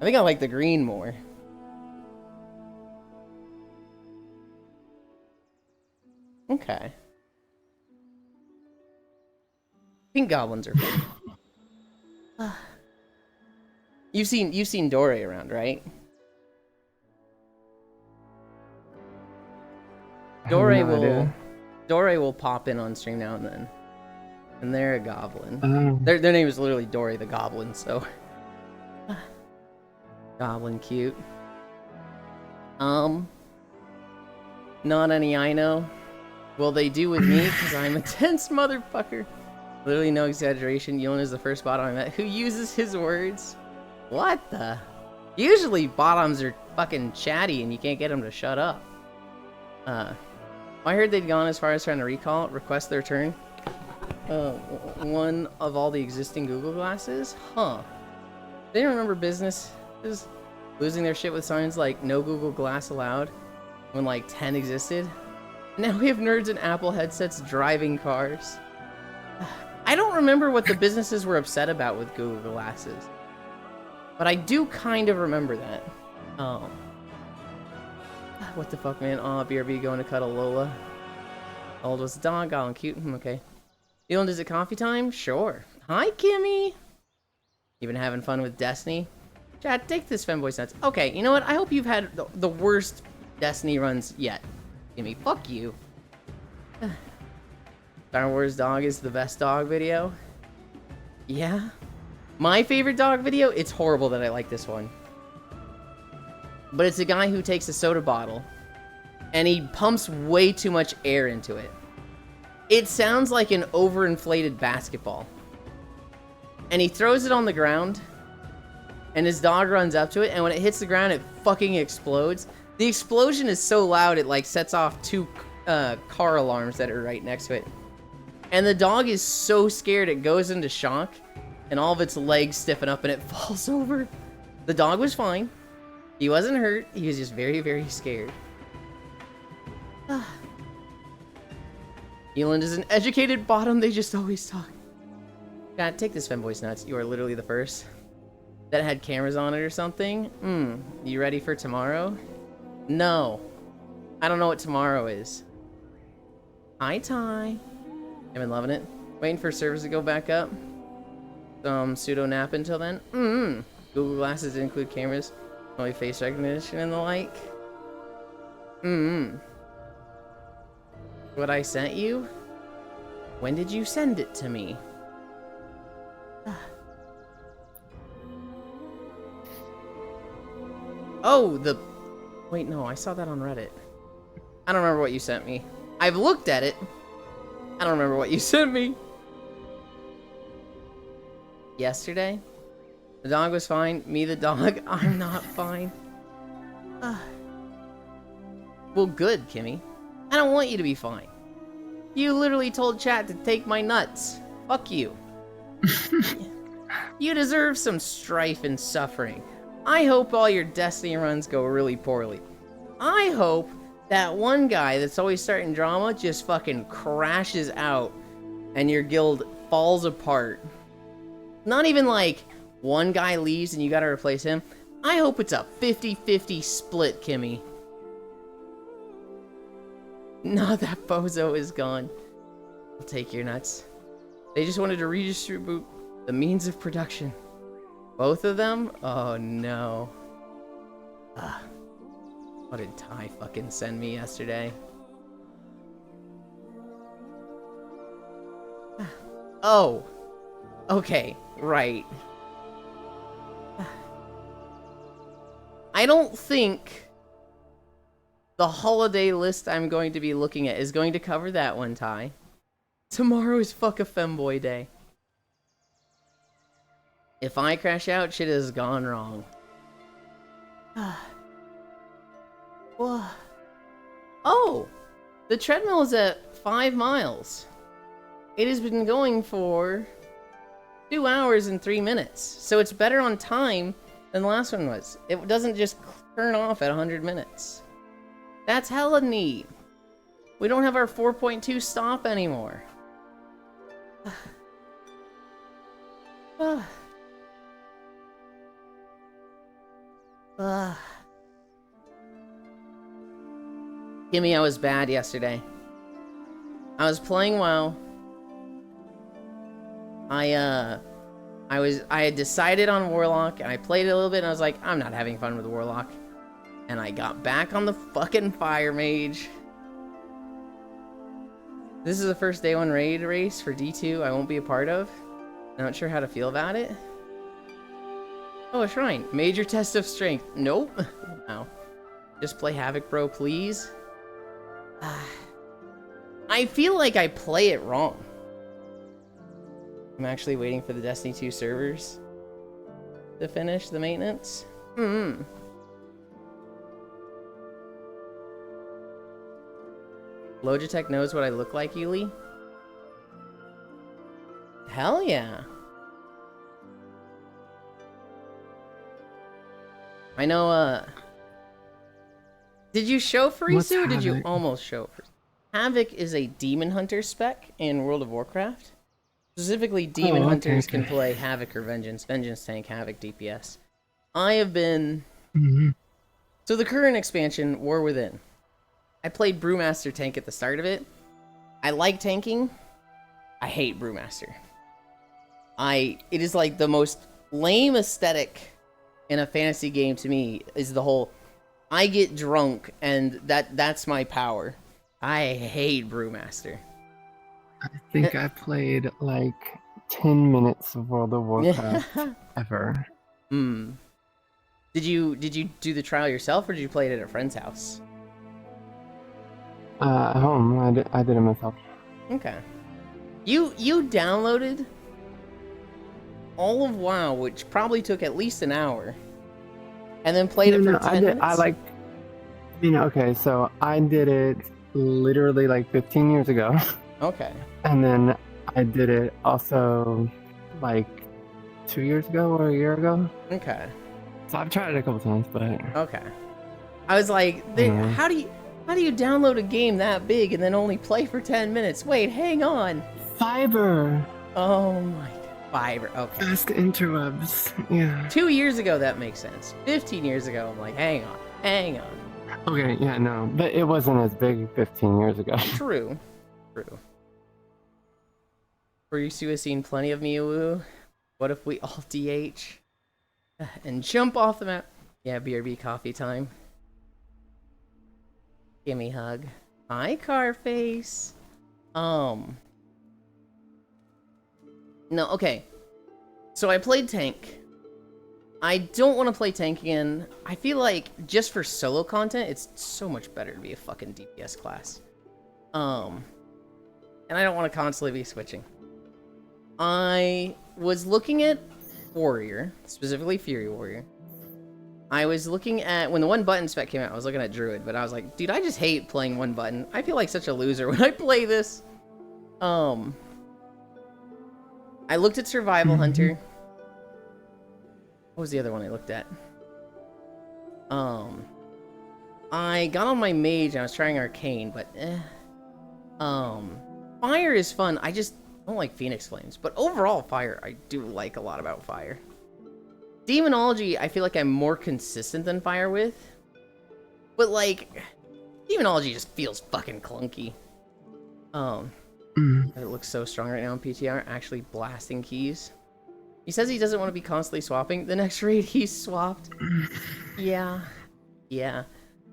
S1: think I like the green more. Okay. Pink goblins are fun. You've seen Dore around, right? Dore will pop in on stream now and then. And they're a goblin. Their name is literally Dore the Goblin, so goblin cute. Not any I know. Well, they do with me, because I'm a tense motherfucker. Literally no exaggeration. Yon is the first bottom I met who uses his words. What the? Usually bottoms are fucking chatty and you can't get them to shut up. I heard they'd gone as far as trying to request their return. One of all the existing Google Glasses? Huh. They didn't remember business is losing their shit with signs like no Google Glass allowed when like 10 existed. Now we have nerds in Apple headsets driving cars. I don't remember what the businesses were upset about with Google Glasses. But I do kind of remember that. What the fuck, man? Oh, BRB going to cuddle Lola. How old was the dog? Oh, cute. Okay. Dylan, is it coffee time? Sure. Hi, Kimmy. You been having fun with Destiny? Chat, take this femboy's nuts. Okay, you know what? I hope you've had the worst Destiny runs yet. Kimmy, fuck you. Star Wars dog is the best dog video? Yeah? My favorite dog video? It's horrible that I like this one. But it's a guy who takes a soda bottle and he pumps way too much air into it. It sounds like an overinflated basketball. and he throws it on the ground, and his dog runs up to it, and when it hits the ground, it fucking explodes. The explosion is so loud, it like sets off 2 car alarms that are right next to it. And the dog is so scared, it goes into shock, and all of its legs stiffen up, and it falls over. The dog was fine. He wasn't hurt. He was just very, very scared. Eland is an educated bottom. They just always talk. God, take this femboy's nuts. You are literally the first that had cameras on it or something. You ready for tomorrow? No. I don't know what tomorrow is. Hi, Ty. I've been loving it. Waiting for servers to go back up. Some pseudo nap until then. Google Glasses include cameras, only face recognition and the like. What I sent you? When did you send it to me? Oh, wait, no, I saw that on Reddit. I don't remember what you sent me. I've looked at it. I don't remember what you sent me. Yesterday? The dog was fine. Me, the dog, I'm not fine. Well, good, Kimmy. I don't want you to be fine. You literally told chat to take my nuts. Fuck you. You deserve some strife and suffering. I hope all your Destiny runs go really poorly. I hope that one guy that's always starting drama just fucking crashes out and your guild falls apart. Not even like one guy leaves and you gotta replace him. I hope it's a 50-50 split, Kimmy. No, that bozo is gone. I'll take your nuts. They just wanted to redistribute the means of production. Both of them? Oh no. What did Ty fucking send me yesterday? Oh. Okay, right. I don't think the holiday list I'm going to be looking at is going to cover that one, Ty. Tomorrow is fuck a femboy day. If I crash out, shit has gone wrong. Oh! The treadmill is at 5 miles. It has been going for 2 hours and 3 minutes. So it's better on time than the last one was. It doesn't just turn off at 100 minutes. That's hella neat. We don't have our 4.2 stop anymore. Kimmy, I was bad yesterday. I was playing WoW. I had decided on Warlock, and I played it a little bit, and I was like, I'm not having fun with Warlock. And I got back on the fucking Fire Mage. This is the first day 1 raid race for D2 I won't be a part of. I'm not sure how to feel about it. Oh, a shrine. Major test of strength. Nope. No. Just play Havoc, bro, please. I feel like I play it wrong. I'm actually waiting for the Destiny 2 servers to finish the maintenance. Logitech knows what I look like, Yuli? Hell yeah. I know, did you show Farisu or did you almost show Farisu? Havoc is a Demon Hunter spec in World of Warcraft. Specifically, Demon Hunters can play Havoc or Vengeance. Vengeance tank, Havoc DPS. I have been... So the current expansion, War Within. I played Brewmaster tank at the start of it. I like tanking. I hate Brewmaster. It is like the most lame aesthetic in a fantasy game to me is the whole I get drunk and that's my power. I hate Brewmaster.
S3: I think I played like 10 minutes of World of Warcraft ever.
S1: Did you do the trial yourself or did you play it at a friend's house?
S3: At home. I did it myself.
S1: Okay. You downloaded all of WoW, which probably took at least an hour, and then played it for 10 minutes?
S3: Okay, so I did it literally like 15 years ago.
S1: Okay.
S3: And then I did it also like 2 years ago or a year ago.
S1: Okay.
S3: So I've tried it a couple times, but
S1: Okay. I was like, how do you download a game that big and then only play for 10 minutes? Wait, hang on.
S3: Fiverr.
S1: Oh my Fiverr. Okay.
S3: Fast interwebs. Yeah.
S1: 2 years ago that makes sense. 15 years ago I'm like, hang on.
S3: Okay, yeah, no. But it wasn't as big 15 years ago.
S1: True. Furisu has seen plenty of Miu. What if we all DH and jump off the map? Yeah, BRB coffee time. Gimme hug. Hi, Carface. No, okay. So I played tank. I don't want to play tank again. I feel like just for solo content, it's so much better to be a fucking DPS class. And I don't want to constantly be switching. I was looking at Warrior, specifically Fury Warrior. I was looking at, when the one button spec came out, I was looking at Druid, but I was like, dude, I just hate playing one button. I feel like such a loser when I play this. I looked at Survival Hunter. What was the other one I looked at? I got on my mage and I was trying Arcane, but Fire is fun. I just don't like Phoenix Flames, but overall Fire I do like a lot about Fire. Demonology I feel like I'm more consistent than Fire with, but like Demonology just feels fucking clunky. It looks so strong right now in PTR, actually blasting keys. He says he doesn't want to be constantly swapping. The next raid he's swapped. Yeah. I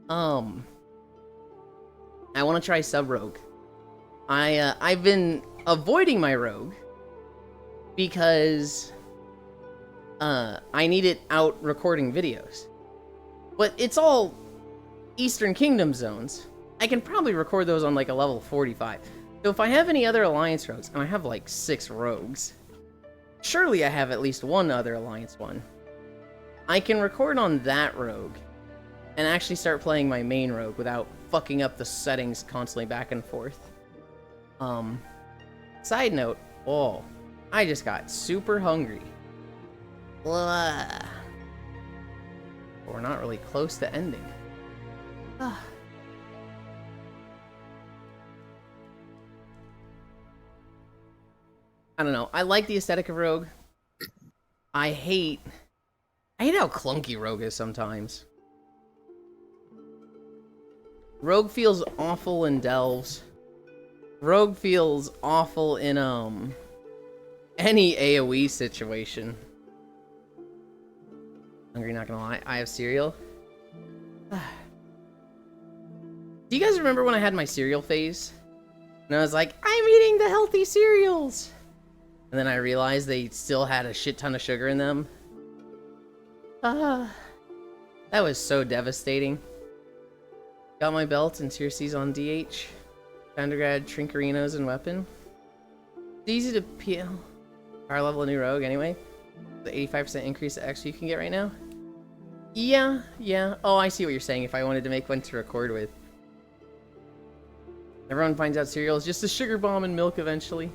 S1: want to try Sub Rogue. I've been avoiding my Rogue because I need it out recording videos. But it's all Eastern Kingdom zones. I can probably record those on like a level 45. So if I have any other Alliance rogues, and I have like 6 rogues, surely I have at least one other Alliance one. I can record on that rogue and actually start playing my main rogue without fucking up the settings constantly back and forth. Side note, I just got super hungry. Blah. We're not really close to ending. I don't know. I like the aesthetic of Rogue. I hate how clunky Rogue is sometimes. Rogue feels awful in Delves. Rogue feels awful in any AoE situation. Hungry, not gonna lie. I have cereal. Do you guys remember when I had my cereal phase? And I was like, I'm eating the healthy cereals! And then I realized they still had a shit ton of sugar in them. That was so devastating. Got my belt and tier C's on DH. Undergrad, Trinkerinos, and Weapon. It's easy to peel. Power level a new rogue anyway. The 85% increase to X you can get right now. Yeah. Oh, I see what you're saying. If I wanted to make one to record with. Everyone finds out cereal is just a sugar bomb and milk eventually.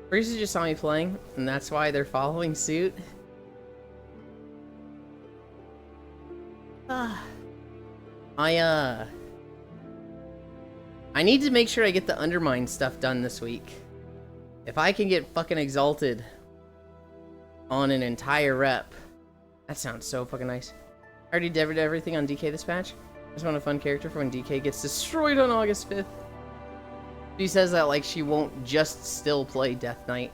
S1: Reese just saw me playing, and that's why they're following suit. I need to make sure I get the Undermine stuff done this week. If I can get fucking exalted on an entire rep, that sounds so fucking nice. I already did everything on DK this patch. I just want a fun character for when DK gets destroyed on August 5th. She says that like she won't just still play Death Knight.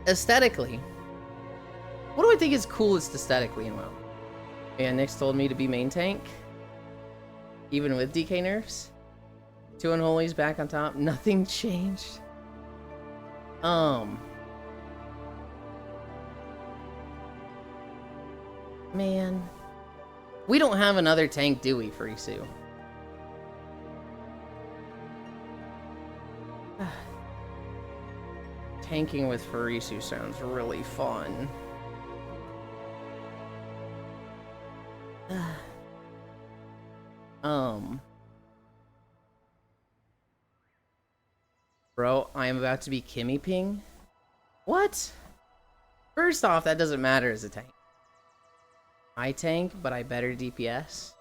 S1: Aesthetically, what do I think is coolest aesthetically in WoW? Yeah, Nyx told me to be main tank, even with DK nerfs. 2 Unholies back on top, nothing changed. Man, we don't have another tank, do we, Furisu? tanking with Farisu sounds really fun. Bro, I am about to be Kimmy Ping? What? First off, that doesn't matter as a tank. I tank, but I better DPS.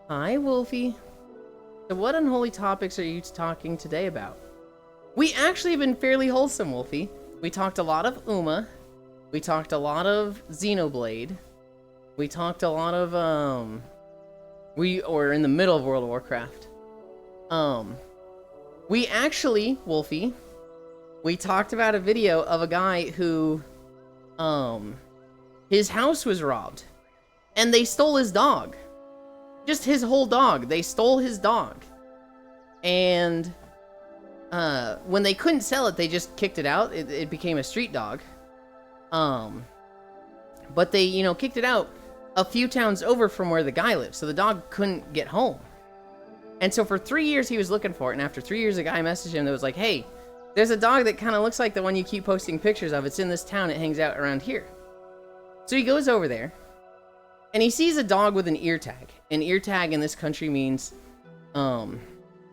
S1: Hi, Wolfie. So what unholy topics are you talking today about? We actually have been fairly wholesome, Wolfie. We talked a lot of Uma. We talked a lot of Xenoblade. We talked a lot of, we were in the middle of World of Warcraft. We actually, Wolfie, we talked about a video of a guy who, his house was robbed. And they stole his dog. Just his whole dog. They stole his dog. And, when they couldn't sell it, they just kicked it out. It became a street dog. But they, you know, kicked it out a few towns over from where the guy lived, so the dog couldn't get home. And so for 3 years he was looking for it, and after 3 years a guy messaged him that was like, hey, there's a dog that kind of looks like the one you keep posting pictures of. It's in this town, it hangs out around here. So he goes over there, and he sees a dog with an ear tag. An ear tag in this country means,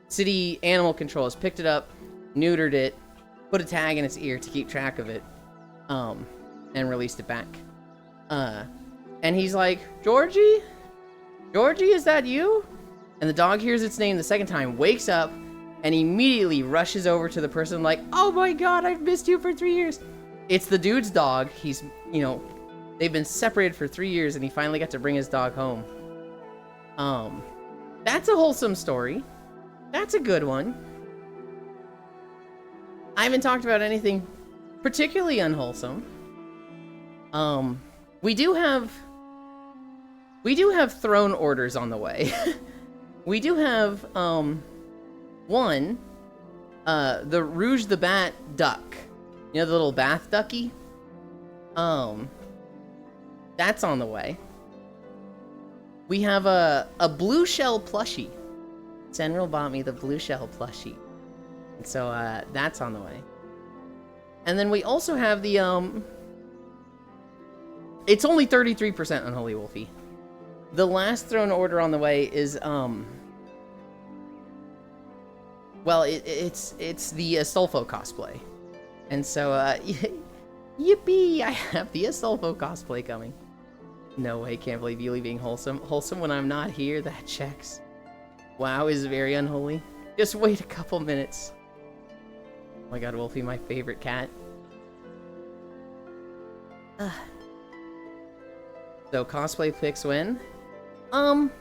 S1: city animal control has picked it up, neutered it, put a tag in its ear to keep track of it, and released it back. And he's like, Georgie? Georgie, is that you? And the dog hears its name the second time, wakes up, and immediately rushes over to the person like, oh my god, I've missed you for 3 years. It's the dude's dog. He's, you know, they've been separated for 3 years, and he finally got to bring his dog home. That's a wholesome story. That's a good one. I haven't talked about anything particularly unwholesome. We do have throne orders on the way. We do have, one, the Rouge the Bat duck. You know, the little bath ducky? That's on the way. We have a blue shell plushie. Senril bought me the blue shell plushie. And so, that's on the way. And then we also have the, it's only 33% Unholy Wolfie. The last throne order on the way is, well, it's the Astolfo cosplay. And so, yippee, I have the Astolfo cosplay coming. No way, can't believe you being wholesome. Wholesome when I'm not here, that checks. WoW is very unholy. Just wait a couple minutes. Oh my god, Wolfie, my favorite cat. So, cosplay pics when? I'm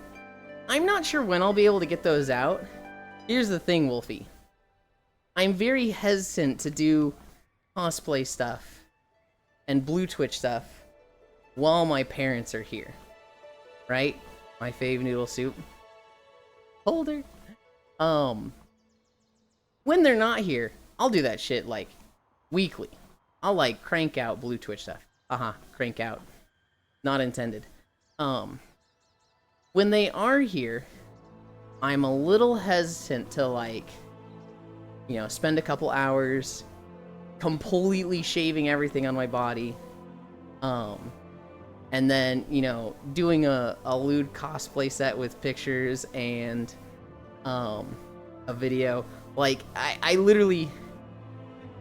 S1: not sure when I'll be able to get those out. Here's the thing, Wolfie. I'm very hesitant to do cosplay stuff and Blue Twitch stuff while my parents are here. Right? My fave noodle soup. Holder. When they're not here, I'll do that shit, like, weekly. I'll, like, crank out Blue Twitch stuff. Crank out. Not intended. When they are here, I'm a little hesitant to, like, you know, spend a couple hours completely shaving everything on my body. And then, you know, doing a lewd cosplay set with pictures and, a video. Like, I literally...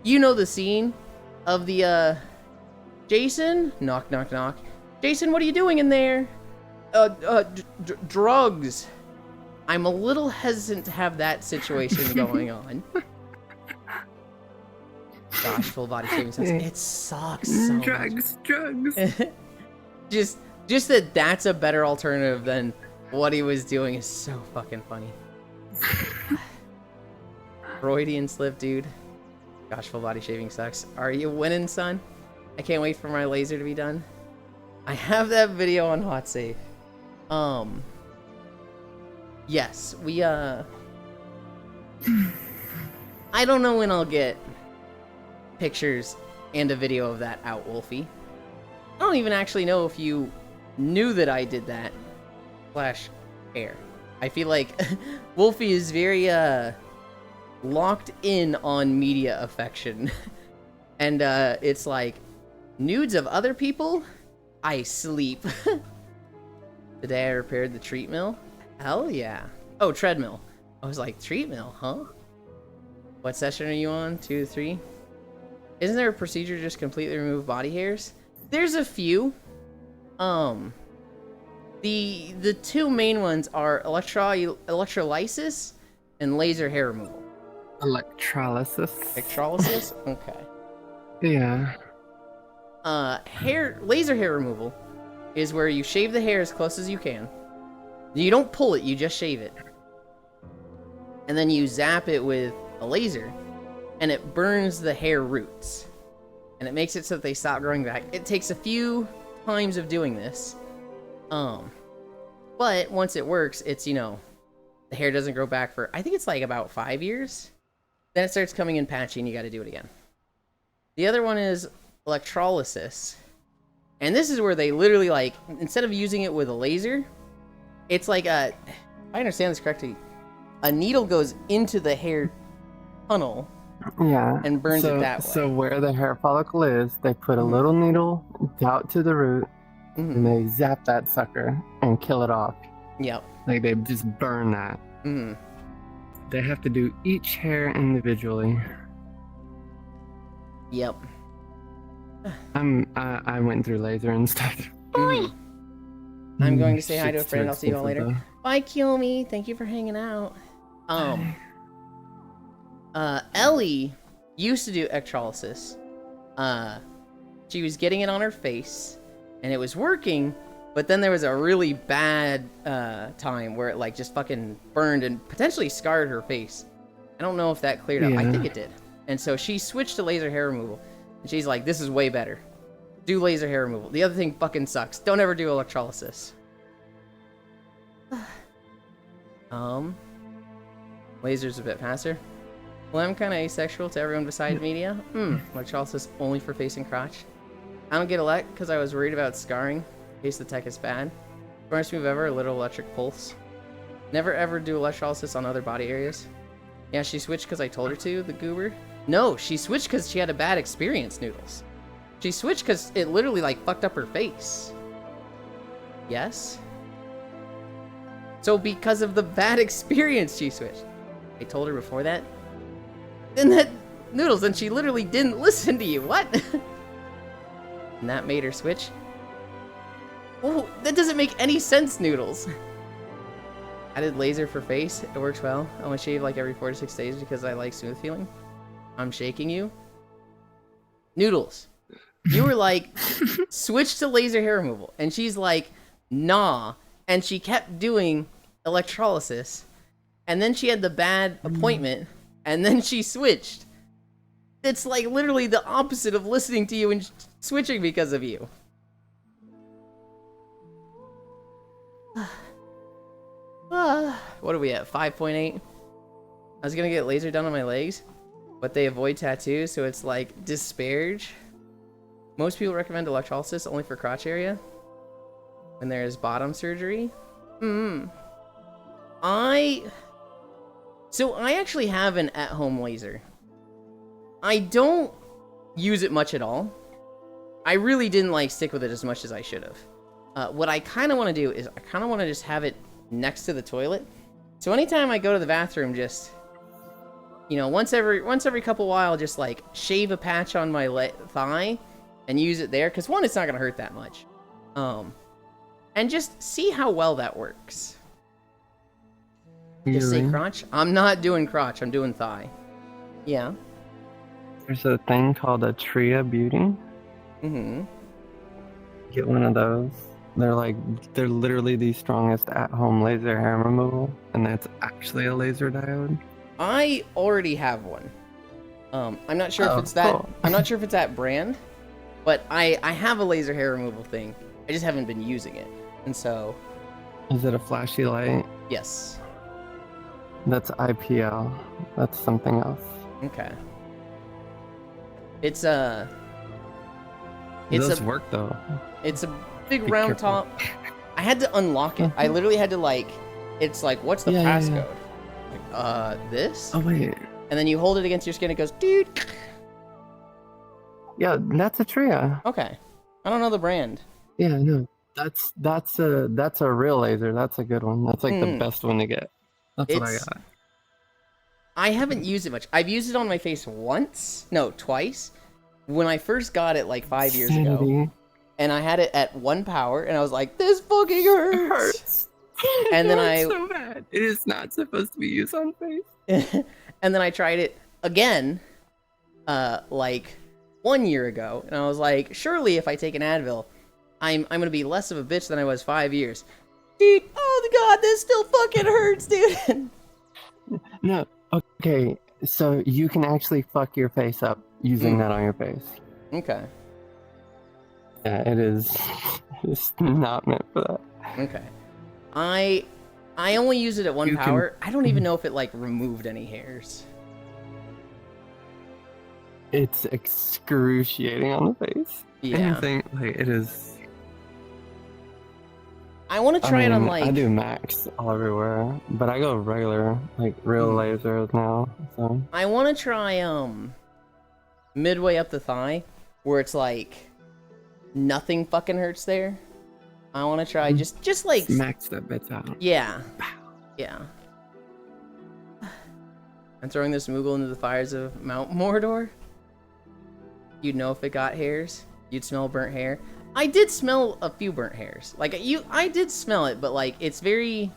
S1: You know the scene of the, Jason? Knock, knock, knock. Jason, what are you doing in there? Drugs. I'm a little hesitant to have that situation going on. Gosh, full body shaving sense. It sucks so
S3: Drugs.
S1: much. Just that's a better alternative than what he was doing is so fucking funny. Freudian slip, dude. Gosh, full body shaving sucks. Are you winning, son? I can't wait for my laser to be done. I have that video on Hot Safe. Yes, we, I don't know when I'll get pictures and a video of that out, Wolfie. I don't even actually know if you knew that I did that. /care. I feel like Wolfie is very, locked in on media affection. And it's like, nudes of other people? I sleep. Today I repaired the treat mill. Hell yeah. Oh, treadmill. I was like, treat mill, huh? What session are you on? 2 to 3? Isn't there a procedure to just completely remove body hairs? There's a few. The two main ones are electrolysis and laser hair removal.
S3: Electrolysis.
S1: Electrolysis? Okay.
S3: Yeah.
S1: Laser hair removal is where you shave the hair as close as you can. You don't pull it, you just shave it. And then you zap it with a laser, and it burns the hair roots. And it makes it so that they stop growing back. It takes a few times of doing this. But once it works, it's, you know, the hair doesn't grow back for, I think it's like about 5 years. Then it starts coming in patchy and you gotta do it again. The other one is electrolysis. And this is where they literally, like, instead of using it with a laser, it's like if I understand this correctly, a needle goes into the hair tunnel.
S3: Yeah.
S1: And burns it that way.
S3: So where the hair follicle is, they put a little needle out to the root, and they zap that sucker and kill it off.
S1: Yep.
S3: Like they just burn that.
S1: Mm-hmm.
S3: They have to do each hair individually.
S1: Yep.
S3: I went through laser and stuff.
S4: Boy!
S1: I'm going to say hi to a
S3: Shit's
S1: friend.
S3: too
S1: I'll see you all later.
S3: expensive,
S1: Bye, Kiyomi. Thank you for hanging out. Ellie used to do electrolysis. She was getting it on her face, and it was working, but then there was a really bad time where it like just fucking burned and potentially scarred her face. I don't know if that cleared up. I think it did. And so she switched to laser hair removal, and she's like, this is way better. Do laser hair removal. The other thing fucking sucks. Don't ever do electrolysis. Laser's a bit faster. Well, I'm kind of asexual to everyone besides media. Electrolysis only for face and crotch. I don't get elect because I was worried about scarring in case the tech is bad. Worst move ever, a little electric pulse. Never ever do electrolysis on other body areas. Yeah, she switched because I told her to, the goober. No, she switched because she had a bad experience, Noodles. She switched because it literally, like, fucked up her face. Yes? So because of the bad experience, she switched. I told her before that. Then that, Noodles, then she literally didn't listen to you. What? And that made her switch? Oh, that doesn't make any sense, Noodles. I did laser for face. It works well. I want to shave like every 4 to 6 days because I like smooth feeling. I'm shaking you. Noodles. You were like, switch to laser hair removal. And she's like, nah. And she kept doing electrolysis. And then she had the bad appointment. And then she switched. It's like literally the opposite of listening to you and switching because of you. What are we at? 5.8? I was gonna get laser done on my legs, but they avoid tattoos, so it's like disparage. Most people recommend electrolysis only for crotch area when there is bottom surgery. So I actually have an at-home laser. I don't use it much at all. I really didn't like stick with it as much as I should have. What I kind of want to do is I kind of want to just have it next to the toilet. So anytime I go to the bathroom, just, you know, once every couple while, just like shave a patch on my thigh and use it there. Because one, it's not going to hurt that much. And just see how well that works. Just say crotch? I'm not doing crotch, I'm doing thigh. Yeah.
S3: There's a thing called a Tria Beauty. Get one of those. They're literally the strongest at-home laser hair removal, and that's actually a laser diode.
S1: I already have one. I'm not sure if it's that.
S3: Cool.
S1: I'm not sure if it's that brand, but I have a laser hair removal thing. I just haven't been using it, and so.
S3: Is it a flashy light?
S1: Yes.
S3: That's IPL. That's something else.
S1: Okay. It
S3: does work though.
S1: It's a big
S3: Be
S1: round
S3: careful.
S1: top. I had to unlock it. I literally had to like. It's like, what's the passcode? Like, this?
S3: Oh wait.
S1: And and then you hold it against your skin. It goes, dude.
S3: Yeah, that's a Tria.
S1: Okay, I don't know the brand.
S3: Yeah, no, that's a real laser. That's a good one. That's like the best one to get. That's what I
S1: It's-
S3: got.
S1: I haven't used it much. I've used it on my face twice. When I first got it like 5 years ago,
S3: Sanity.
S1: and I had it at 1 power, and I was like, this fucking hurts.
S3: It hurts.
S1: And then
S3: It hurts so bad. It is not supposed to be used on face.
S1: And then I tried it again, like 1 year ago, and I was like, surely if I take an Advil, I'm gonna be less of a bitch than I was 5 years. Dude, oh the god, this still fucking hurts, dude.
S3: No, okay, so you can actually fuck your face up using that on your face.
S1: Okay,
S3: Yeah, it is. It's not meant for that.
S1: okay. I only use it at 1
S3: You can-
S1: power. I don't even know if it like removed any hairs.
S3: It's excruciating on the face.
S1: Yeah,
S3: Anything like it is.
S1: I want to try it on
S3: mean,
S1: like.
S3: I do max all everywhere, but I go regular, like real laser now. So
S1: I want to try midway up the thigh, where it's like nothing fucking hurts there. I want to try just like
S3: max that bits out.
S1: yeah. I'm throwing this Moogle into the fires of Mount Mordor. You'd know if it got hairs. You'd smell burnt hair. I did smell a few burnt hairs. Like I did smell it, but like it's very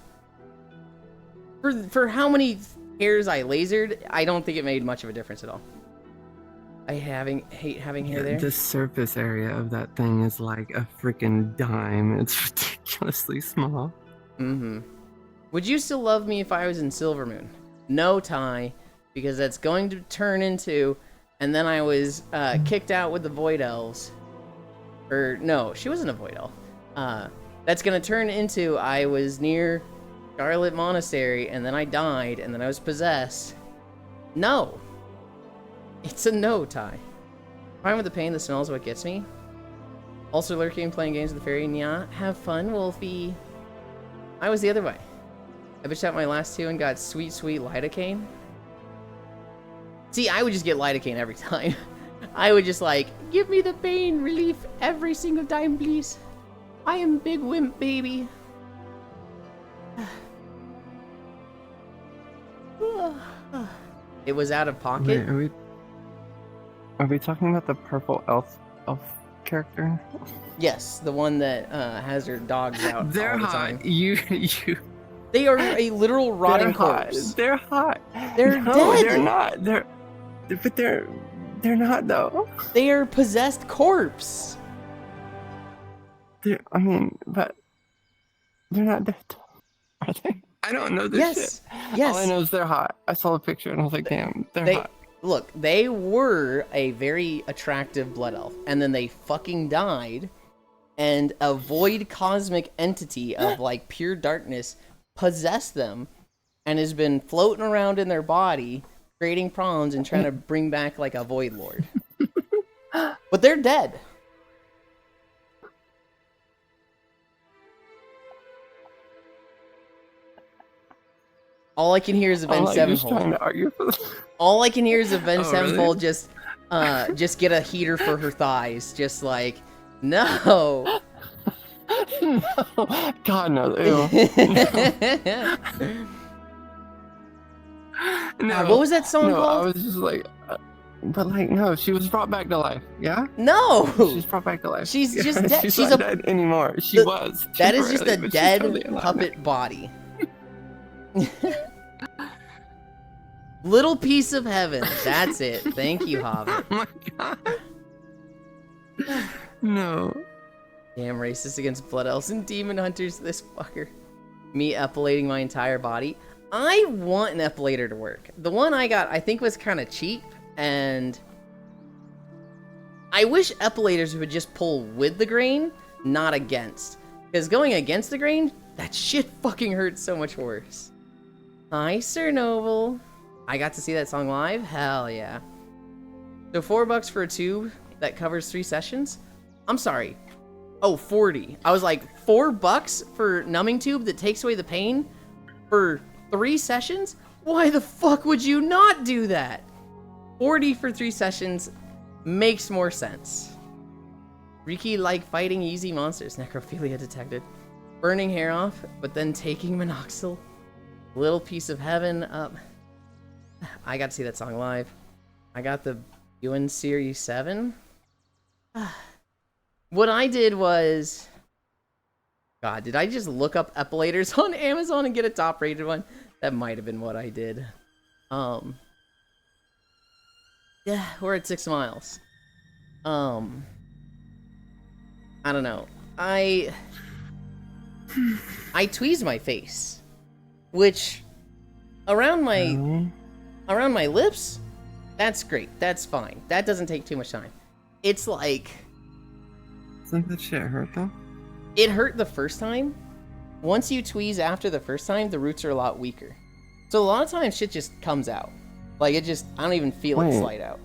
S1: for how many hairs I lasered, I don't think it made much of a difference at all. I hate having hair there.
S3: The surface area of that thing is like a freaking dime. It's ridiculously small.
S1: Mm-hmm. Would you still love me if I was in Silvermoon? No, Ty, because that's going to turn into, and then I was kicked out with the Void Elves. Or, no, she wasn't a Void Elf. That's going to turn into, I was near Scarlet Monastery, and then I died, and then I was possessed. No. It's a no, Ty. Fine with the pain, the smell is what gets me. Also lurking, playing games with the fairy. Yeah, have fun, Wolfie. I was the other way. I bitched out my last two and got sweet, sweet lidocaine. See, I would just get lidocaine every time. I would just like, give me the pain relief every single time, please. I am big wimp, baby. It was out of pocket.
S3: Wait, are we talking about the purple elf character?
S1: Yes, the one that has her dogs out
S3: They're
S1: all the
S3: hot.
S1: time.
S3: You.
S1: They are a literal rotting
S3: They're hot.
S1: corpse.
S3: They're hot.
S1: They're
S3: no,
S1: dead.
S3: They're not. They're not though.
S1: They are possessed corpse.
S3: I mean, but they're not dead. Are they? I don't know this
S1: Yes,
S3: shit.
S1: yes.
S3: All I know is they're hot. I saw a picture and I was like, damn, they're
S1: They
S3: hot.
S1: look. They were a very attractive blood elf, and then they fucking died, and a void cosmic entity of like pure darkness possessed them, and has been floating around in their body, creating problems and trying to bring back like a void lord. But they're dead. All I can hear is Avenged
S3: I'm like, just
S1: Sevenfold.
S3: trying to argue for this.
S1: All I can hear is Avenged
S3: Oh, really?
S1: Sevenfold just get a heater for her thighs. Just like, no.
S3: God knows. Ew. No,
S1: What was that song
S3: no, I
S1: called?
S3: was just like, but like, no, she was brought back to life. Yeah,
S1: No.
S3: she's brought back to life.
S1: She's
S3: Yeah,
S1: just dead.
S3: She's
S1: She's
S3: not
S1: a-
S3: dead anymore. She
S1: the-
S3: was.
S1: That is just a
S3: temporarily, but she's
S1: dead
S3: totally alive now.
S1: puppet body. Little piece of heaven. That's it. Thank you, Hobbit.
S3: Oh my god. No.
S1: Damn racist against blood elves and demon hunters, this fucker. Me epilating my entire body. I want an epilator to work. The one I got, I think, was kind of cheap, and I wish epilators would just pull with the grain, not against. Because going against the grain, that shit fucking hurts so much worse. Hi, Sir Noble. I got to see that song live? Hell yeah. So $4 for a tube that covers 3 sessions? I'm sorry. Oh, 40. I was like, $4 for numbing tube that takes away the pain for 3 sessions? Why the fuck would you not do that? 40 for 3 sessions makes more sense. Riki like fighting easy monsters. Necrophilia detected. Burning hair off, but then taking Minoxidil. Little piece of heaven up. I got to see that song live. I got the UN Series 7. What I did was... God, did I just look up epilators on Amazon and get a top rated one? That might have been what I did. Yeah, we're at 6 miles. I don't know. I tweeze my face, which around my lips, that's great. That's fine. That doesn't take too much time. It's like,
S3: Doesn't that shit hurt though?
S1: it hurt the first time. Once you tweeze after the first time, the roots are a lot weaker. So a lot of times shit just comes out. Like it just, I don't even feel it
S3: Wait.
S1: slide out.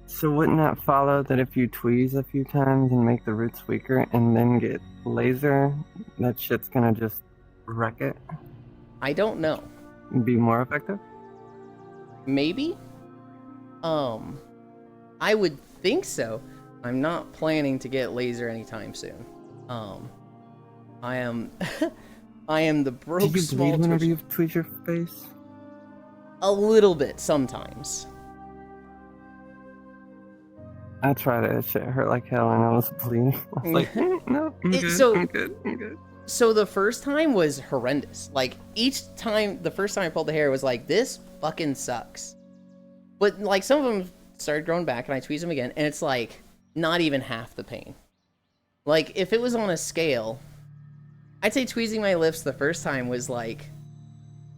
S3: So wouldn't that follow that if you tweeze a few times and make the roots weaker and then get laser, that shit's gonna just wreck it
S1: I don't know.
S3: and be more effective?
S1: Maybe? I would think so. I'm not planning to get laser anytime soon. I am I am the broke
S3: Do you
S1: small
S3: bleed whenever
S1: Twitch-
S3: you tweeze your face?
S1: A little bit sometimes.
S3: I tried it, shit hurt like hell and I was bleeding. I was like, no, I'm good,
S1: so-
S3: I'm good, I'm good.
S1: So the first time was horrendous. Like each time, the first time I pulled the hair was like, this fucking sucks. But like some of them started growing back and I tweezed them again and it's like not even half the pain. Like if it was on a scale, I'd say tweezing my lips the first time was like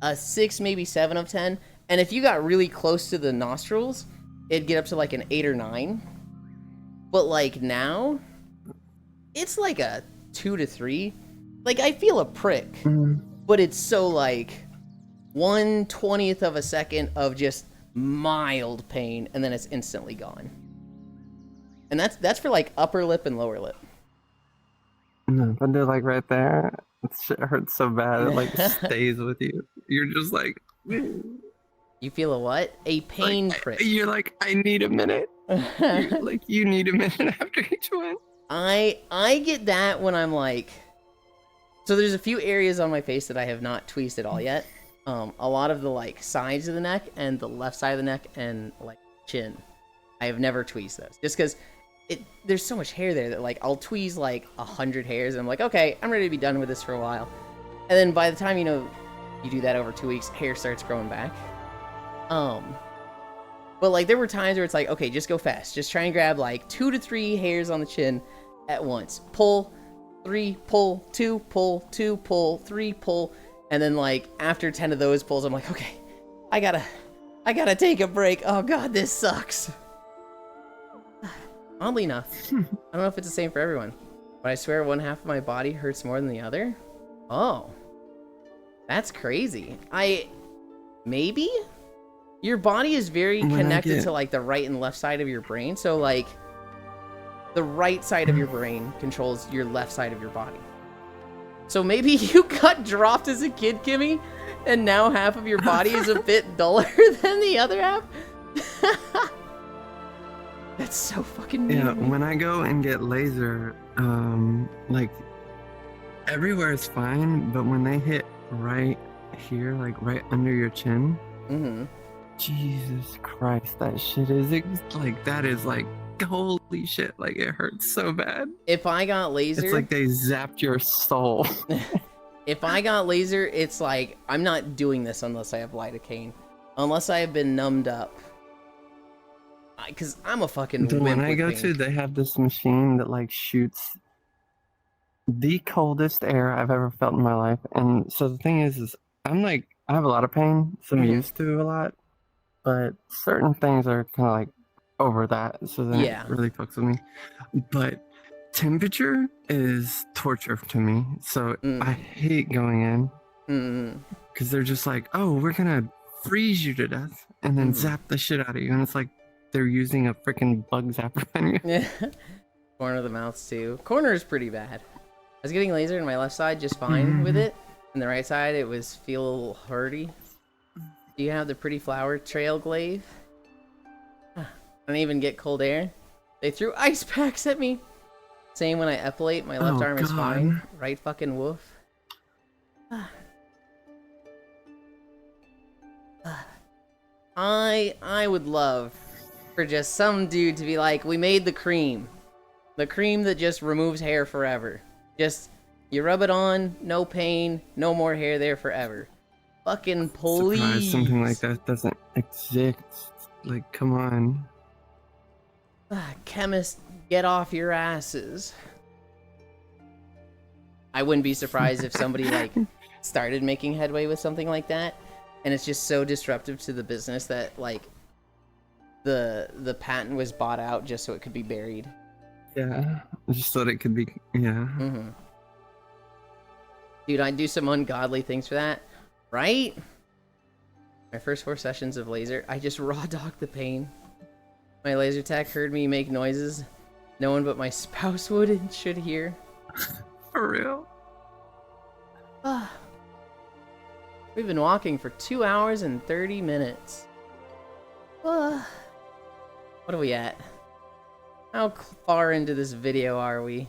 S1: a 6, maybe 7 of 10. And if you got really close to the nostrils, it'd get up to like an 8 or 9. But like now, it's like a 2 to 3. Like I feel a prick, but it's so like 1/20th of a second of just mild pain, and then it's instantly gone. And that's for like upper lip and lower lip.
S3: No, but they're like right there. It shit hurts so bad it like stays with you. You're just like,
S1: You feel a what? A pain prick.
S3: you're like, I need a minute. You're like you need a minute after each one.
S1: I get that when I'm like, so there's a few areas on my face that I have not tweezed at all yet. A lot of the like sides of the neck and the left side of the neck and like chin, I have never tweezed those. Just because there's so much hair there that like I'll tweeze like 100 hairs and I'm like, okay, I'm ready to be done with this for a while. And then by the time you do that over 2 weeks, hair starts growing back. But like there were times where it's like, okay, just go fast. Just try and grab like 2 to 3 hairs on the chin at once. Pull, 3, pull, 2, pull, 2, pull, 3, pull. And then like after 10 of those pulls, I'm like, okay, I gotta take a break. Oh god, this sucks. Oddly enough, I don't know if it's the same for everyone, but I swear one half of my body hurts more than the other. Oh, that's crazy. Maybe? Your body is very
S3: When I
S1: connected
S3: get-
S1: to like the right and left side of your brain. So like the right side of your brain controls your left side of your body. So maybe you got dropped as a kid, Kimmy, and now half of your body is a bit duller than the other half? That's so fucking
S3: Yeah,
S1: mean.
S3: when I go and get laser, like everywhere is fine, but when they hit right here, like right under your chin,
S1: Mm-hmm.
S3: Jesus Christ, that shit is like that is like holy shit, like it hurts so bad.
S1: If I got laser,
S3: It's like they zapped your soul.
S1: if I got laser, it's like I'm not doing this unless I have lidocaine, unless I have been numbed up. Because I'm a fucking
S3: The
S1: wimp
S3: one I
S1: with
S3: go
S1: pain.
S3: to, they have this machine that like shoots the coldest air I've ever felt in my life. And so the thing is I'm like, I have a lot of pain, so I'm
S1: Mhm.
S3: used to a lot, but certain things are kind of like over that, so that
S1: Yeah.
S3: really fucks with me. But temperature is torture to me, so
S1: Mm.
S3: I hate going in
S1: Mm-hmm.
S3: because they're just like, oh, we're gonna freeze you to death and then
S1: Mhm.
S3: zap the shit out of you, and it's like they're using a freaking bug zapper on you.
S1: Yeah. Corner of the mouth too. Corner is pretty bad. I was getting laser in my left side just fine with
S3: Mhm.
S1: it. In the right side, it was feel a little hurty. Do you have the pretty flower trail glaive? I don't even get cold air. They threw ice packs at me. Same when I epilate, my left
S3: Oh,
S1: arm is
S3: God.
S1: fine. Right fucking woof. I would love for just some dude to be like, we made the cream. The cream that just removes hair forever. Just, you rub it on, no pain, no more hair there forever. Fucking please.
S3: Surprised something like that doesn't exist. Like, come on.
S1: Chemists, get off your asses. I wouldn't be surprised if somebody like started making headway with something like that, and it's just so disruptive to the business that like the patent was bought out just so it could be buried.
S3: Yeah, just so that it could be. Yeah.
S1: Mm-hmm. Dude, I'd do some ungodly things for that, right? My first 4 sessions of laser, I just raw dogged the pain. My laser tech heard me make noises no one but my spouse would and should hear.
S3: For real?
S1: We've been walking for 2 hours and 30 minutes. What are we at? How far into this video are we?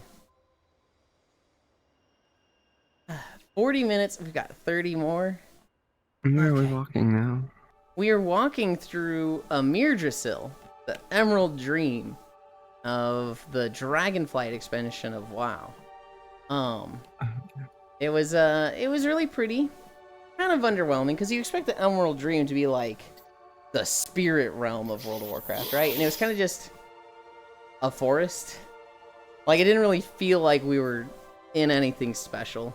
S1: 40 minutes. We've got 30 more.
S3: Where are we walking now?
S1: We are walking through Amirdrasil, the Emerald Dream of the Dragonflight expansion of WoW. It was really pretty. Kind of underwhelming because you expect the Emerald Dream to be like the spirit realm of World of Warcraft, right? And it was kind of just a forest. Like it didn't really feel like we were in anything special.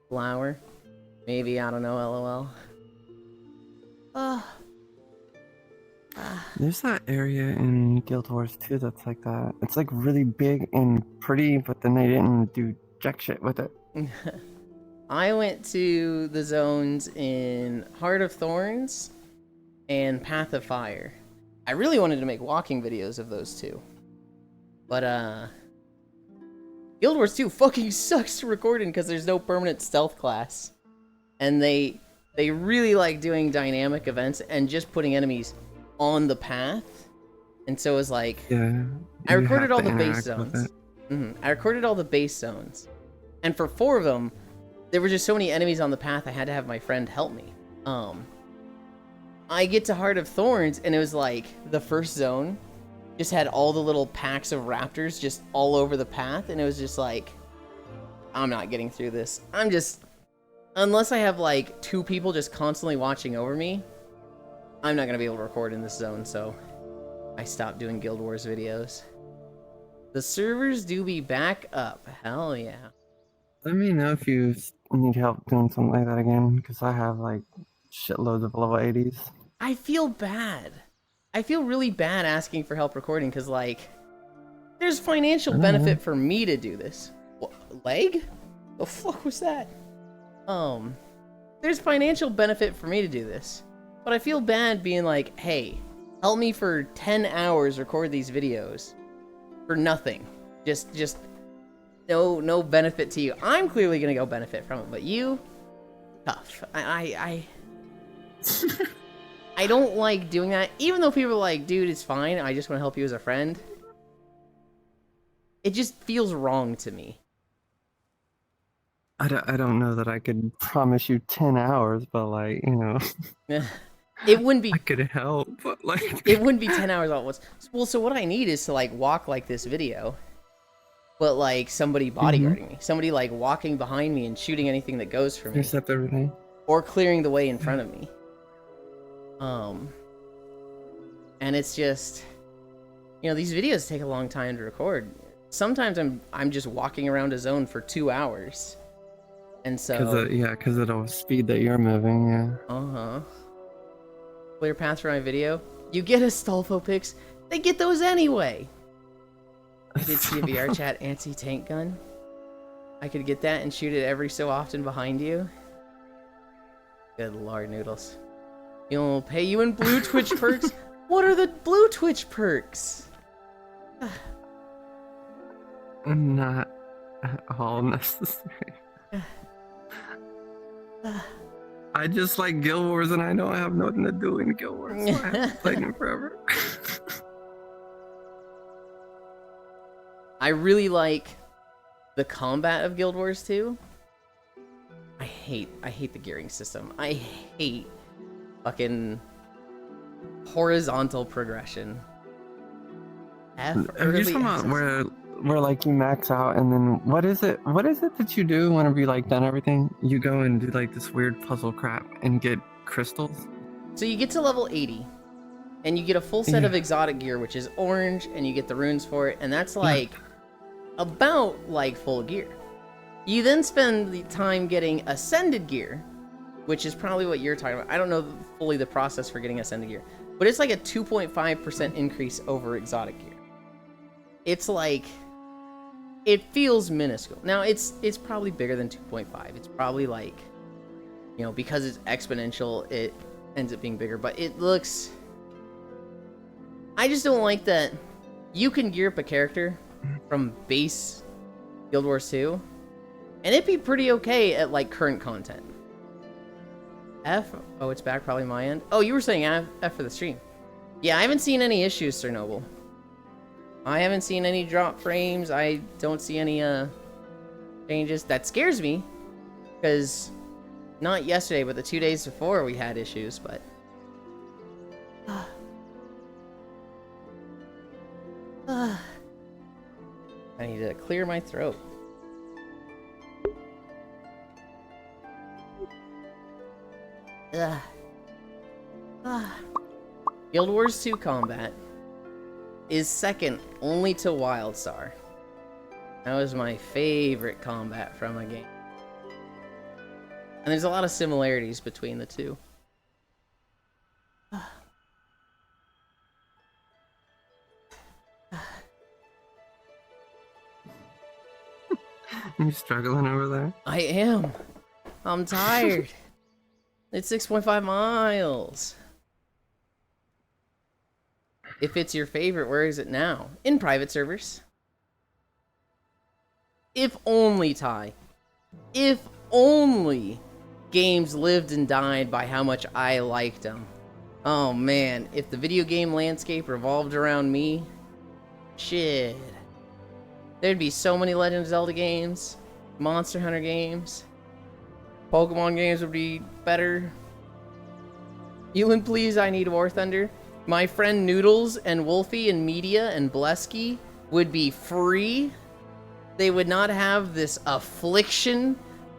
S1: Flower. Maybe, I don't know, LOL.
S3: There's that area in Guild Wars 2 that's like that. It's like really big and pretty, but then they didn't do jack shit with it.
S1: I went to the zones in Heart of Thorns and Path of Fire. I really wanted to make walking videos of those two. But, Guild Wars 2 fucking sucks to record in because there's no permanent stealth class. And they really like doing dynamic events and just putting enemies on the path. And so it was like,
S3: Yeah.
S1: I
S3: you
S1: recorded
S3: have
S1: all
S3: to
S1: the base
S3: interact with
S1: zones.
S3: it.
S1: I recorded all the base zones. And for 4 of them, there were just so many enemies on the path I had to have my friend help me. I get to Heart of Thorns and it was like the first zone just had all the little packs of raptors just all over the path, and it was just like, I'm not getting through this. I'm just, unless I have like 2 people just constantly watching over me, I'm not gonna be able to record in this zone, so I stopped doing Guild Wars videos. The servers do be back up. Hell yeah.
S3: Let me know if you need help doing something like that again, because I have like shitloads of level 80s.
S1: I feel bad. I feel really bad asking for help recording, because like, there's financial benefit for me to do this. What, leg? The fuck was that? There's financial benefit for me to do this, but I feel bad being like, hey, help me for 10 hours record these videos for nothing. Just no benefit to you. I'm clearly gonna go benefit from it, but you, tough. I don't like doing that, even though people are like, dude, it's fine, I just want to help you as a friend. It just feels wrong to me.
S3: I don't know that I could promise you 10 hours, but like, you know.
S1: It wouldn't be
S3: I could help, but like.
S1: it wouldn't be 10 hours all at once. Well, so what I need is to like walk like this video, but like somebody bodyguarding me. Somebody like walking behind me and shooting anything that goes for me.
S3: Intercept everything.
S1: Or clearing the way in front of me. And it's just, you know, these videos take a long time to record. Sometimes I'm just walking around a zone for 2 hours. And so
S3: Because of the speed that you're moving, yeah.
S1: Clear path for my video. You get Astolfo pics. They get those anyway. I did see a VR chat anti-tank gun. I could get that and shoot it every so often behind you. Good lord, noodles. You'll pay you in blue Twitch perks. What are the blue Twitch perks?
S3: Not at all necessary. I just like Guild Wars, and I know I have nothing to do in Guild Wars, so I haven't played it forever.
S1: I really like the combat of Guild Wars 2. I hate the gearing system. I hate fucking horizontal progression.
S3: Are you
S1: early
S3: talking about
S1: access.
S3: where like you max out, and then what is it that you do whenever you like done everything? You go and do like this weird puzzle crap and get crystals.
S1: So you get to level 80, and you get a full set of exotic gear, which is orange, and you get the runes for it, and that's like about like full gear. You then spend the time getting ascended gear, which is probably what you're talking about. I don't know fully the process for getting ascended gear, but it's like a 2.5% increase over exotic gear. It's like, it feels minuscule. Now it's probably bigger than 2.5. It's probably like, you know, because it's exponential, it ends up being bigger, but it looks, I just don't like that you can gear up a character from base Guild Wars 2, and it'd be pretty okay at like current content. F, oh, it's back, probably my end. Oh, you were saying F for the stream. Yeah, I haven't seen any issues, Sir Noble. I haven't seen any drop frames. I don't see any changes. That scares me, because not yesterday, but the 2 days before we had issues, but I need to clear my throat. Guild Wars 2 combat is second only to WildStar. That was my favorite combat from a game. And there's a lot of similarities between the two.
S3: You struggling over there?
S1: I am. I'm tired. It's 6.5 miles. If it's your favorite, where is it now? In private servers. If only, Ty. If only games lived and died by how much I liked them. Oh man, if the video game landscape revolved around me, shit. There'd be so many Legend of Zelda games, Monster Hunter games, Pokemon games would be better. Elin, please, I need War Thunder. My friend Noodles and Wolfie and Media and Blesky would be free. They would not have this affliction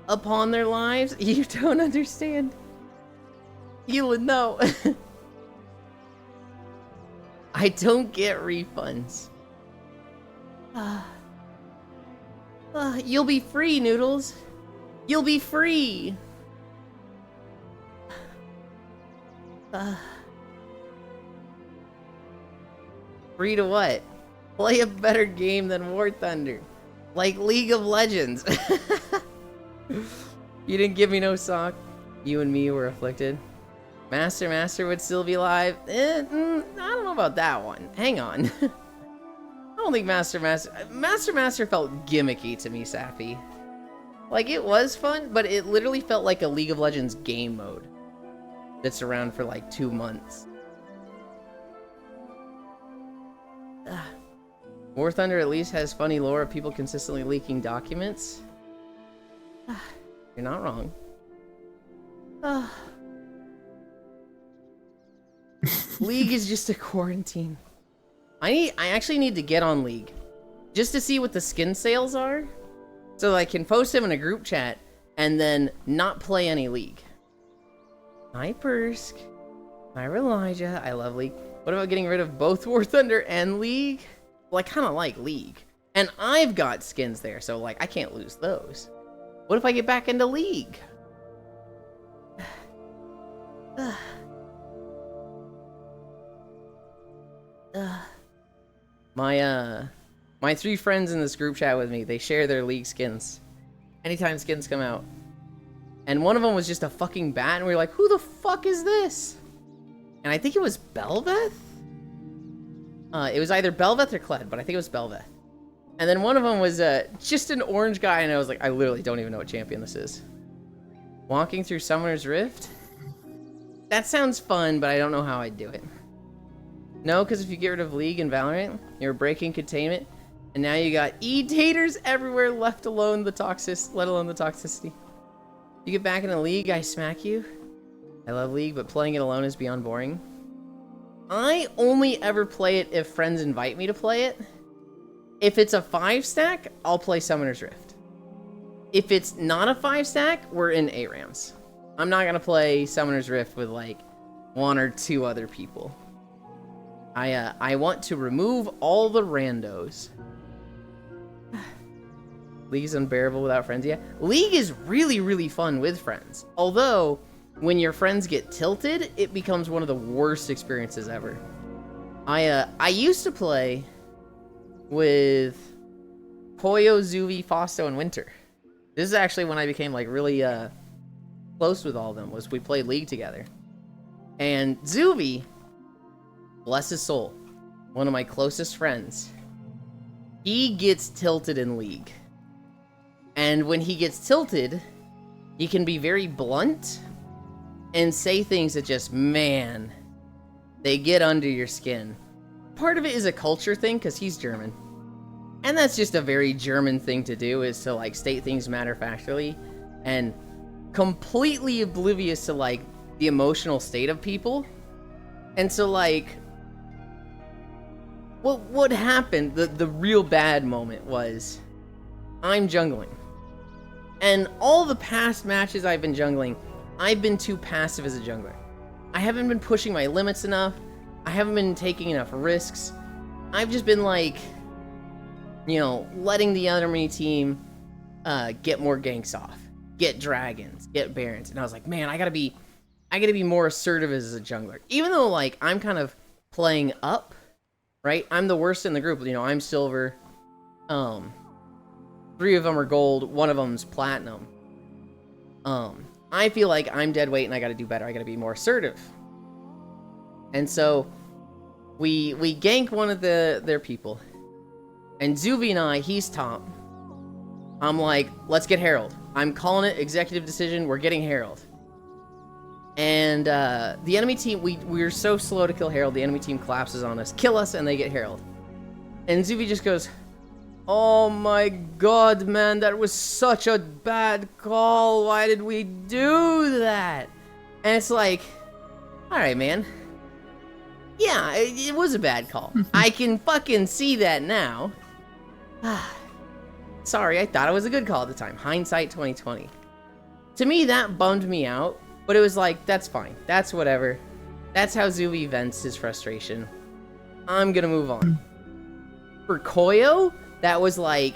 S1: upon their lives. You don't understand. Elin, no. I don't get refunds. You'll be free, Noodles. You'll be free. Free to what? Play a better game than War Thunder. Like League of Legends. You didn't give me no sock. You and me were afflicted. Master would still be alive. I don't know about that one. Hang on. I don't think Master felt gimmicky to me, Sappy. Like, it was fun, but it literally felt like a League of Legends game mode that's around for like 2 months. War Thunder at least has funny lore of people consistently leaking documents. You're not wrong. League is just a quarantine. I actually need to get on League just to see what the skin sales are, so I can post them in a group chat and then not play any League. Hi Persk. Hi Elijah. I love League. What about getting rid of both War Thunder and League? Well, I kind of like League, and I've got skins there, so like I can't lose those. What if I get back into League? My 3 friends in this group chat with me, they share their League skins anytime skins come out, and one of them was just a fucking bat, and we were like, who the fuck is this? And I think it was Belveth. It was either Belveth or Kled, but I think it was Belveth. And then one of them was just an orange guy, and I was like, I literally don't even know what champion this is. Walking through Summoner's Rift? That sounds fun, but I don't know how I'd do it. No, because if you get rid of League and Valorant, you're breaking containment, and now you got E-taters everywhere, let alone the toxicity. You get back into League, I smack you. I love League, but playing it alone is beyond boring. I only ever play it if friends invite me to play it. If it's a 5-stack, I'll play Summoner's Rift. If it's not a 5-stack, we're in ARAMs. I'm not gonna play Summoner's Rift with like 1 or 2 other people. I want to remove all the randos. League is unbearable without friends. Yeah, League is really, really fun with friends. Although, when your friends get tilted, it becomes one of the worst experiences ever. I used to play with Koyo, Zuvi, Fausto, and Winter. This is actually when I became like really close with all of them, was we played League together. And Zuvi, bless his soul, one of my closest friends, he gets tilted in League. And when he gets tilted, he can be very blunt and say things that just, man, they get under your skin. Part of it is a culture thing, because he's German. And that's just a very German thing to do, is to like state things matter-of-factly and completely oblivious to like the emotional state of people. And so like, what happened, the real bad moment was, I'm jungling. And all the past matches I've been jungling, I've been too passive as a jungler. I haven't been pushing my limits enough. I haven't been taking enough risks. I've just been like, you know, letting the enemy team get more ganks off, get dragons, get barons. And I was like, man, I gotta be more assertive as a jungler. Even though like I'm kind of playing up, right? I'm the worst in the group. You know, I'm silver. 3 of them are gold. 1 of them's platinum. I feel like I'm dead weight and I gotta do better. I gotta be more assertive. And so we gank one of their people. And Zuvi and I, he's top. I'm like, let's get Herald. I'm calling it, executive decision, we're getting Herald. And the enemy team, we were so slow to kill Herald, the enemy team collapses on us, kill us, and they get Herald. And Zuvi just goes, oh my god, man, that was such a bad call. Why did we do that? And it's like, alright, man. Yeah, it was a bad call. I can fucking see that now. Sorry, I thought it was a good call at the time. Hindsight 2020. To me, that bummed me out, but it was like, that's fine. That's whatever. That's how Zuvi vents his frustration. I'm gonna move on. For Koyo, that was like,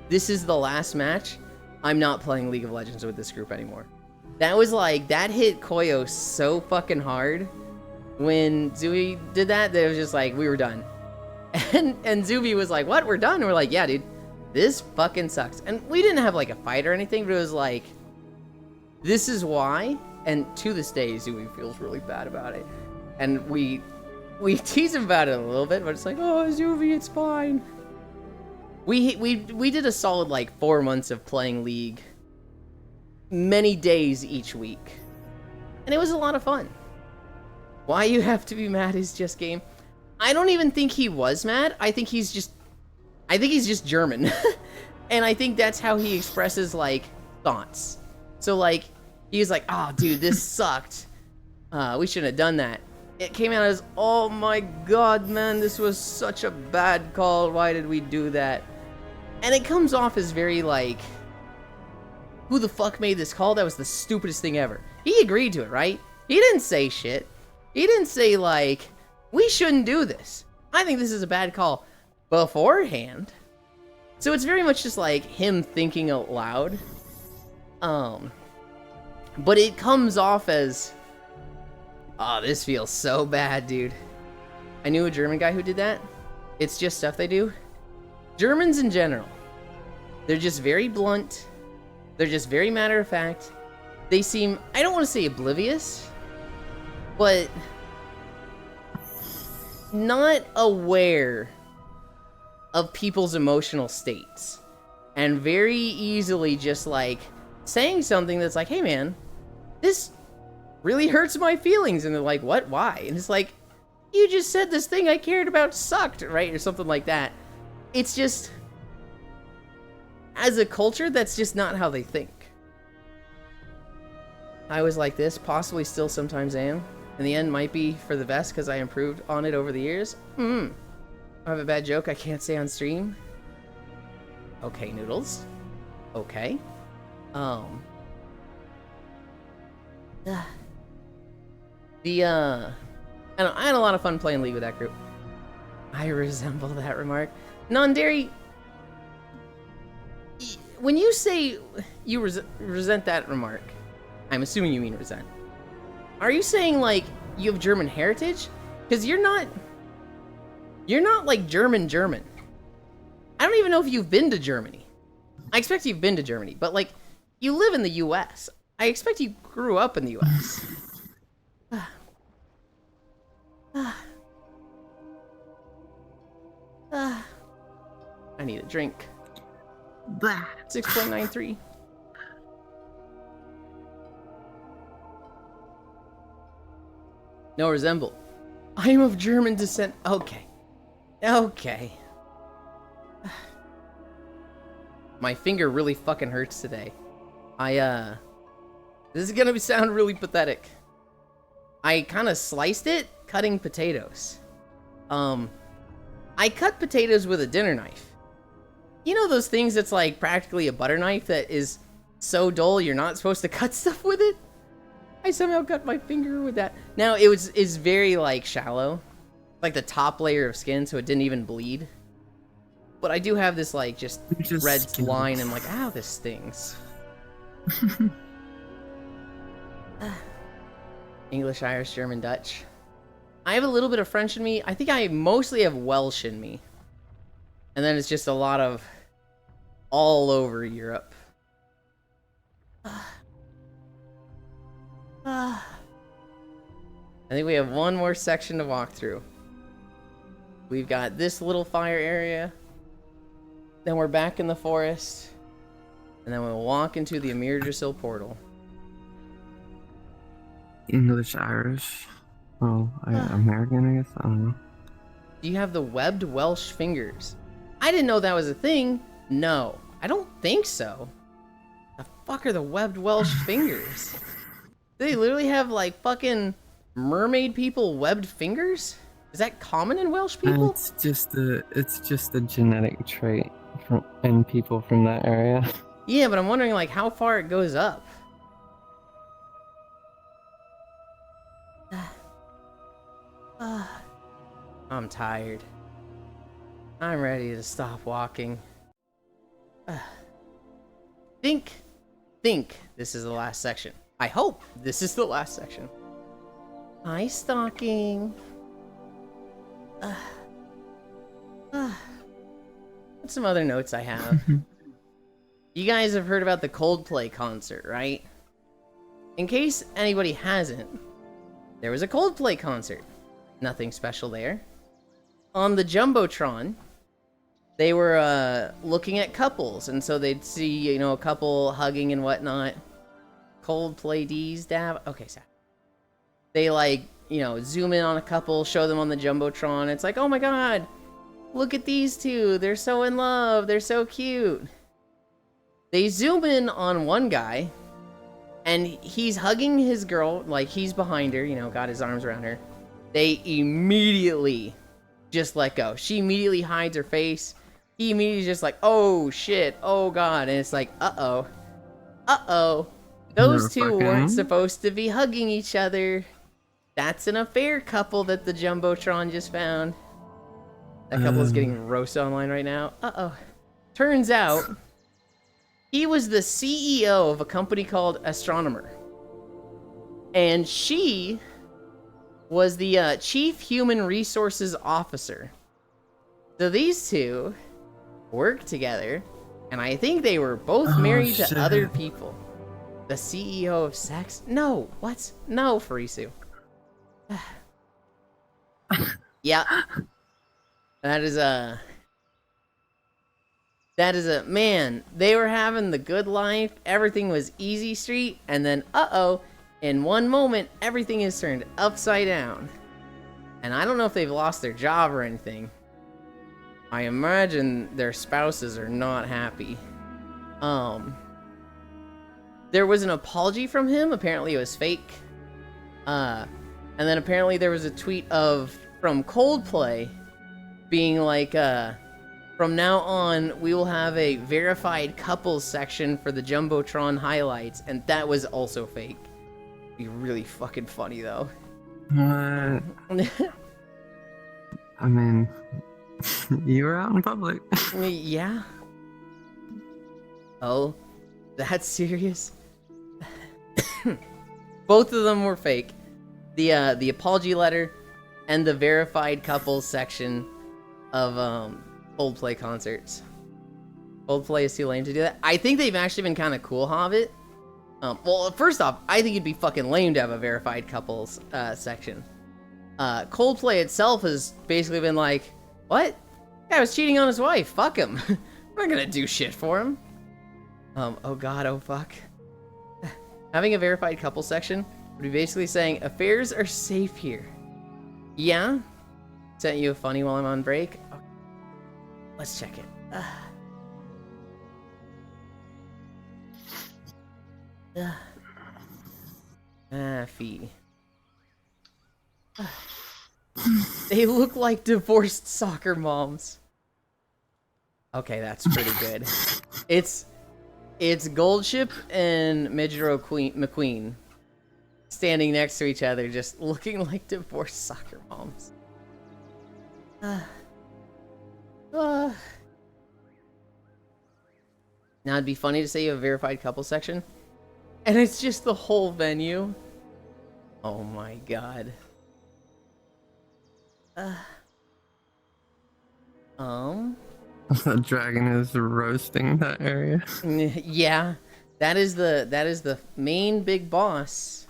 S1: this is the last match. I'm not playing League of Legends with this group anymore. That was like, that hit Koyo so fucking hard when Zuvi did that it was just like, we were done. And Zuvi was like, what, we're done? And we're like, yeah, dude, this fucking sucks. And we didn't have like a fight or anything, but it was like, this is why. And to this day, Zuvi feels really bad about it. And we tease him about it a little bit, but it's like, oh, Zuvi, it's fine. We did a solid like 4 months of playing League, many days each week, and it was a lot of fun. Why you have to be mad is just game. I don't even think he was mad. I think he's just German, and I think that's how he expresses like thoughts. So like he's like, oh dude, this sucked. We shouldn't have done that. It came out as, oh my god, man, this was such a bad call. Why did we do that? And it comes off as very like, who the fuck made this call? That was the stupidest thing ever. He agreed to it, right? He didn't say shit. He didn't say like, we shouldn't do this. I think this is a bad call beforehand. So it's very much just like him thinking out loud. But it comes off as, oh, this feels so bad, dude. I knew a German guy who did that. It's just stuff they do. Germans in general, they're just very blunt. They're just very matter of fact. They seem, I don't want to say oblivious, but not aware of people's emotional states. And very easily just like saying something that's like, hey man, this really hurts my feelings. And they're like, what? Why? And it's like, you just said this thing I cared about sucked, right? Or something like that. It's just, as a culture, that's just not how they think. I was like this, possibly still sometimes am. In the end, might be for the best because I improved on it over the years. I have a bad joke I can't say on stream. Okay, Noodles. Okay. I had a lot of fun playing League with that group. I resemble that remark. Non-dairy, when you say you resent that remark, I'm assuming you mean resent. Are you saying like you have German heritage? Because you're not like German. I don't even know if you've been to Germany. I expect you've been to Germany, but like you live in the US. I expect you grew up in the US. I need a drink. 6.93. No resemble. I am of German descent. Okay. My finger really fucking hurts today. This is gonna sound really pathetic. I kind of sliced it cutting potatoes. I cut potatoes with a dinner knife. You know those things that's like practically a butter knife that is so dull you're not supposed to cut stuff with it? I somehow cut my finger with that. Now is very like shallow, like the top layer of skin, so it didn't even bleed. But I do have this like just red
S3: skins.
S1: line and like, ow, this stings. English, Irish, German, Dutch. I have a little bit of French in me. I think I mostly have Welsh in me. And then it's just a lot of all over Europe. I think we have one more section to walk through. We've got this little fire area. Then we're back in the forest. And then we'll walk into the Amir Drasil portal.
S3: English, Irish. Oh, American, I guess. I don't know.
S1: Do you have the webbed Welsh fingers? I didn't know that was a thing. No, I don't think so. The fuck are the webbed Welsh fingers? They literally have like fucking mermaid people webbed fingers? Is that common in Welsh people?
S3: It's just a genetic trait in people from that area.
S1: Yeah, but I'm wondering like how far it goes up. I'm tired. I'm ready to stop walking. Think this is the last section. I hope this is the last section. Hi, stalking. What's some other notes I have? You guys have heard about the Coldplay concert, right? In case anybody hasn't, there was a Coldplay concert. Nothing special there. On the Jumbotron, they were looking at couples, and so they'd see, you know, a couple hugging and whatnot. Coldplay D's dab. Okay, so they like, you know, zoom in on a couple, show them on the Jumbotron. It's like, oh my god, look at these two. They're so in love. They're so cute. They zoom in on one guy, and he's hugging his girl, like he's behind her, you know, got his arms around her. They immediately just let go. She immediately hides her face. He immediately just like, oh shit, oh god. And it's like, uh-oh. Those two weren't supposed to be hugging each other. That's an affair couple that the Jumbotron just found. That couple is getting roasted online right now. Uh-oh. Turns out, he was the CEO of a company called Astronomer. And she was the Chief Human Resources Officer. So these two worked together, and I think they were both married to other people. The CEO of Sex? No, what? No, Farisu. Yeah. That is a man, they were having the good life, everything was easy street, and then in one moment, everything is turned upside down. And I don't know if they've lost their job or anything. I imagine their spouses are not happy. There was an apology from him. Apparently it was fake. And then apparently there was a tweet from Coldplay being like, from now on, we will have a verified couples section for the Jumbotron highlights. And that was also fake. Be really fucking funny though.
S3: What? I mean, you were out in public.
S1: Yeah. Oh, that's serious? Both of them were fake. The apology letter and the verified couples section of Coldplay concerts. Coldplay is too lame to do that. I think they've actually been kind of cool, Hobbit. Well, first off, I think it'd be fucking lame to have a verified couples section. Coldplay itself has basically been like, what? Guy was cheating on his wife. Fuck him. I'm not gonna do shit for him. Oh god, oh fuck. Having a verified couple section would be basically saying, affairs are safe here. Yeah? Sent you a funny while I'm on break? Okay. Let's check it. Fee. They look like divorced soccer moms. Okay, that's pretty good. It's Goldship and Midgero McQueen standing next to each other, just looking like divorced soccer moms. Now it'd be funny to say you have a verified couple section, and it's just the whole venue. Oh my god.
S3: The dragon is roasting that area.
S1: Yeah, that is the main big boss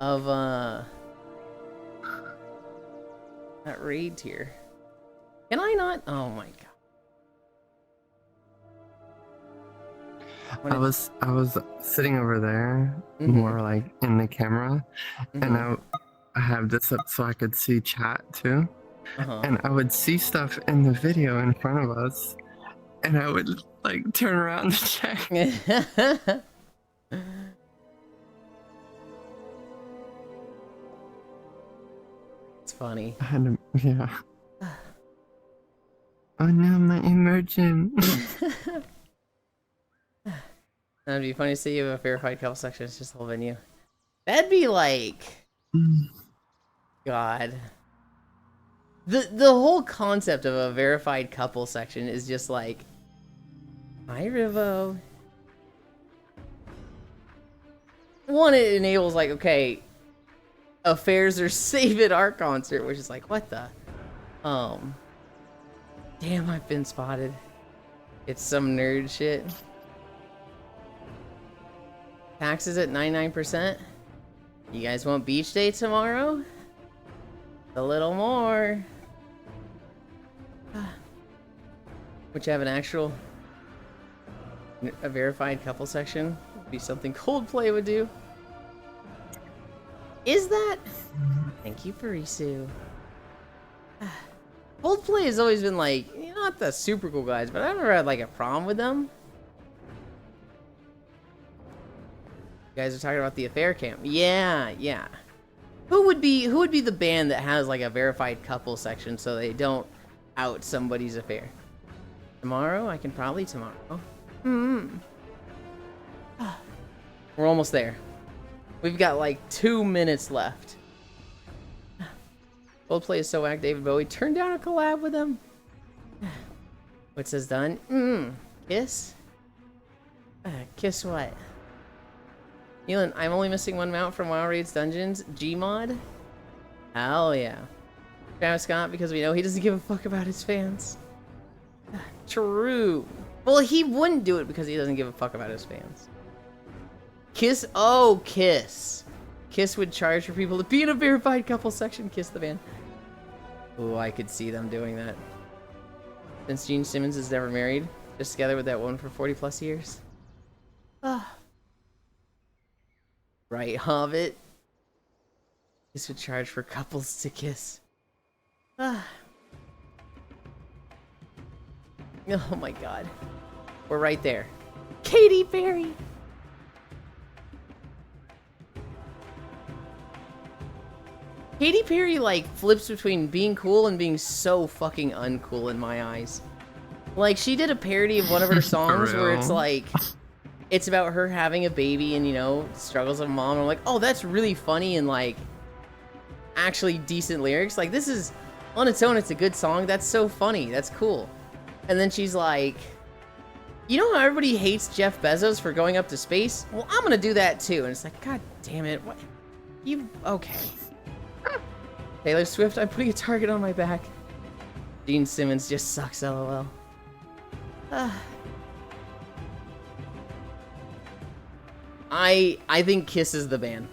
S1: of that raid tier. Can I not? Oh my god.
S3: I was sitting over there, more like in the camera, and I have this up so I could see chat too. And I would see stuff in the video in front of us, and I would like turn around to check.
S1: It's funny.
S3: I had to, yeah. Oh no, my emergent.
S1: That'd be funny to see you have a verified couple section. It's just the whole venue. That'd be like, God. The whole concept of a verified couple section is just like, hi Rivo. One, it enables like, okay, affairs are safe at our concert, which is like, what the? Damn, I've been spotted. It's some nerd shit. Taxes at 99%. You guys want beach day tomorrow? A little more. Which have an actual, a verified couple section would be something Coldplay would do. Is that? Thank you, Parisu. Coldplay has always been like, not the super cool guys, but I've never had like a problem with them. You guys are talking about the affair camp. Yeah. Who would be the band that has like a verified couple section so they don't out somebody's affair? Tomorrow? I can probably tomorrow. We're almost there. We've got like 2 minutes left. Coldplay is so whack. David Bowie turned down a collab with them. What says done? Kiss? Kiss what? Nealon, I'm only missing one mount from WoW Raids Dungeons. Gmod? Hell yeah. Travis Scott, because we know he doesn't give a fuck about his fans. True. Well, he wouldn't do it because he doesn't give a fuck about his fans. Kiss? Oh, Kiss. Kiss would charge for people to be in a verified couple section. Kiss the band. Oh, I could see them doing that. Since Gene Simmons is never married, just together with that one for 40 plus years. Right, Hobbit? This would charge for couples to kiss. Ah. Oh my god. We're right there. Katy Perry! Katy Perry, like, flips between being cool and being so fucking uncool in my eyes. Like, she did a parody of one of her songs where it's
S3: real?
S1: like, it's about her having a baby and, you know, struggles of a mom. And I'm like, oh, that's really funny and, like, actually decent lyrics. Like, this is, on its own, it's a good song. That's so funny. That's cool. And then she's like, you know how everybody hates Jeff Bezos for going up to space? Well, I'm gonna do that too. And it's like, god damn it. What? You, okay. Taylor Swift, I'm putting a target on my back. Gene Simmons just sucks, lol. I think Kiss is the band.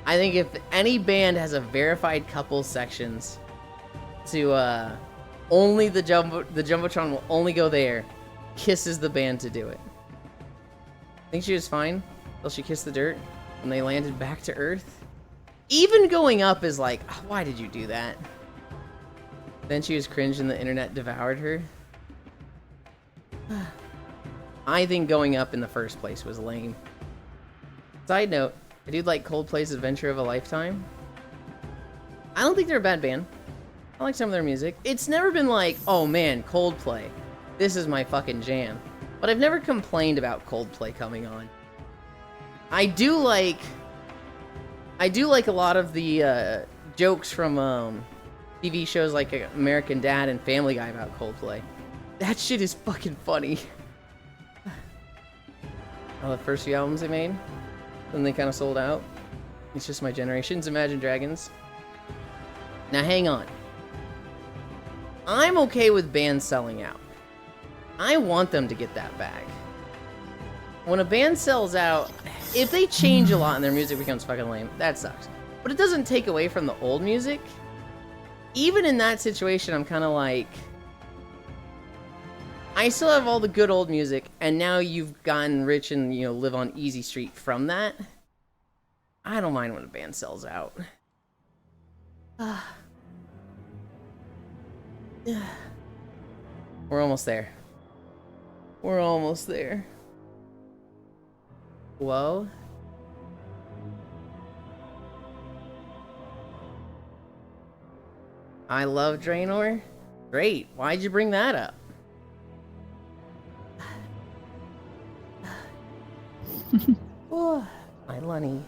S1: I think if any band has a verified couple sections to only the Jumbotron will only go there, Kiss is the band to do it. I think she was fine till she kissed the dirt when they landed back to Earth. Even going up is like, oh, why did you do that? Then she was cringe and the internet devoured her. I think going up in the first place was lame. Side note, I do like Coldplay's Adventure of a Lifetime. I don't think they're a bad band. I like some of their music. It's never been like, oh man, Coldplay. This is my fucking jam. But I've never complained about Coldplay coming on. I do like a lot of the jokes from TV shows like American Dad and Family Guy about Coldplay. That shit is fucking funny. The first few albums they made, then they kind of sold out. It's just my generation's Imagine Dragons. Now hang on. I'm okay with bands selling out. I want them to get that bag. When a band sells out, if they change a lot and their music becomes fucking lame, that sucks. But it doesn't take away from the old music. Even in that situation, I'm kind of like, I still have all the good old music, and now you've gotten rich and, you know, live on easy street from that. I don't mind when a band sells out. We're almost there. We're almost there. Whoa. I love Draenor. Great. Why'd you bring that up? Oh, hi, Lunny.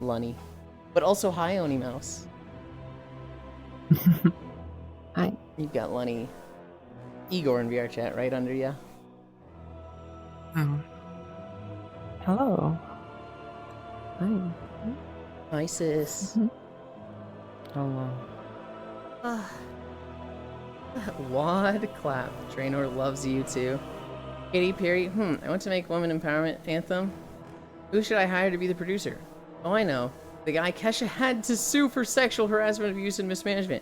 S1: Lunny. But also, hi, Oni Mouse.
S3: Hi.
S1: You've got Lunny. Igor in VR chat right under you.
S3: Hello. Hi.
S1: Hi, sis.
S3: Hello.
S1: Wad clap. Draenor loves you too. Katy Perry. I want to make women empowerment anthem. Who should I hire to be the producer? Oh, I know. The guy Kesha had to sue for sexual harassment, abuse, and mismanagement.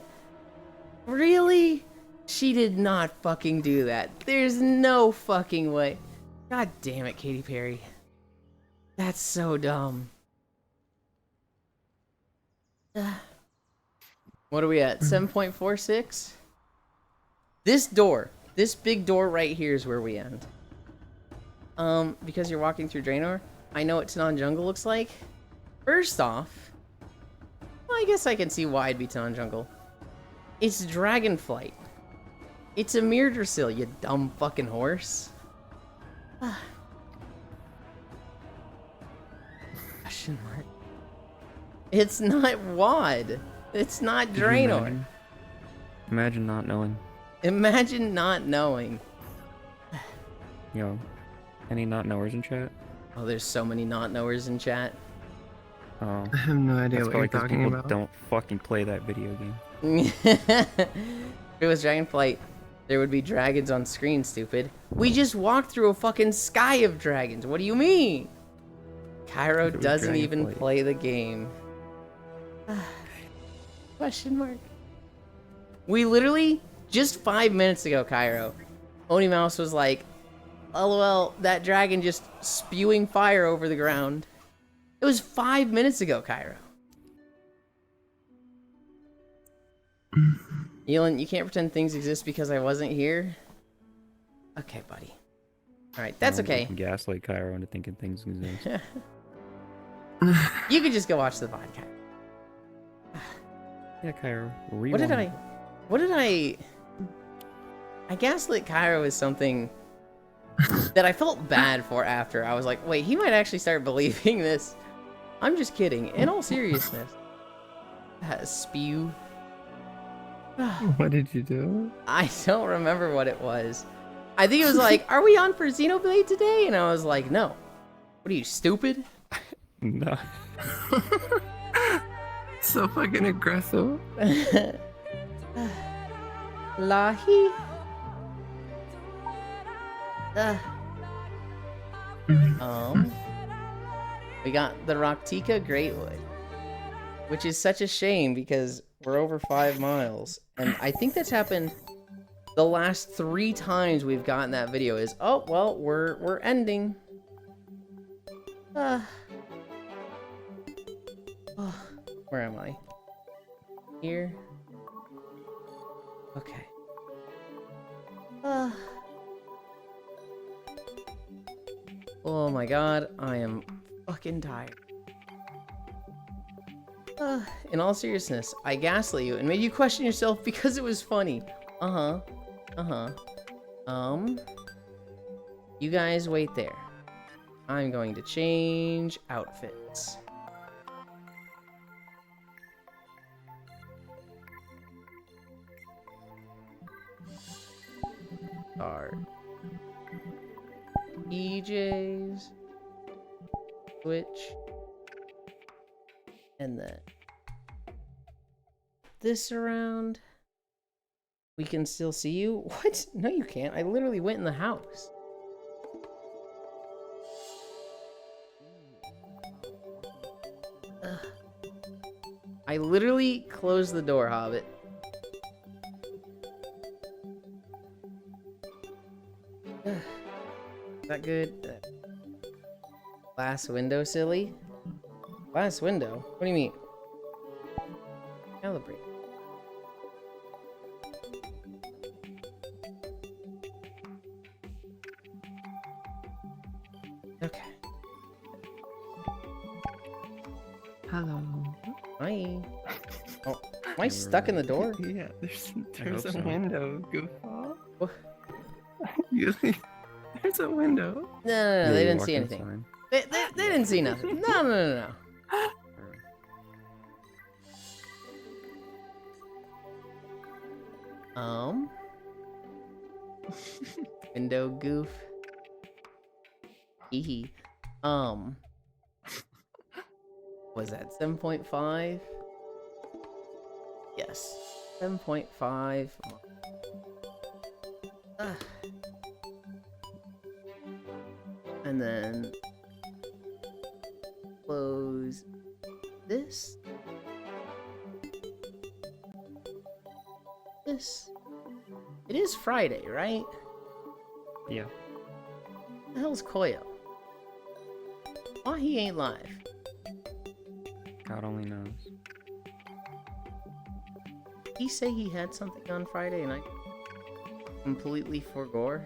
S1: Really? She did not fucking do that. There's no fucking way. God damn it, Katy Perry. That's so dumb. What are we at? 7.46? This door. This big door right here is where we end. Because you're walking through Draenor, I know what Tanan Jungle looks like. First off, well, I guess I can see why it'd be Tanan Jungle. It's Dragonflight. It's a Mirdrasil, you dumb fucking horse. Question mark. It's not Wad. It's not Draenor.
S5: Imagine not knowing.
S1: Imagine not knowing.
S5: Yo, any not knowers in chat?
S1: Oh, there's so many not knowers in chat.
S5: Oh,
S3: I have no idea
S5: that's
S3: what you're
S5: probably because
S3: talking
S5: people
S3: about.
S5: don't fucking play that video game.
S1: If it was Dragonflight, there would be dragons on screen, stupid. We just walked through a fucking sky of dragons. What do you mean? Cairo
S5: If it was
S1: doesn't even
S5: Dragonflight.
S1: play the game. Question mark. We literally, just 5 minutes ago, Cairo, Oni Mouse was like, LOL, that dragon just spewing fire over the ground. It was 5 minutes ago, Cairo. Elon, you can't pretend things exist because I wasn't here. Okay, buddy. Alright, that's
S5: I don't know,
S1: okay.
S5: we can gaslight Cairo into thinking things exist.
S1: You could just go watch the podcast.
S5: Yeah, Cairo.
S1: What did I gaslit Cairo with something that I felt bad for after. I was like, wait, he might actually start believing this. I'm just kidding. In all seriousness. Spew.
S3: What did you do?
S1: I don't remember what it was. I think it was like, are we on for Xenoblade today? And I was like, no. What are you, stupid?
S5: No.
S3: So fucking aggressive.
S1: Lahi. We got the Rocktika Greatwood, which is such a shame because we're over 5 miles, and I think that's happened the last 3 times we've gotten that video. Is oh well, we're ending. Oh, where am I? Here. Okay. Oh my god, I am fucking tired. In all seriousness, I gaslit you and made you question yourself because it was funny. You guys wait there. I'm going to change outfits. Start. PJs. Switch. And then this around. We can still see you? What? No, you can't. I literally went in the house. Ugh. I literally closed the door, Hobbit. Ugh. Is that good? Glass window, silly? Glass window? What do you mean? Calibrate. Okay.
S3: Hello.
S1: Hi. Oh, am I stuck in the door?
S3: Yeah, there's
S5: hope
S3: a
S5: so.
S3: window, goofball.
S1: What?
S3: There's a window.
S1: No, they didn't see anything. They didn't see nothing. No. Window goof. Hee. Was that 7.5? Yes. 7.5. And then close this. It is Friday, right?
S5: Yeah.
S1: What the hell's Koyo? Why he ain't live?
S5: God only knows.
S1: Did he say he had something on Friday and I completely forgore?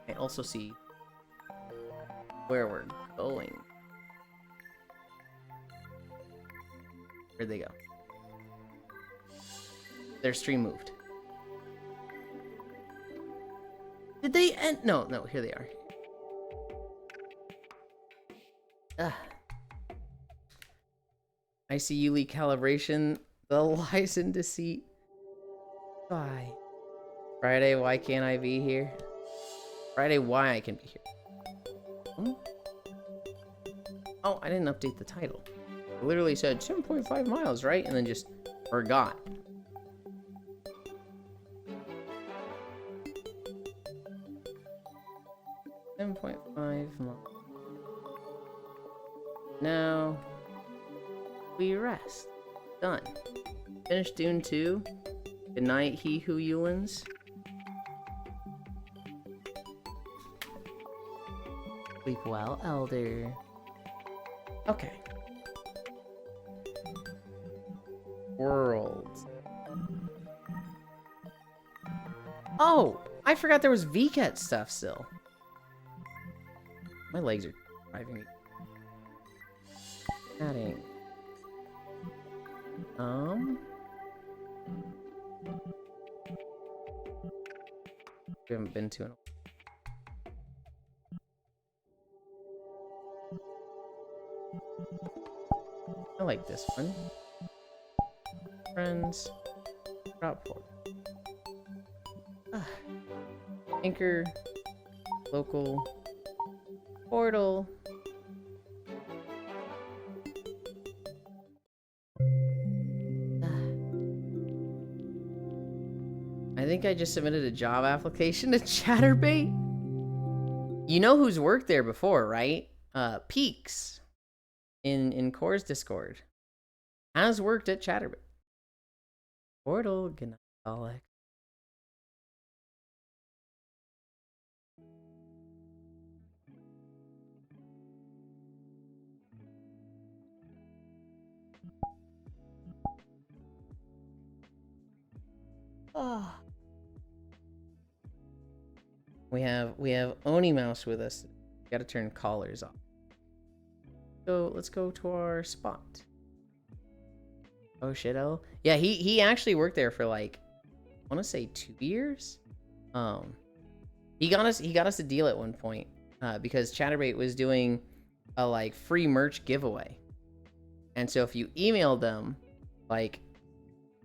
S1: I also see where we're going. Where'd they go? Their stream moved. Did they end? No, here they are. I see you leak calibration. The lies and deceit. Why? Friday, why can't I be here? Friday, why I can be here. Oh, I didn't update the title. It literally said 7.5 miles, right? And then just forgot. Now we rest. Done. Finished Dune 2. Good night, he who Eulens. Sleep well, elder. Okay. World. Oh! I forgot there was VCAT stuff still. My legs are driving me. Adding. We haven't been to in a I like this one. Friends. Drop port. Anchor. Local. Portal. I think I just submitted a job application to Chatterbait. You know who's worked there before, right? Peaks in Core's Discord has worked at Chatterbait. Portal, good night, Alex. Oh. We have Oni Mouse with us. Got to turn collars off. So let's go to our spot. Oh shit, oh yeah, he actually worked there for like I want to say 2 years. He got us a deal at one point because Chatterbait was doing a like free merch giveaway, and so if you emailed them like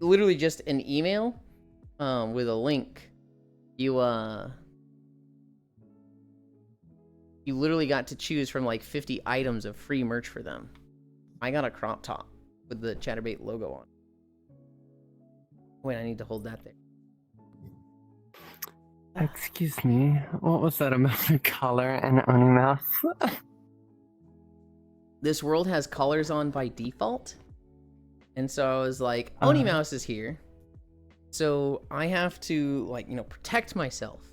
S1: literally just an email with a link, you literally got to choose from like 50 items of free merch for them. I got a crop top with the Chatterbait logo on. Wait, I need to hold that there.
S3: Excuse me, what was that about the color and Oni Mouse?
S1: This world has colors on by default. And so I was like, Oni Mouse is here. So I have to like, you know, protect myself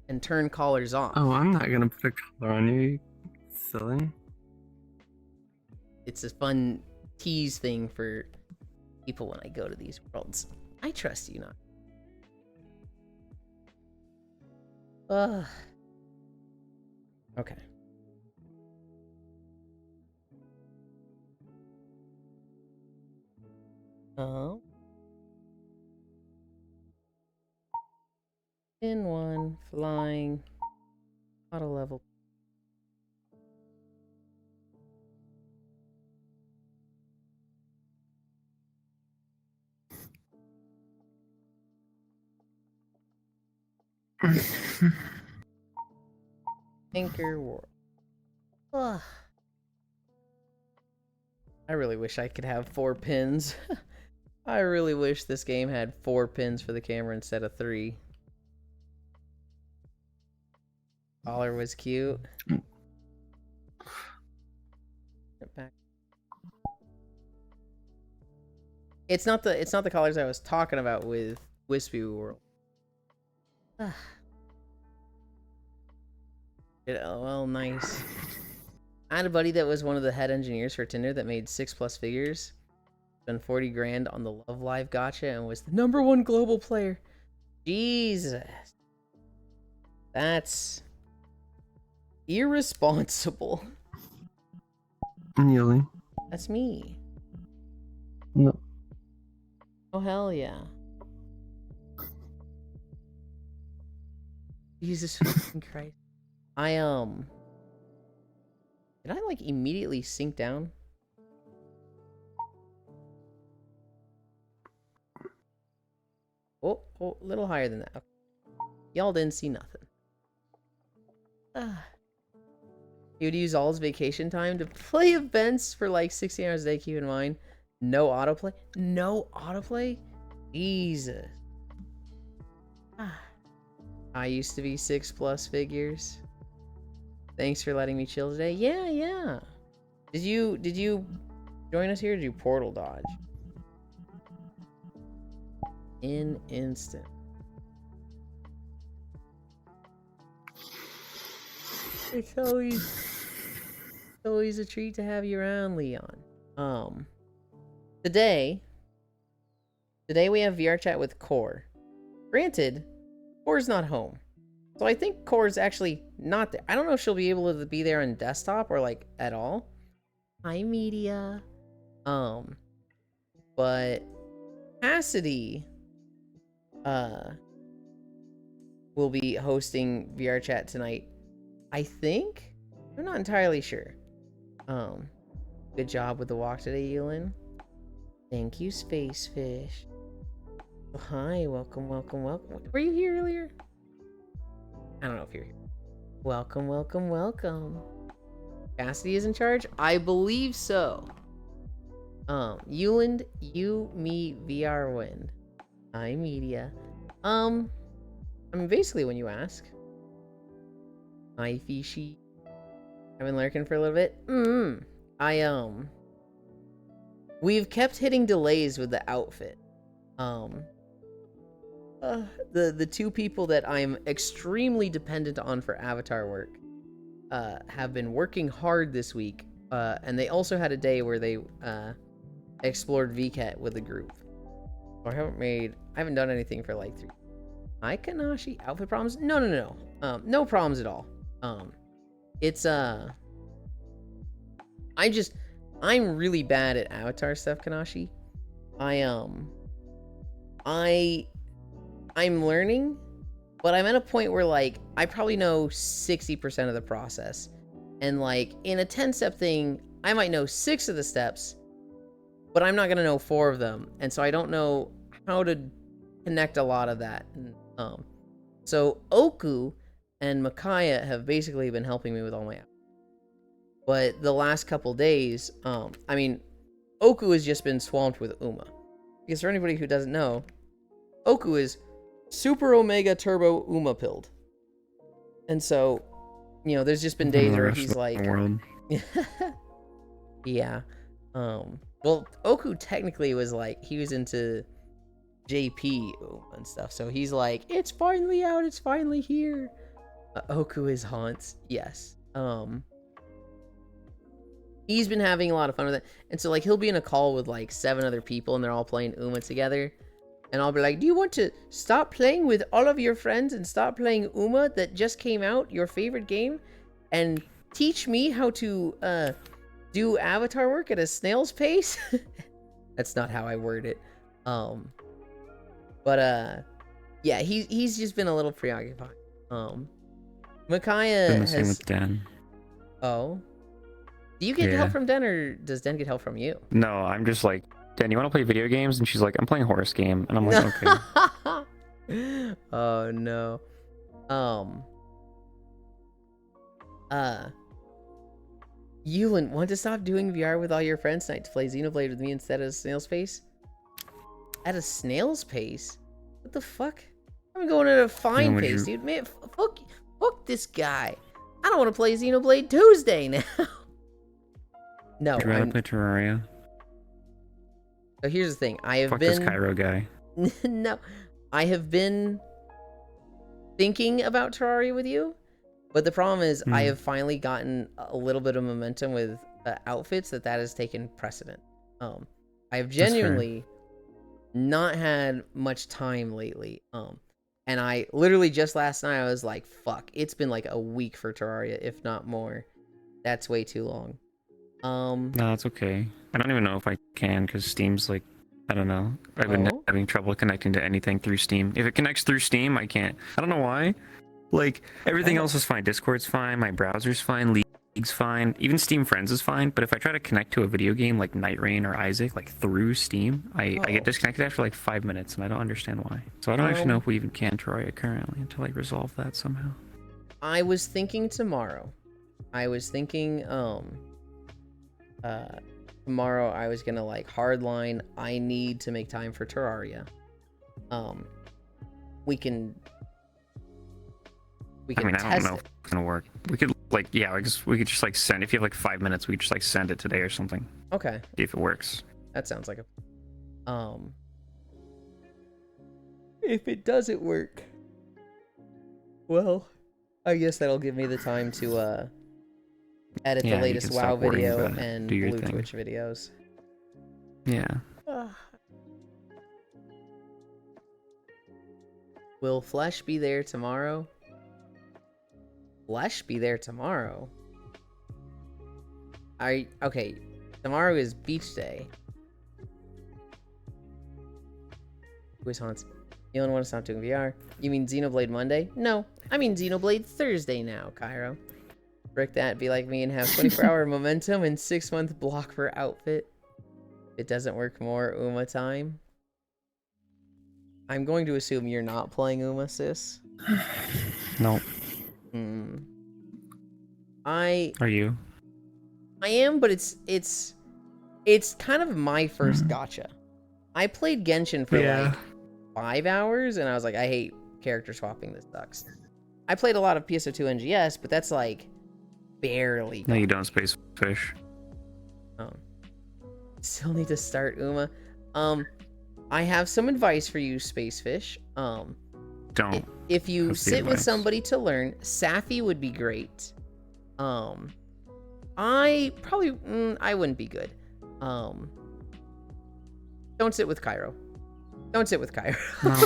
S1: and turn collars off.
S3: Oh, I'm not gonna put a color on you, you silly.
S1: It's a fun tease thing for people when I go to these worlds. I trust you not. Okay. In one, flying, auto level. Anchor World. Ugh. I really wish I could have 4 pins. I really wish this game had 4 pins for the camera instead of 3. Collar was cute. Back. It's not the collars I was talking about with Wispy World. LOL, nice. I had a buddy that was one of the head engineers for Tinder that made 6+ figures. Spent 40 grand on the Love Live gacha and was the #1 global player. Jesus. That's irresponsible.
S3: Nearly.
S1: That's me.
S3: No.
S1: Oh, hell yeah. Jesus fucking Christ. Did I like immediately sink down? Oh, a little higher than that. Okay. Y'all didn't see nothing. He would use all his vacation time to play events for like 16 hours a day, keep in mind. No autoplay? No autoplay? Jesus. I used to be 6+ figures. Thanks for letting me chill today. Yeah. Did you join us here or did you portal dodge? in instant. It's always a treat to have you around, Leon. Today we have VR chat with Core. Granted, Core's not home. So I think Core's actually not there. I don't know if she'll be able to be there on desktop or like at all. Hi, media. But Cassidy will be hosting VR chat tonight. I think? I'm not entirely sure. Good job with the walk today, Yulin. Thank you, Space Fish. Oh, hi, welcome. Were you here earlier? I don't know if you're here. Welcome. Cassidy is in charge? I believe so. Yuland, you, me, VR Wind. Hi, media. I mean, basically, when you ask. Hi, Fishy. I've been lurking for a little bit. We've kept hitting delays with the outfit. The two people that I'm extremely dependent on for avatar work have been working hard this week, and they also had a day where they explored VCAT with the group. So I haven't done anything for like 3. Hi, Kanashi. Outfit problems? No. No problems at all. It's I'm really bad at avatar stuff, Kanashi. I'm learning, but I'm at a point where like I probably know 60% of the process. And like in a 10-step thing, I might know 6 of the steps, but I'm not gonna know 4 of them. And so I don't know how to connect a lot of that. So Oku and Makaya have basically been helping me with all my apps. But the last couple days, I mean, Oku has just been swamped with Uma. Because for anybody who doesn't know, Oku is super omega turbo Uma pilled. And so, you know, there's just been days where he's like... Yeah. Well, Oku technically was like, he was into JP and stuff. So he's like, it's finally out, it's finally here. Oku is haunts. Yes. He's been having a lot of fun with it. And so like he'll be in a call with like 7 other people and they're all playing Uma together. And I'll be like, do you want to stop playing with all of your friends and stop playing Uma that just came out, your favorite game, and teach me how to do avatar work at a snail's pace? That's not how I word it. Yeah, he's just been a little preoccupied. Makaya
S5: Been the same
S1: has...
S5: with Dan.
S1: Oh. Do you get
S5: Yeah.
S1: help from Den, or does Den get help from you?
S5: No, I'm just like, Dan, you want to play video games? And she's like, I'm playing horse game. And I'm like, okay.
S1: Oh no. Yulin, want to stop doing VR with all your friends tonight to play Xenoblade with me instead of Snail's Pace? At a snail's pace? What the fuck? I'm going at a fine
S5: would
S1: pace,
S5: you-
S1: dude. Man, fuck this guy. I don't want to play Xenoblade Tuesday now. No,
S5: Would you rather play Terraria?
S1: So here's the thing. I have
S5: Fuck
S1: been...
S5: this Cairo guy.
S1: No, I have been thinking about Terraria with you, but the problem is I have finally gotten a little bit of momentum with outfits that has taken precedent. I have genuinely not had much time lately. And I literally just last night I was like, fuck, it's been like a week for Terraria, if not more. That's way too long.
S5: No, that's okay. I don't even know if I can because Steam's like, I don't know. I've been having trouble connecting to anything through Steam. If it connects through Steam, I can't. I don't know why. Like, everything else is fine. Discord's fine. My browser's fine. League's fine. Even Steam Friends is fine. But if I try to connect to a video game like Night Rain or Isaac, like through Steam, I get disconnected after like 5 minutes and I don't understand why. So I don't actually know if we even can Terraria currently until I resolve that somehow.
S1: I was thinking tomorrow. I was thinking, tomorrow I was gonna like hardline. I need to make time for Terraria. We can.
S5: I mean, I
S1: test
S5: don't know if it's gonna work. We could like, yeah, we could just like send. If you have like 5 minutes, we could just like send it today or something.
S1: Okay,
S5: See if it works.
S1: that sounds like a. If it doesn't work, well, I guess that'll give me the time to edit
S5: Yeah,
S1: the
S5: you
S1: latest
S5: can
S1: WoW
S5: stop worrying
S1: video
S5: about it.
S1: and
S5: Do your
S1: Blue
S5: thing.
S1: Twitch videos.
S5: Yeah.
S1: Will Flesh be there tomorrow? Flesh be there tomorrow? Okay, tomorrow is beach day. Who's haunts? You don't want to stop doing VR? You mean Xenoblade Monday? No, I mean Xenoblade Thursday now, Cairo. Brick that, be like me and have 24-hour momentum and 6-month block for outfit. If it doesn't work more Uma time. I'm going to assume you're not playing Uma, sis.
S5: No. Are you?
S1: I am, but it's kind of my first gacha. I played Genshin for like 5 hours, and I was like, I hate character swapping. This sucks. I played a lot of PSO2 NGS, but that's like barely.
S5: No, you don't, Space Fish.
S1: Still need to start Uma. I have some advice for you, Spacefish.
S5: Don't.
S1: If you
S5: What's the
S1: sit with
S5: advice?
S1: somebody to learn, Safi would be great. I probably I wouldn't be good. Don't sit with Cairo. Don't sit with Cairo.
S5: No.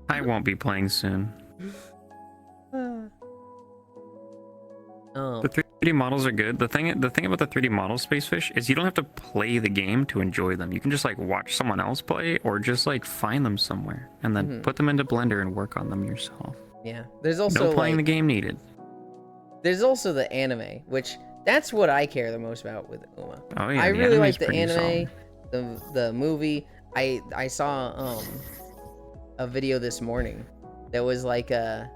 S5: I won't be playing soon. The 3D models are good. The thing about the 3D model Space Fish is you don't have to play the game to enjoy them. You can just like watch someone else play or just like find them somewhere and then put them into Blender and work on them yourself.
S1: Yeah. There's also
S5: No playing the game needed.
S1: There's also the anime, which that's what I care the most about with Uma.
S5: Oh yeah,
S1: I
S5: the
S1: really
S5: anime's
S1: like the
S5: pretty
S1: anime,
S5: solid.
S1: the movie. I saw a video this morning that was like a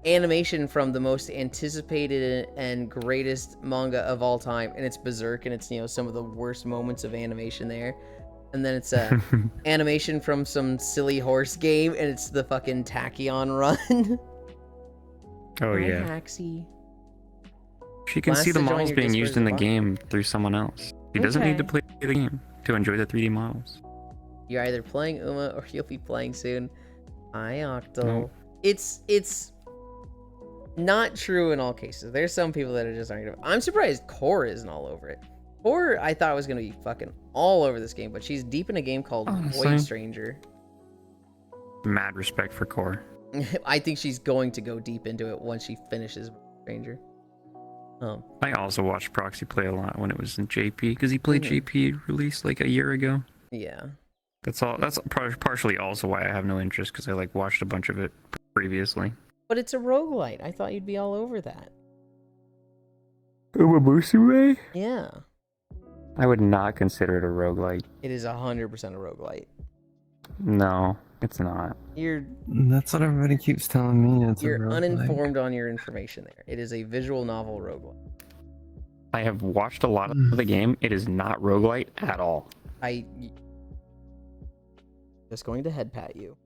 S1: animation from the most anticipated and greatest manga of all time, and it's Berserk, and it's, you know, some of the worst moments of animation there. And then it's a animation from some silly horse game, and it's the fucking Tachyon run.
S5: Oh
S1: Hi,
S5: yeah.
S1: Haxie.
S5: She can see
S1: Blast
S5: the
S1: to join
S5: models
S1: your
S5: being used in the
S1: Discord
S5: game through someone else. She doesn't need to
S1: Okay.
S5: play the game to enjoy the 3D models.
S1: You're either playing Uma or you'll be playing soon. Hi, Octo.
S5: No.
S1: It's not true in all cases. There's some people that are just aren't gonna. I'm surprised Core isn't all over it. Core, I thought was gonna be fucking all over this game, but she's deep in a game called
S5: Honestly.
S1: Void Stranger.
S5: Mad respect for Core.
S1: I think she's going to go deep into it once she finishes Void Stranger.
S5: I also watched Proxy play a lot when it was in JP because he played JP release like a year ago.
S1: Yeah.
S5: That's all. That's partially also why I have no interest because I like watched a bunch of it previously.
S1: But it's a roguelite. I thought you'd be all over that.
S5: Umamusume?
S1: Yeah.
S5: I would not consider it a roguelite.
S1: It is 100% a roguelite.
S5: No, it's not.
S3: That's what everybody keeps telling me. It's a
S1: You're
S3: roguelike.
S1: uninformed on your information there. It is a visual novel roguelite.
S5: I have watched a lot of the game. It is not roguelite at all.
S1: Just going to head pat you.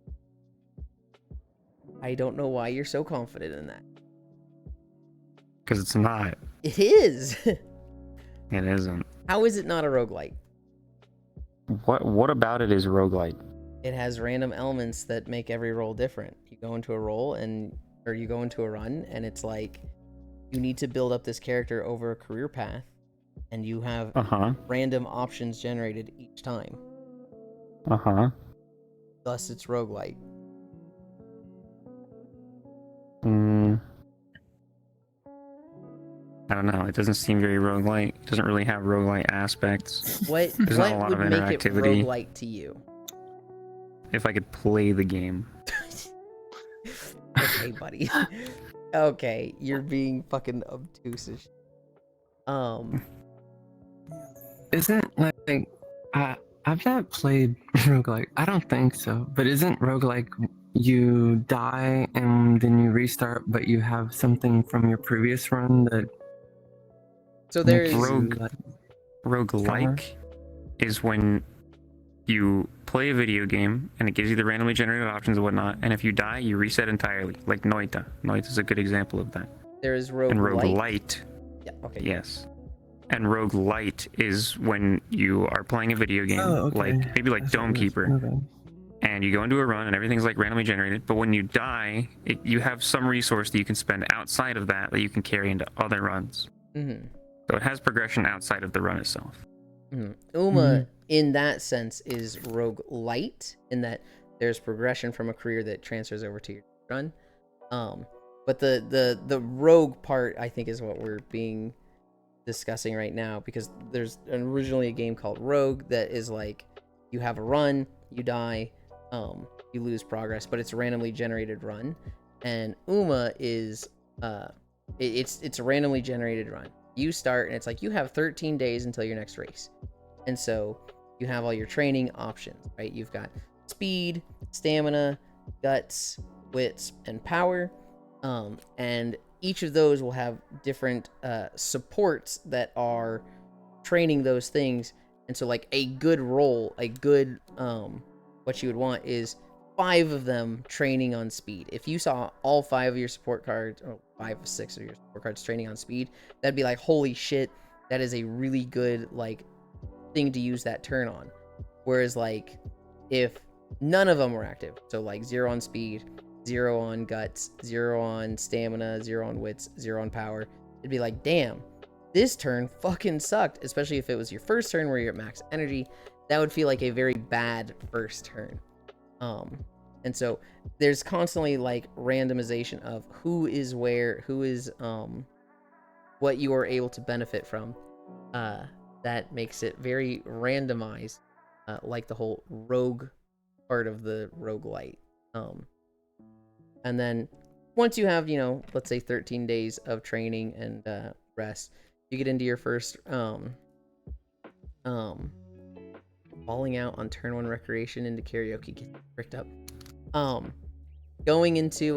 S1: I don't know why you're so confident in that.
S5: Because it's not.
S1: It is.
S5: It isn't.
S1: How is it not a roguelite?
S5: What about it is roguelite?
S1: It has random elements that make every roll different. You go into a roll or you go into a run, and it's like you need to build up this character over a career path, and you have random options generated each time. Thus, it's roguelite.
S5: I don't know. It doesn't seem very roguelite. It doesn't really have roguelite aspects.
S1: What
S5: There's not a lot
S1: would
S5: of
S1: make it
S5: interactivity.
S1: roguelite to you?
S5: If I could play the game.
S1: Okay, buddy. Okay, you're being fucking obtuse as shit.
S3: Isn't like I've not played roguelike. I don't think so. But isn't roguelike you die and then you restart, but you have something from your previous run that
S1: So there's
S5: Roguelike is when you play a video game and it gives you the randomly generated options and whatnot, and if you die, you reset entirely. Like Noita. Noita is a good example of that.
S1: there is
S5: And
S1: roguelite.
S5: roguelite,
S1: Yeah, okay.
S5: yes. And roguelite is when you are playing a video game,
S3: Oh, okay.
S5: like maybe like
S3: I see
S5: Dome
S3: what it is.
S5: Keeper.
S3: My bad.
S5: and you go into a run and everything's like randomly generated, but when you die, you have some resource that you can spend outside of that you can carry into other runs.
S1: Mm-hmm.
S5: So it has progression outside of the run itself.
S1: Mm-hmm. Uma, in that sense, is roguelite, in that there's progression from a career that transfers over to your run. But the rogue part, I think, is what we're discussing right now, because there's originally a game called Rogue that is like, you have a run, you die, you lose progress, but it's a randomly generated run. And Uma is it's a randomly generated run. You start and it's like you have 13 days until your next race, and so you have all your training options, right? You've got speed, stamina, guts, wits, and power, and each of those will have different supports that are training those things. And so like a good role, a good what you would want is 5 of them training on speed. If you saw all 5 of your support cards, or 5 or 6 of your support cards training on speed, that'd be like, holy shit, that is a really good like thing to use that turn on. Whereas like if none of them were active, so like 0 on speed, 0 on guts, 0 on stamina, 0 on wits, 0 on power, it'd be like, damn, this turn fucking sucked. Especially if it was your first turn where you're at max energy, that would feel like a very bad first turn. And so there's constantly like randomization of who is where, who is what you are able to benefit from. That makes it very randomized, like the whole rogue part of the roguelite. And then once you have, let's say 13 days of training and rest, you get into your first falling out on turn 1 recreation into karaoke, get fricked up. Going into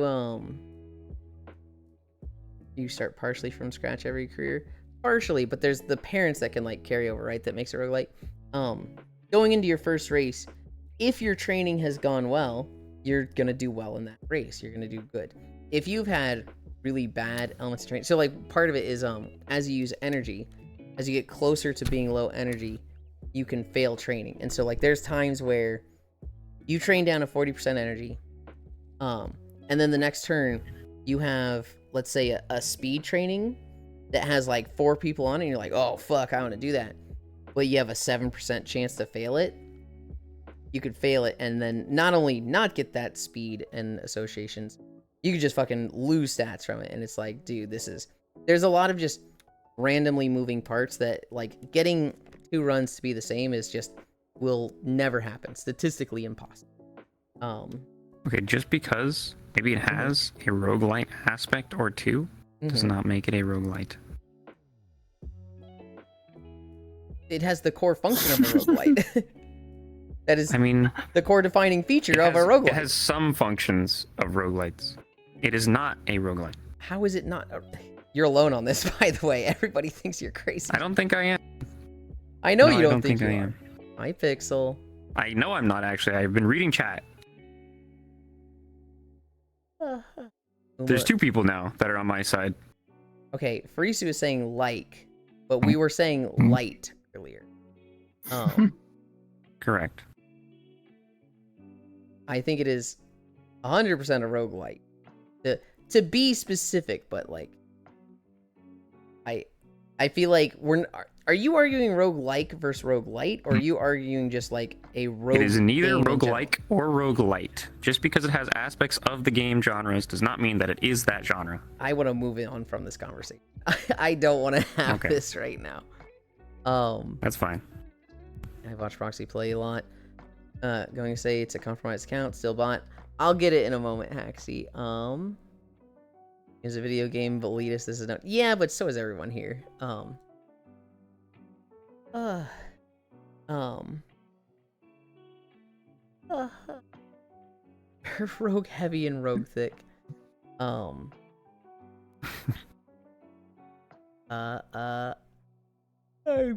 S1: you start partially from scratch every career. Partially, but there's the parents that can like carry over, right? That makes it roguelite. Going into your first race, if your training has gone well, you're gonna do well in that race. You're gonna do good. If you've had really bad elements of training, so like part of it is as you use energy, as you get closer to being low energy, you can fail training. And so like there's times where you train down to 40% energy, and then the next turn you have, let's say, a speed training that has like 4 people on it, and you're like, oh fuck, I want to do that, but you have a 7% chance to fail it. You could fail it and then not only not get that speed and associations, you could just fucking lose stats from it. And it's like, dude, there's a lot of just randomly moving parts that like getting 2 runs to be the same is just will never happen. Statistically impossible.
S5: Okay, just because maybe it has a roguelite aspect or 2 does not make it a roguelite.
S1: It has the core function of a roguelite. That is,
S5: I mean,
S1: the core defining feature of a roguelite.
S5: It has some functions of roguelites. It is not a roguelite.
S1: How is it not? You're alone on this, by the way. Everybody thinks you're crazy.
S5: I don't think I am.
S1: I know
S5: No,
S1: you
S5: I
S1: don't think
S5: I
S1: you
S5: am.
S1: are. Hi, Pixel.
S5: I know I'm not actually. I've been reading chat. There's 2 people now that are on my side.
S1: Okay, Farisu is saying like, but we were saying light earlier.
S5: Correct.
S1: I think it is 100% a roguelite. To be specific, but like, I feel like are you arguing roguelike versus roguelite, or are you arguing just like a rogue?
S5: It is neither
S1: game in
S5: roguelike or roguelite. Just because it has aspects of the game genres does not mean that it is that genre.
S1: I want to move on from this conversation. I don't want to have
S5: Okay.
S1: this right now.
S5: That's fine.
S1: I watch Proxy play a lot. Going to say it's a compromised account, still bot. I'll get it in a moment, Haxie. Is a video game, but elitist, this is not. Yeah, but so is everyone here. Rogue heavy and rogue thick. I'm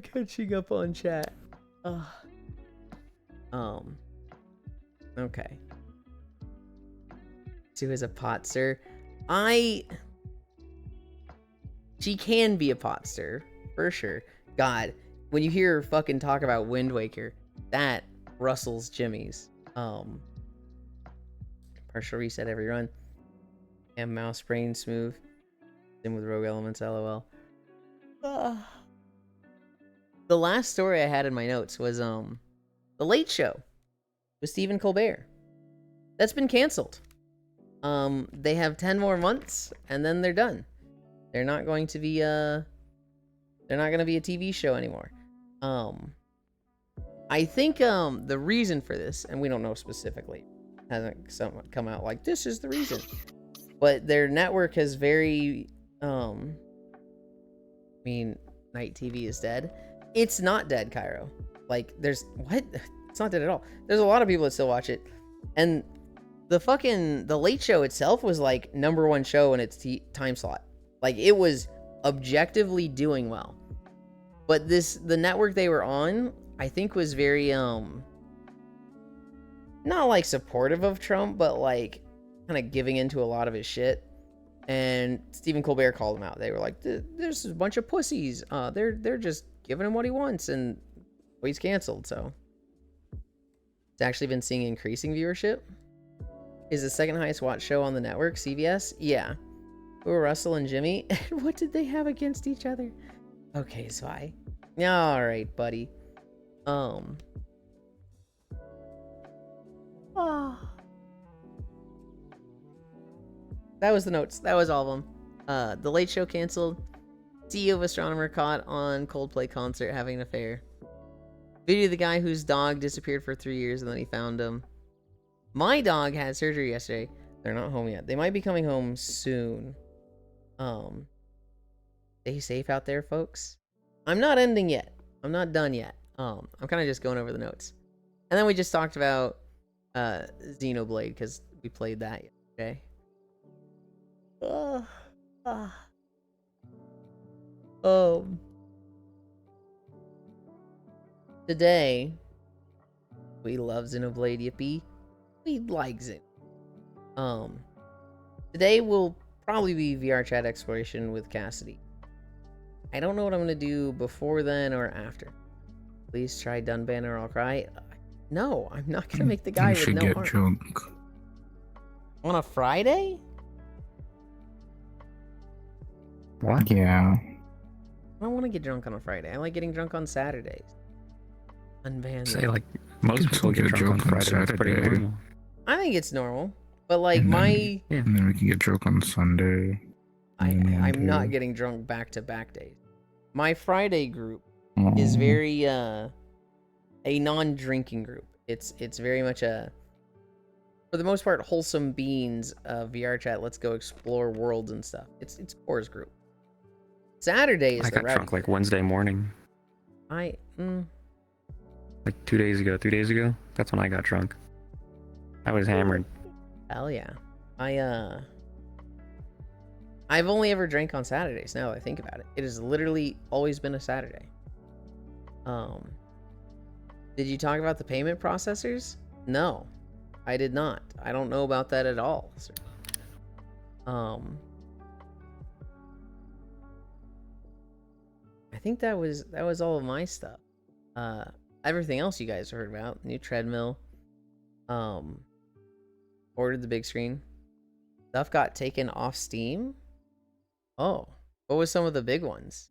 S1: catching up on chat. Okay. Sue is a potster. She can be a potster, for sure. God, when you hear her fucking talk about Wind Waker, that rustles Jimmy's. Partial reset every run. And mouse brain smooth. Same with Rogue Elements, lol. The last story I had in my notes was The Late Show with Stephen Colbert. That's been canceled. They have 10 more months and then they're done. They're not going to be a TV show anymore. I think the reason for this, and we don't know specifically, hasn't come out like this is the reason. But their network has very night TV is dead. It's not dead, Cairo. Like there's what? It's not dead at all. There's a lot of people that still watch it. And the Late Show itself was like #1 show in its time slot. Like it was objectively doing well. But the network they were on, I think was very not like supportive of Trump, but like kind of giving into a lot of his shit. And Stephen Colbert called him out. They were like, "There's a bunch of pussies. They're just giving him what he wants," and he's canceled. So it's actually been seeing increasing viewership. Is the second highest watched show on the network CBS? Yeah. Who are Russell and Jimmy? What did they have against each other? Okay, Zwei. All right, buddy. That was the notes. That was all of them. The Late Show canceled. CEO of Astronomer caught on Coldplay concert having an affair. Video of the guy whose dog disappeared for 3 years and then he found him. My dog had surgery yesterday. They're not home yet. They might be coming home soon. Stay safe out there, folks. I'm not ending yet. I'm not done yet. I'm kind of just going over the notes. And then we just talked about Xenoblade because we played that yesterday. Today, we love Xenoblade, yippee. We like Xen. Today will probably be VR chat exploration with Cassidy. I don't know what I'm gonna do before then or after. Please try Dunban or I'll cry. No, I'm not gonna make the guy
S6: You
S1: with
S6: should
S1: no
S6: get
S1: arm.
S6: drunk.
S1: On a Friday?
S5: What?
S6: Yeah.
S1: I don't want to get drunk on a Friday. I like getting drunk on Saturdays. Unbanned.
S5: Say like most people get drunk on Friday. That's pretty
S6: Saturday.
S5: normal.
S1: I think it's normal, but like
S6: And then-
S1: my,
S6: And then we can get drunk on Sunday.
S1: I'm not getting drunk back-to-back days. My Friday group is
S6: Aw.
S1: very a non-drinking group. It's very much a, for the most part, wholesome beans VR chat. Let's go explore worlds and stuff. It's Core's group. Saturday is
S5: I
S1: the
S5: got
S1: rowdy
S5: drunk like
S1: group.
S5: Wednesday morning,
S1: Like 2
S5: 3 days ago. That's when I got drunk. I was hammered.
S1: Hell yeah. I've only ever drank on Saturdays now that I think about it. It has literally always been a Saturday. Did you talk about the payment processors? No, I did not. I don't know about that at all, sir. I think that was all of my stuff. Everything else you guys heard about. New treadmill. Ordered the big screen. Stuff got taken off Steam. Oh, what was some of the big ones?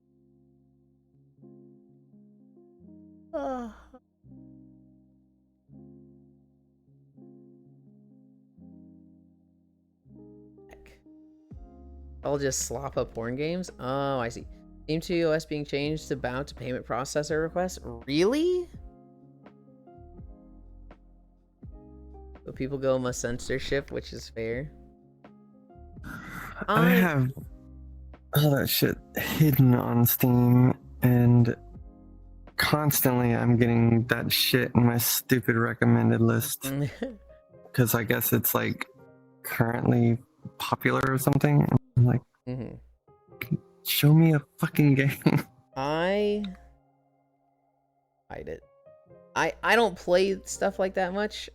S1: Heck. I'll just slop up porn games. Oh, I see. Steam 2 OS being changed to bound to payment processor requests. Really? But people go must censorship, which is fair.
S3: I have all that shit hidden on Steam, and constantly I'm getting that shit in my stupid recommended list because I guess it's like currently popular or something. I'm like,
S1: Mhm.
S3: show me a fucking game.
S1: I hide it. I don't play stuff like that much.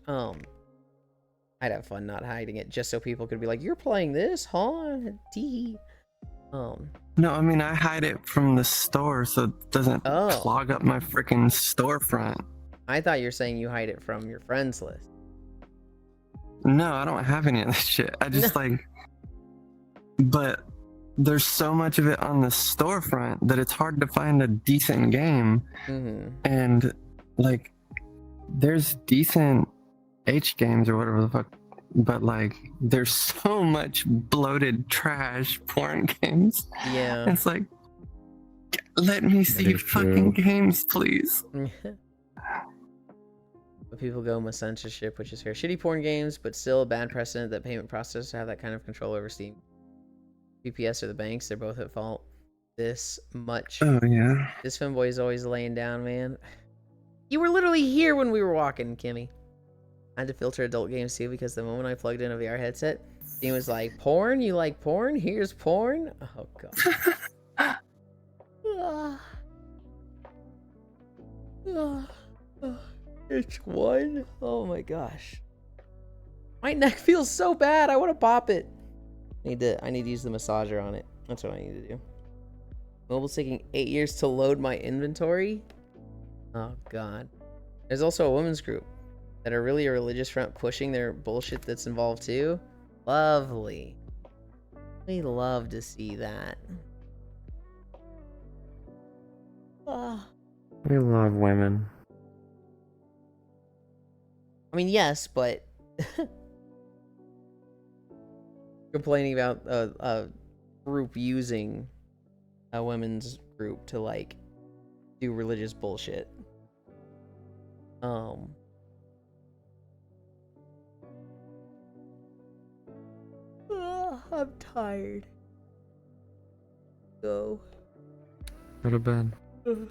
S1: I'd have fun not hiding it just so people could be like, "You're playing this, huh?" Tee.
S3: No, I mean I hide it from the store so it doesn't
S1: Oh.
S3: clog up my freaking storefront.
S1: I thought you were saying you hide it from your friends list.
S3: No, I don't have any of this shit. I just like, but there's so much of it on the storefront that it's hard to find a decent game.
S1: Mm-hmm.
S3: And like, there's decent H games or whatever the fuck, but like, there's so much bloated trash porn games.
S1: Yeah.
S3: It's like, let me see
S6: is
S3: fucking
S6: true.
S3: games, please.
S1: But people go with censorship, which is fair. Shitty porn games, but still a bad precedent that payment processors have that kind of control over Steam. VPS or the banks, they're both at fault. This much.
S3: Oh yeah.
S1: This femboy is always laying down, man. You were literally here when we were walking, Kimmy. I had to filter adult games too because the moment I plugged in a VR headset, Steam was like, porn? You like porn? Here's porn? Oh, God. It's one. Oh my gosh. My neck feels so bad. I want to pop it. I need to use the massager on it. That's what I need to do. Mobile's taking 8 years to load my inventory. Oh God. There's also a women's group that are really a religious front pushing their bullshit that's involved too. Lovely. We love to see that. Ah.
S5: We love women.
S1: I mean, yes, but complaining about a group using a women's group to like do religious bullshit. I'm tired. Go.
S5: Go to bed.
S1: I'm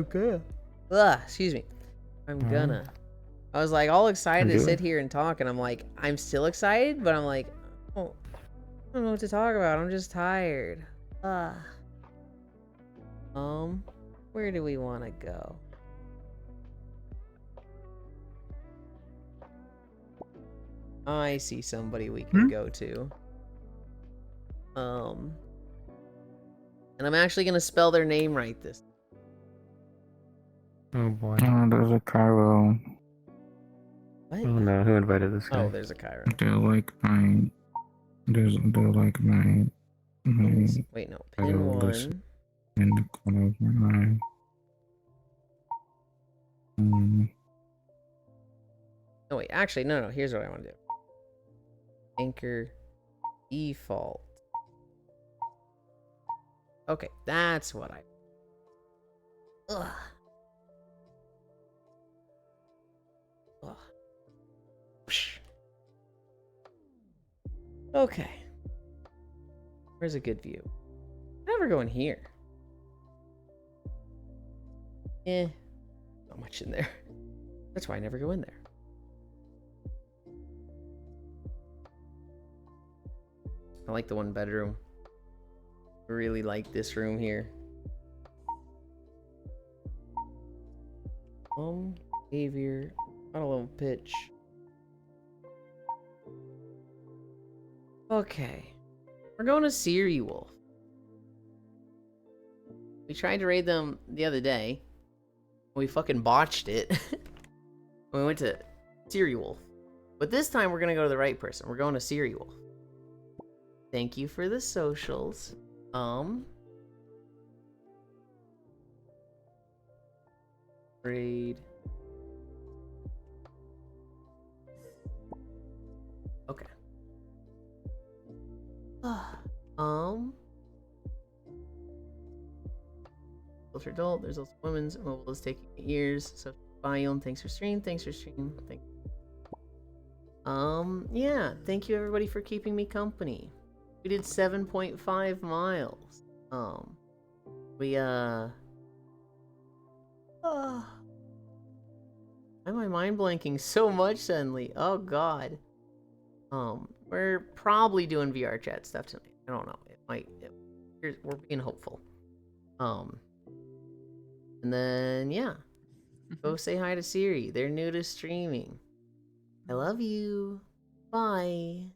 S1: gonna. Excuse me. I'm gonna. I was like all excited to
S5: Do
S1: sit
S5: it.
S1: here and talk, and I'm like, I'm still excited, but I'm like, oh, I don't know what to talk about. I'm just tired. Where do we want to go? I see somebody we can go to. And I'm actually gonna spell their name right this.
S5: Oh boy.
S6: Oh, there's a Cairo.
S1: What?
S5: Oh no, who invited this guy?
S1: Oh, there's a Kyra.
S6: They're like my. They're like my.
S1: Wait, no.
S6: I
S1: Pin
S6: don't listen.
S1: one.
S6: In the corner of my eye.
S1: No, wait. Actually, no. Here's what I want to do. Anchor default. Okay, that's what I. Ugh. Ugh. Psh. Okay. Where's a good view? Never go in here. Not much in there. That's why I never go in there. I like the one bedroom. I really like this room here. Behavior, auto level pitch. Okay. We're going to Siri Wolf. We tried to raid them the other day. We fucking botched it. We went to Siri Wolf. But this time we're gonna go to the right person. We're going to Siri Wolf. Thank you for the socials. Raid. Okay. Filter adult. There's also women's. Mobile is taking years. So Biome, thanks for stream. Thanks for stream. Yeah. Thank you everybody for keeping me company. We did 7.5 miles. Why am I mind blanking so much suddenly? Oh god. We're probably doing VR chat stuff tonight. I don't know. We're being hopeful. And then yeah. Go say hi to Siri. They're new to streaming. I love you. Bye.